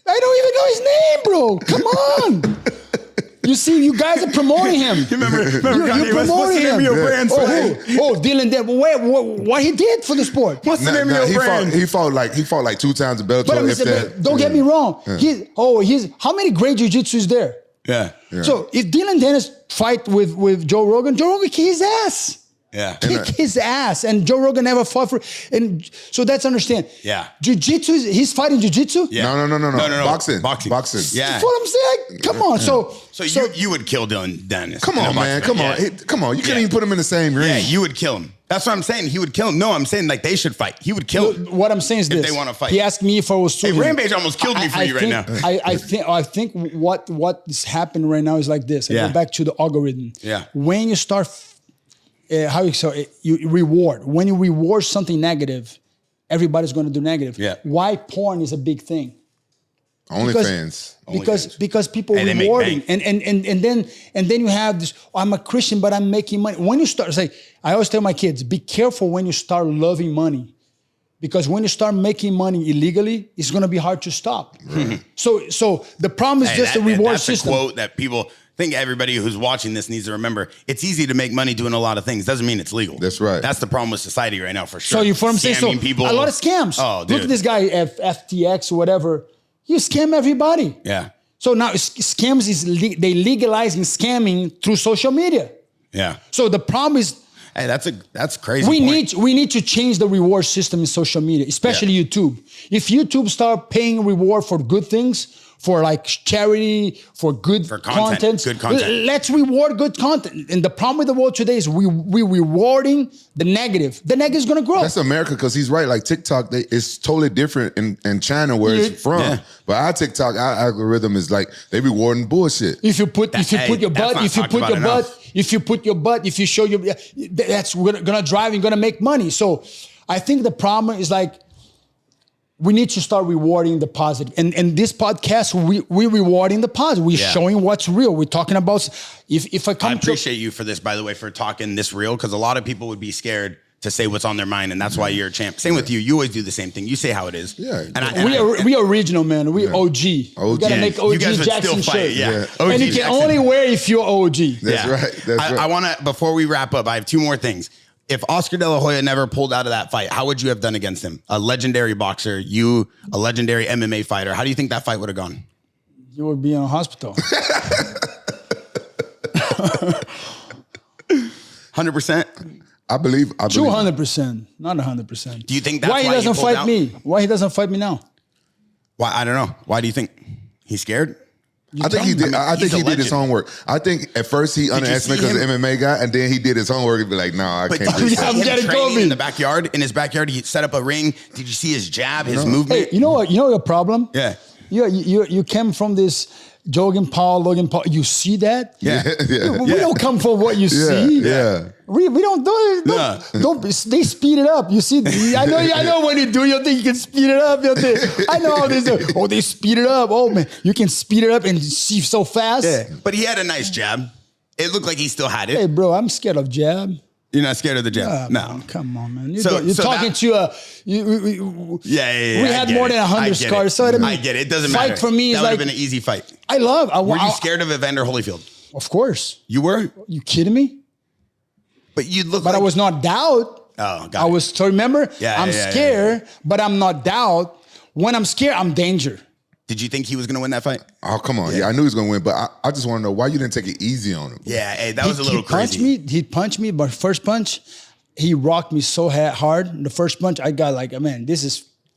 Speaker 3: I don't even know his name, bro. Come on. You see, you guys are promoting him.
Speaker 1: Remember
Speaker 3: You're promoting him.
Speaker 1: Your brand,
Speaker 3: Dylan, what he did for the sport?
Speaker 1: What's the name of your brand?
Speaker 2: He fought like 2 times in Belfort.
Speaker 3: But don't get me wrong.
Speaker 2: Yeah.
Speaker 3: How many great jiu-jitsu is there?
Speaker 1: Yeah.
Speaker 3: So if Dylan Dennis fight with Joe Rogan kick his ass.
Speaker 1: Yeah.
Speaker 3: Kick his ass. And Joe Rogan never fought for. And so that's understand.
Speaker 1: Yeah.
Speaker 3: Jiu-jitsu, he's fighting jiu-jitsu?
Speaker 1: Yeah.
Speaker 2: No. Boxing.
Speaker 1: Yeah.
Speaker 3: That's what I'm saying. Come on. So
Speaker 1: you would kill Dylan Dennis.
Speaker 2: Come on, man. Come on. Come on. You can't even put him in the same ring.
Speaker 1: Yeah, you would kill him. That's what I'm saying. He would kill him. No, I'm saying like they should fight. He would kill him.
Speaker 3: What I'm saying is
Speaker 1: if
Speaker 3: this.
Speaker 1: they want to fight.
Speaker 3: He asked me if I was suing him.
Speaker 1: Rampage almost killed me for you right now.
Speaker 3: I think what is happening right now is like this. I go back to the algorithm.
Speaker 1: Yeah.
Speaker 3: When you start, you reward. When you reward something negative, everybody's going to do negative.
Speaker 1: Yeah.
Speaker 3: Why porn is a big thing?
Speaker 2: OnlyFans.
Speaker 3: Because people are rewarding. And then you have this, I'm a Christian, but I'm making money. When you start, I always tell my kids, be careful when you start loving money. Because when you start making money illegally, it's going to be hard to stop. Right. So the problem is just the reward system.
Speaker 1: That's a quote that people think everybody who's watching this needs to remember. It's easy to make money doing a lot of things. Doesn't mean it's legal.
Speaker 2: That's right.
Speaker 1: That's the problem with society right now for sure.
Speaker 3: So you what I'm saying? So
Speaker 1: people,
Speaker 3: a lot of scams.
Speaker 1: Oh, dude.
Speaker 3: Look at this guy, FTX or whatever. You scam everybody.
Speaker 1: Yeah.
Speaker 3: So now scams they legalizing scamming through social media.
Speaker 1: Yeah.
Speaker 3: So the problem is,
Speaker 1: hey, that's crazy.
Speaker 3: We need to change the reward system in social media, especially YouTube. If YouTube start paying reward for good things, for like charity, for content, let's reward good content. And the problem with the world today is we rewarding the negative. The negative is going to grow.
Speaker 2: That's America, because he's right. Like TikTok, it's totally different in China where it's from. Yeah. But our TikTok, our algorithm is like they rewarding bullshit.
Speaker 3: If you put your butt, if you show your, that's gonna drive and gonna make money. So I think the problem is like we need to start rewarding the positive. And this podcast, we rewarding the positive. We're showing what's real. We're talking about if I come.
Speaker 1: I appreciate you for this, by the way, for talking this real, because a lot of people would be scared to say what's on their mind, and that's why you're a champ. Same with you. You always do the same thing. You say how it is.
Speaker 2: Yeah.
Speaker 3: We are original, man. We OG. We gotta make OG Jackson shirt.
Speaker 1: Yeah.
Speaker 3: And you can only wear if you're OG.
Speaker 2: That's right.
Speaker 1: I want to, before we wrap up, I have two more things. If Oscar De La Hoya never pulled out of that fight, how would you have done against him? A legendary boxer, you, a legendary MMA fighter. How do you think that fight would have gone?
Speaker 3: You would be in a hospital.
Speaker 1: 100%?
Speaker 2: I believe
Speaker 3: 200%, not 100%.
Speaker 1: Do you think that's
Speaker 3: why he doesn't fight me? Why he doesn't fight me now?
Speaker 1: Why? I don't know. Why do you think he's scared?
Speaker 2: I think he did. I think he did his homework. I think at first he underestimated because of the MMA guy, and then he did his homework and be like, "No, I can't." Do this.
Speaker 3: I'm getting
Speaker 1: training in the backyard. In his backyard, he set up a ring. Did you see his jab, his movement?
Speaker 3: Hey, you know what? You know your problem?
Speaker 1: Yeah.
Speaker 3: You came from this Logan Paul. You see that?
Speaker 1: Yeah.
Speaker 3: We don't come from what you see.
Speaker 2: Yeah.
Speaker 3: We don't do it. Don't. They speed it up. You see? I know when you do your thing, you can speed it up. I know how this. Oh, they speed it up. Oh man, you can speed it up and see so fast.
Speaker 1: Yeah. But he had a nice jab. It looked like he still had it.
Speaker 3: Hey, bro, I'm scared of jab.
Speaker 1: You're not scared of the jab? No.
Speaker 3: Man, come on, man. You're talking to a... We had more than 100 scars. So
Speaker 1: I get it. It doesn't matter.
Speaker 3: Fight for me is
Speaker 1: that would
Speaker 3: like...
Speaker 1: have been an easy fight.
Speaker 3: Were
Speaker 1: you scared of Evander Holyfield?
Speaker 3: Of course.
Speaker 1: You were?
Speaker 3: You kidding me?
Speaker 1: But you look
Speaker 3: But I was not doubt.
Speaker 1: Oh, got it.
Speaker 3: So remember, I'm scared, but I'm not doubt. When I'm scared, I'm danger.
Speaker 1: Did you think he was going to win that fight?
Speaker 2: Oh, come on. Yeah, I knew he was going to win, but I just want to know why you didn't take it easy on him.
Speaker 1: Yeah, hey, that was a little crazy.
Speaker 3: He punched me, but first punch, he rocked me so hard. The first punch, I got like, man,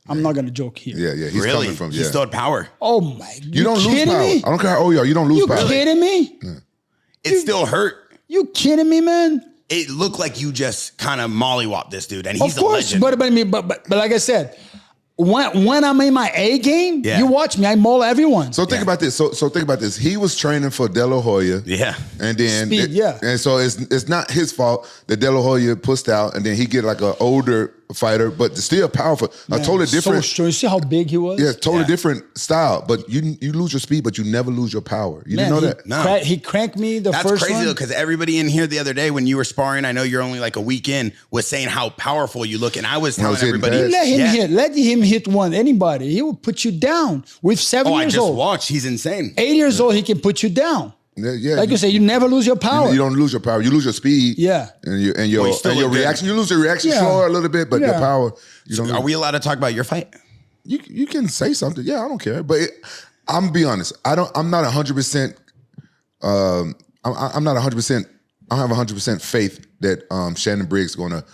Speaker 3: I'm not going to joke here.
Speaker 2: Yeah. He's coming from,
Speaker 1: He still had power.
Speaker 3: Oh, my.
Speaker 2: You don't lose power. I don't care how old you are. You don't lose power.
Speaker 3: You kidding me?
Speaker 2: Yeah.
Speaker 1: It still hurt.
Speaker 3: You kidding me, man?
Speaker 1: It looked like you just kind of mollywopped this dude, and he's
Speaker 3: of course,
Speaker 1: a legend.
Speaker 3: But like I said, when I'm in my A game, you watch me, I maul everyone.
Speaker 2: So think about this. So think about this. He was training for De La Hoya.
Speaker 1: Yeah.
Speaker 2: And then
Speaker 3: Speed,
Speaker 2: and so it's not his fault that De La Hoya pushed out, and then he get like an older fighter, but still powerful.
Speaker 3: Man,
Speaker 2: a totally different.
Speaker 3: So you see how big he was?
Speaker 2: Yeah, totally different style. But you lose your speed, but you never lose your power. You didn't know that?
Speaker 1: No.
Speaker 3: He cranked me the first one.
Speaker 1: That's crazy though, because everybody in here the other day when you were sparring, I know you're only like a week in, was saying how powerful you look, and I was telling everybody,
Speaker 3: let him hit one. Anybody, he will put you down. With 7 years old.
Speaker 1: I just watched. He's insane.
Speaker 3: 8 years old, he can put you down.
Speaker 2: Yeah,
Speaker 3: like you say, you never lose your power.
Speaker 2: You don't lose your power. You lose your speed.
Speaker 3: Yeah,
Speaker 2: and your reaction. You lose your reaction slower a little bit, but your power.
Speaker 1: Are we allowed to talk about your fight?
Speaker 2: You can say something. Yeah, I don't care. But I'm gonna be honest. I'm not 100%. I'm not 100% I don't have 100% faith that Shannon Briggs going to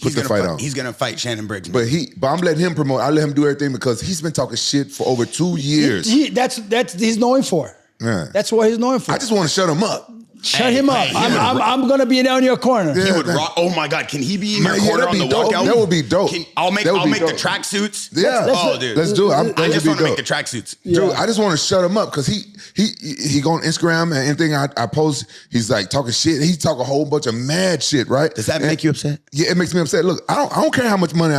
Speaker 2: put the fight on.
Speaker 1: He's gonna fight Shannon Briggs.
Speaker 2: But I'm letting him promote. I let him do everything because he's been talking shit for over 2 years.
Speaker 3: That's he's known for.
Speaker 2: Yeah.
Speaker 3: That's what he's known for.
Speaker 2: I just want to shut him up.
Speaker 3: Shut him up. I'm gonna be down your corner.
Speaker 1: He would rock. Oh my God, can he be in your corner on the walkout?
Speaker 2: That would be dope.
Speaker 1: I'll make the tracksuits.
Speaker 2: Yeah.
Speaker 1: Dude.
Speaker 2: Let's do it.
Speaker 1: I just want to make the tracksuits.
Speaker 2: Dude, I just want to shut him up because he go on Instagram and anything I post, he's like talking shit. He talk a whole bunch of mad shit, right?
Speaker 1: Does that make you upset?
Speaker 2: Yeah, it makes me upset. Look, I don't care how much money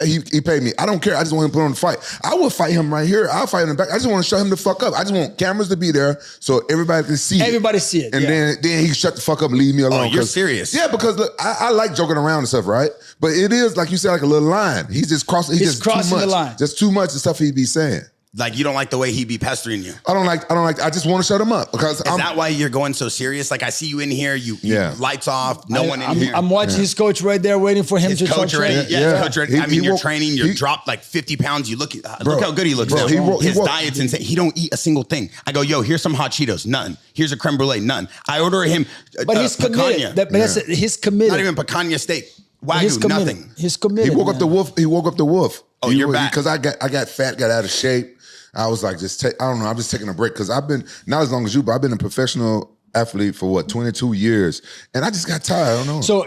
Speaker 2: he paid me. I don't care. I just want him to put on the fight. I will fight him right here. I'll fight him in the back. I just want to shut him the fuck up. I just want cameras to be there so everybody can see it. And then he shut the fuck up and leave me alone.
Speaker 1: Oh, you're serious?
Speaker 2: Yeah, because look, I like joking around and stuff, right? But it is like you said, like a little line. He's just crossing. He's crossing the line. Just too much of stuff he be saying.
Speaker 1: Like you don't like the way he be pestering you.
Speaker 2: I don't like. I just want to shut him up because.
Speaker 1: Is that why you're going so serious? Like I see you in here, you lights off, no one in here.
Speaker 3: I'm watching his coach right there, waiting for him to
Speaker 1: coach ready. Yeah, coach ready. I mean, you're training. You're dropped like 50 pounds. You look how good he looks now. His diet's insane. He don't eat a single thing. I go, yo, here's some hot Cheetos. None. Here's a creme brulee. None. I order him.
Speaker 3: But he's committed. He's committed.
Speaker 1: Not even picanha steak. Wagyu. Nothing.
Speaker 3: He's committed.
Speaker 2: He woke up the wolf. He woke up the wolf.
Speaker 1: Oh, you're back
Speaker 2: because I got fat, got out of shape. I was like, I don't know. I'm just taking a break because I've been, not as long as you, but I've been a professional athlete for 22 years. And I just got tired. I don't know.
Speaker 3: So,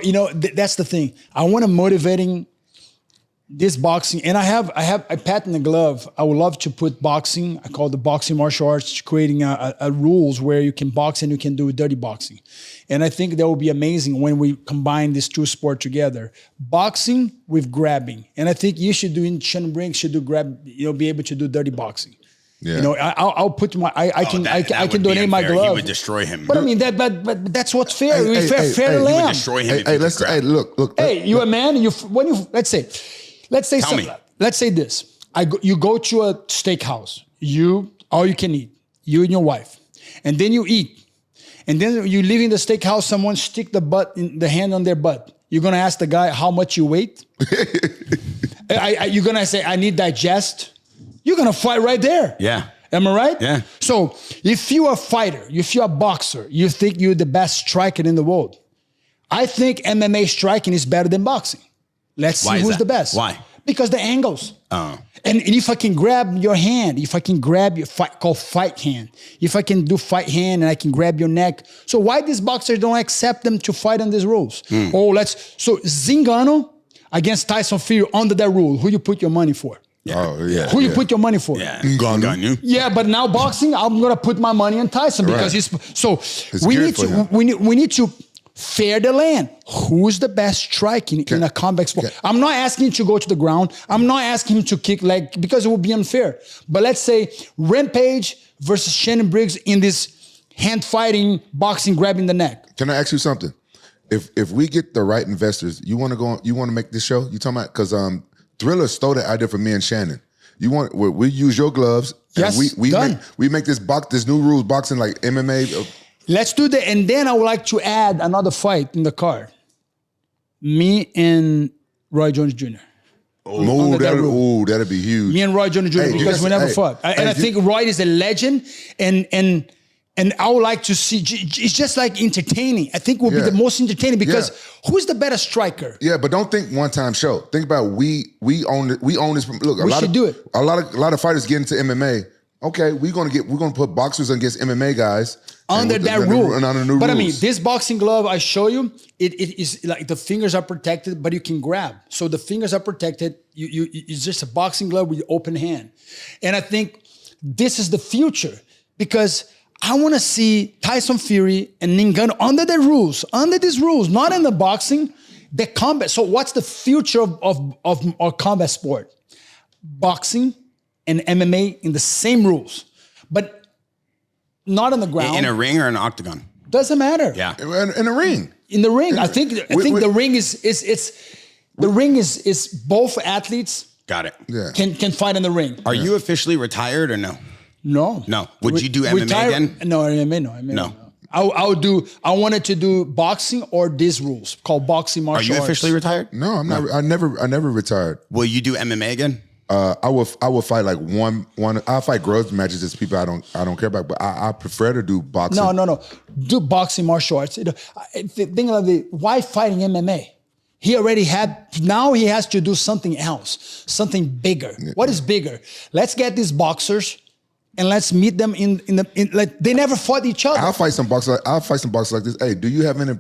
Speaker 3: that's the thing. I want to motivating this boxing. And I patent the glove. I would love to put boxing. I call it the boxing martial arts, creating a rules where you can box and you can do dirty boxing. And I think that would be amazing when we combine these two sports together. Boxing with grabbing. And I think you should do in Shannon Briggs should do be able to do dirty boxing. Yeah. I'll put I can donate my glove.
Speaker 1: He would destroy him.
Speaker 3: But I mean but that's what's fair. Fair to
Speaker 1: He
Speaker 3: lamb.
Speaker 1: would destroy him.
Speaker 2: Look.
Speaker 3: Hey, you a man, let's say something. Let's say this. You go to a steakhouse. All you can eat. You and your wife. And then you eat. And then you leave in the steakhouse, someone stick the hand on their butt. You're gonna ask the guy how much you weigh? You're gonna say, I need digest. You're gonna fight right there.
Speaker 1: Yeah.
Speaker 3: Am I right?
Speaker 1: Yeah.
Speaker 3: So if you're a fighter, if you're a boxer, you think you're the best striker in the world. I think MMA striking is better than boxing. Let's see who's the best.
Speaker 1: Why?
Speaker 3: Because the angles.
Speaker 1: Oh.
Speaker 3: And if I can grab your hand, if I can grab your fight hand, if I can do fight hand and I can grab your neck. So why these boxers don't accept them to fight on these rules? So Zingano against Tyson Fury under that rule, who you put your money for?
Speaker 2: Yeah. Oh, yeah.
Speaker 3: Who you put your money for?
Speaker 1: Yeah. Ngannou.
Speaker 3: Yeah, but now boxing, I'm gonna put my money on Tyson because we need to fair the land. Who's the best striking in a combat sport? I'm not asking him to go to the ground. I'm not asking him to kick because it would be unfair. But let's say Rampage versus Shannon Briggs in this hand fighting, boxing, grabbing the neck.
Speaker 2: Can I ask you something? If we get the right investors, you want to make this show? You talking about because Thriller stole that idea from me and Shannon. We use your gloves.
Speaker 3: Yes,
Speaker 2: and we make this new rules boxing like MMA.
Speaker 3: Let's do that. And then I would like to add another fight in the card. Me and Roy Jones Jr.
Speaker 2: That'd be huge.
Speaker 3: Me and Roy Jones Jr. Because we never fought. And I think Roy is a legend. And I would like to see, it's just like entertaining. I think it will be the most entertaining because who's the better striker?
Speaker 2: Yeah, but don't think one-time show. Think about we own it. We own this. Look,
Speaker 3: we should do it.
Speaker 2: A lot of fighters get into MMA. Okay, we're gonna put boxers against MMA guys
Speaker 3: under that rule.
Speaker 2: Under the new
Speaker 3: but
Speaker 2: rules.
Speaker 3: I mean, this boxing glove I show you, it is like the fingers are protected, but you can grab. So the fingers are protected. It's just a boxing glove with open hand, and I think this is the future because I want to see Tyson Fury and Ngannou under these rules, not in the boxing, the combat. So what's the future of our combat sport? Boxing and MMA in the same rules, but not on the ground.
Speaker 1: In a ring or an octagon?
Speaker 3: Doesn't matter.
Speaker 1: Yeah.
Speaker 2: In a ring.
Speaker 3: In the ring. I think the ring is both athletes.
Speaker 1: Got it.
Speaker 2: Yeah.
Speaker 3: Can fight in the ring.
Speaker 1: Are you officially retired or no?
Speaker 3: No.
Speaker 1: Would you do MMA again?
Speaker 3: No, MMA no. I wanted to do boxing or these rules called boxing martial arts.
Speaker 1: Are you officially retired?
Speaker 2: No, I'm not. I never retired.
Speaker 1: Will you do MMA again?
Speaker 2: I would fight like one. I'll fight grudge matches, just people I don't care about. But I prefer to do boxing.
Speaker 3: No. Do boxing, martial arts. Think of why fighting MMA? He already had. Now he has to do something else, something bigger. Yeah. What is bigger? Let's get these boxers. And let's meet them in like they never fought each other.
Speaker 2: I'll fight some boxers like this. Hey, do you have any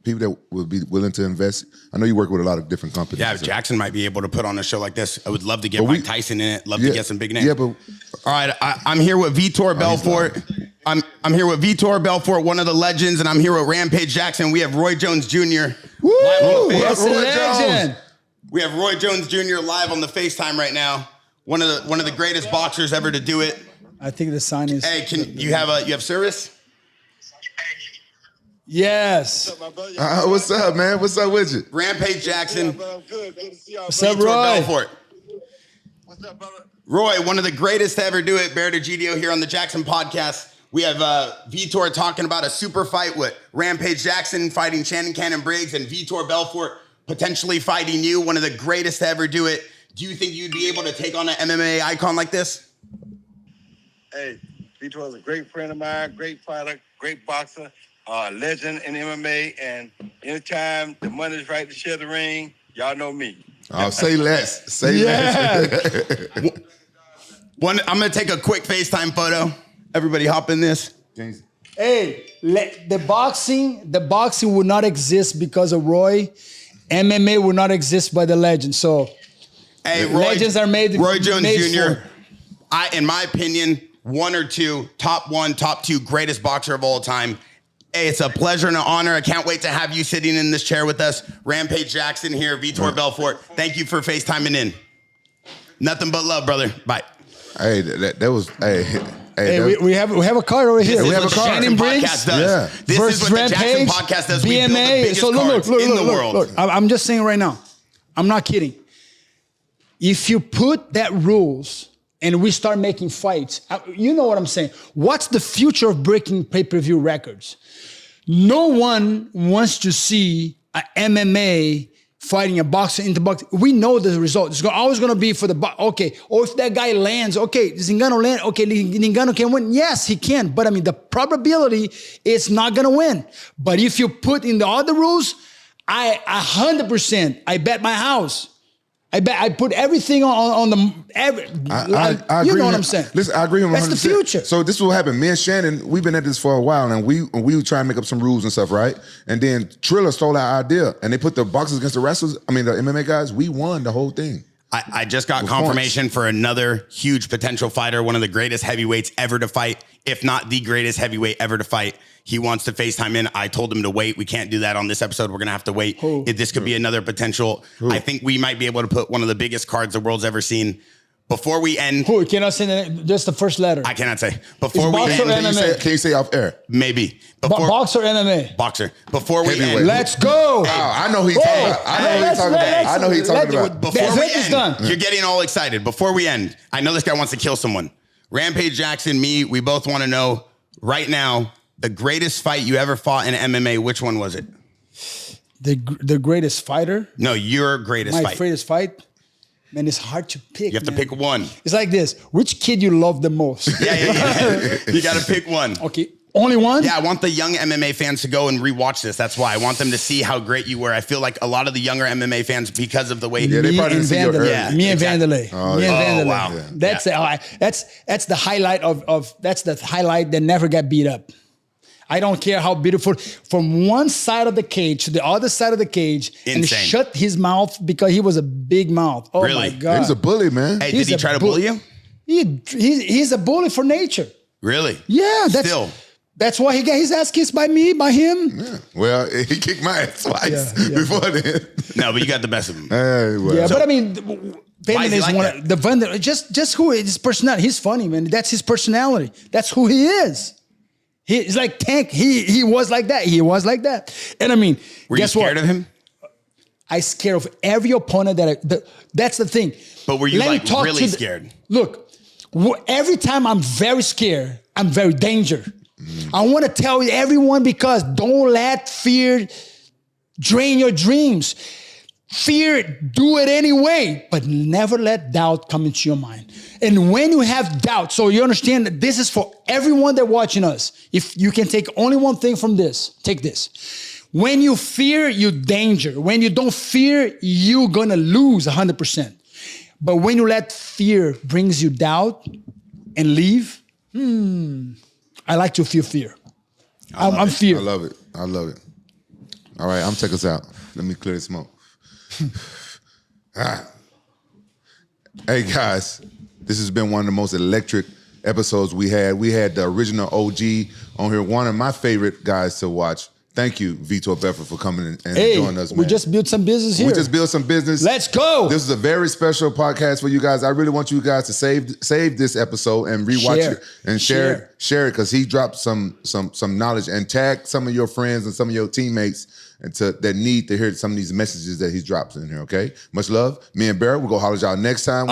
Speaker 2: people that will be willing to invest? I know you work with a lot of different companies.
Speaker 1: Yeah,
Speaker 2: so.
Speaker 1: JAXXON might be able to put on a show like this. I would love to get Mike Tyson in it. Love to get some big names.
Speaker 2: Yeah, but
Speaker 1: all right, I'm here with Vitor Belfort. I'm here with Vitor Belfort, one of the legends, and I'm here with Rampage JAXXON. We have Roy Jones Jr.
Speaker 3: Woo!
Speaker 1: That's
Speaker 3: a legend.
Speaker 1: We have Roy Jones Jr. live on the FaceTime right now. One of the greatest boxers ever to do it.
Speaker 3: I think the sign is.
Speaker 1: Hey, you have service?
Speaker 3: Yes.
Speaker 2: What's up, man? What's up with you?
Speaker 1: Rampage JAXXON.
Speaker 4: Good to see y'all.
Speaker 3: What's up, Roy?
Speaker 1: Belfort.
Speaker 4: What's up, brother?
Speaker 1: Roy, one of the greatest to ever do it. Bear Gidio here on the JAXXON podcast. We have Vitor talking about a super fight with Rampage JAXXON fighting Shannon Cannon Briggs and Vitor Belfort potentially fighting you. One of the greatest to ever do it. Do you think you'd be able to take on an MMA icon like this?
Speaker 4: Hey, Vitor is a great friend of mine, great fighter, great boxer, legend in MMA, and anytime the money's right to share the ring, y'all know me.
Speaker 2: Oh, say less. Say less.
Speaker 1: I'm going to take a quick FaceTime photo. Everybody hop in this.
Speaker 3: Hey, the boxing would not exist because of Roy. MMA would not exist by the legend. So,
Speaker 1: hey,
Speaker 3: legends are made.
Speaker 1: Roy Jones
Speaker 3: made
Speaker 1: Jr. In my opinion, one or two, top one, top two greatest boxer of all time. Hey, it's a pleasure and an honor. I can't wait to have you sitting in this chair with us. Rampage JAXXON here, Vitor Belfort. Thank you for FaceTiming in. Nothing but love, brother. Bye.
Speaker 2: Hey, that was
Speaker 3: we have a card over here.
Speaker 1: We
Speaker 3: have a card.
Speaker 1: Shannon Briggs.
Speaker 2: Yeah.
Speaker 1: This
Speaker 3: versus
Speaker 1: is what the
Speaker 3: Rampage,
Speaker 1: JAXXON podcast does.
Speaker 3: BMA.
Speaker 1: We build the biggest cards in the world.
Speaker 3: Look. I'm just saying right now. I'm not kidding. If you put that rules and we start making fights, you know what I'm saying. What's the future of breaking pay-per-view records? No one wants to see an MMA fighting a boxer into boxing. We know the result. It's always going to be for the okay. Or if that guy lands, okay, does Ngannou land? Okay, Ngannou can win. Yes, he can. But I mean, the probability is not going to win. But if you put in the other rules, 100%, I bet my house. I put everything on the.
Speaker 2: I
Speaker 3: you
Speaker 2: agree
Speaker 3: know what I'm saying?
Speaker 2: Listen, I agree with 100%.
Speaker 3: That's the future.
Speaker 2: So this is what happened. Me and Shannon, we've been at this for a while, and we would try and make up some rules and stuff, right? And then Triller stole our idea, and they put the boxers against the wrestlers. I mean, the MMA guys. We won the whole thing.
Speaker 1: I just got confirmation for another huge potential fighter, one of the greatest heavyweights ever to fight, if not the greatest heavyweight ever to fight. He wants to FaceTime in. I told him to wait. We can't do that on this episode. We're going to have to wait. This could be another potential. I think we might be able to put one of the biggest cards the world's ever seen. Before we end.
Speaker 3: Who? Cannot say just the first letter.
Speaker 1: I cannot say. Before we end.
Speaker 2: Can you say off air?
Speaker 1: Maybe.
Speaker 3: Boxer or MMA?
Speaker 1: Boxer. Before we end.
Speaker 3: Let's go.
Speaker 2: Oh, I know who he's talking about. I know who he's talking about.
Speaker 1: Before we end. You're getting all excited. Before we end. I know this guy wants to kill someone. Rampage JAXXON, me, we both want to know right now, the greatest fight you ever fought in MMA, which one was it?
Speaker 3: The greatest fighter?
Speaker 1: No, your greatest fight.
Speaker 3: My greatest fight? Man, it's hard to pick.
Speaker 1: You have to pick one.
Speaker 3: It's like this. Which kid you love the most?
Speaker 1: Yeah. You got to pick one.
Speaker 3: Okay. Only one?
Speaker 1: Yeah, I want the young MMA fans to go and rewatch this. That's why I want them to see how great you were. I feel like a lot of the younger MMA fans, because of the way
Speaker 2: they probably didn't see your early.
Speaker 3: Me and Vanderlei.
Speaker 1: Wow.
Speaker 3: Yeah. That's the highlight of that's the highlight that never got beat up. I don't care how beautiful. From one side of the cage to the other side of the cage.
Speaker 1: Insane.
Speaker 3: And shut his mouth because he was a big mouth. Oh
Speaker 1: really?
Speaker 3: My God.
Speaker 2: He was a bully, man.
Speaker 1: Hey, did he try to bully you?
Speaker 3: He's a bully for nature.
Speaker 1: Really?
Speaker 3: Yeah. That's why he got his ass kissed by me, by him.
Speaker 2: Yeah. Well, he kicked my ass twice before then.
Speaker 1: No, but you got the best of him.
Speaker 3: Yeah, but I mean, Vanderlei is one of the Vanderlei. Just who his personality. He's funny, man. That's his personality. That's who he is. He's like Tank. He was like that. He was like that. And I mean,
Speaker 1: were you scared of him?
Speaker 3: I scared of every opponent that's the thing.
Speaker 1: But were you really scared?
Speaker 3: Look, every time I'm very scared, I'm very dangerous. I want to tell everyone because don't let fear drain your dreams. Fear, do it anyway, but never let doubt come into your mind. And when you have doubt, so you understand that this is for everyone that watching us. If you can take only one thing from this, take this. When you fear, you danger. When you don't fear, you're gonna lose 100%. But when you let fear brings you doubt and leave, I like to feel fear. I'm fear.
Speaker 2: I love it. I love it. All right, I'm take us out. Let me clear the smoke. Hey guys, this has been one of the most electric episodes we had. We had the original OG on here, one of my favorite guys to watch. Thank you, Vitor Belfort, for coming and joining us, man.
Speaker 3: We just built some business here.
Speaker 2: We just built some business.
Speaker 3: Let's go.
Speaker 2: This is a very special podcast for you guys. I really want you guys to save this episode and rewatch it and share it because he dropped some knowledge, and tag some of your friends and some of your teammates that need to hear some of these messages that he drops in here. Okay, much love. Me and Barrett, we'll go holler at y'all next time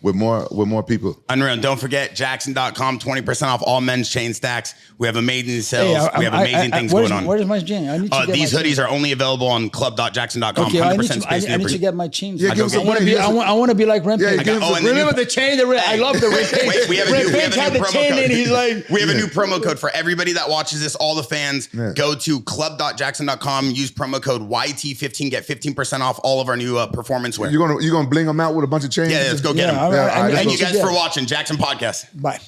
Speaker 2: with more people.
Speaker 1: Unreal. And don't forget JAXXON.com, 20% off all men's chain stacks. We have amazing sales. We have amazing things going on.
Speaker 3: Where's my chain? I need to get
Speaker 1: these
Speaker 3: my
Speaker 1: hoodies
Speaker 3: chain.
Speaker 1: are only available on club.jackson.com.
Speaker 3: Okay,
Speaker 1: 100%
Speaker 3: I need to get my chain.
Speaker 2: Yeah,
Speaker 3: I want to be like Rampage. Remember the chain? I love the Rampage.
Speaker 1: Wait, we have a new promo code.
Speaker 3: He's like,
Speaker 1: we have a new promo code for everybody that watches this. All the fans, go to club.jackson.com. Use promo code YT15. Get 15% off all of our new performance wear.
Speaker 2: You're gonna bling them out with a bunch of chains?
Speaker 1: Yeah, let's go get them. Thank you guys for watching JAXXON Podcast.
Speaker 3: Bye.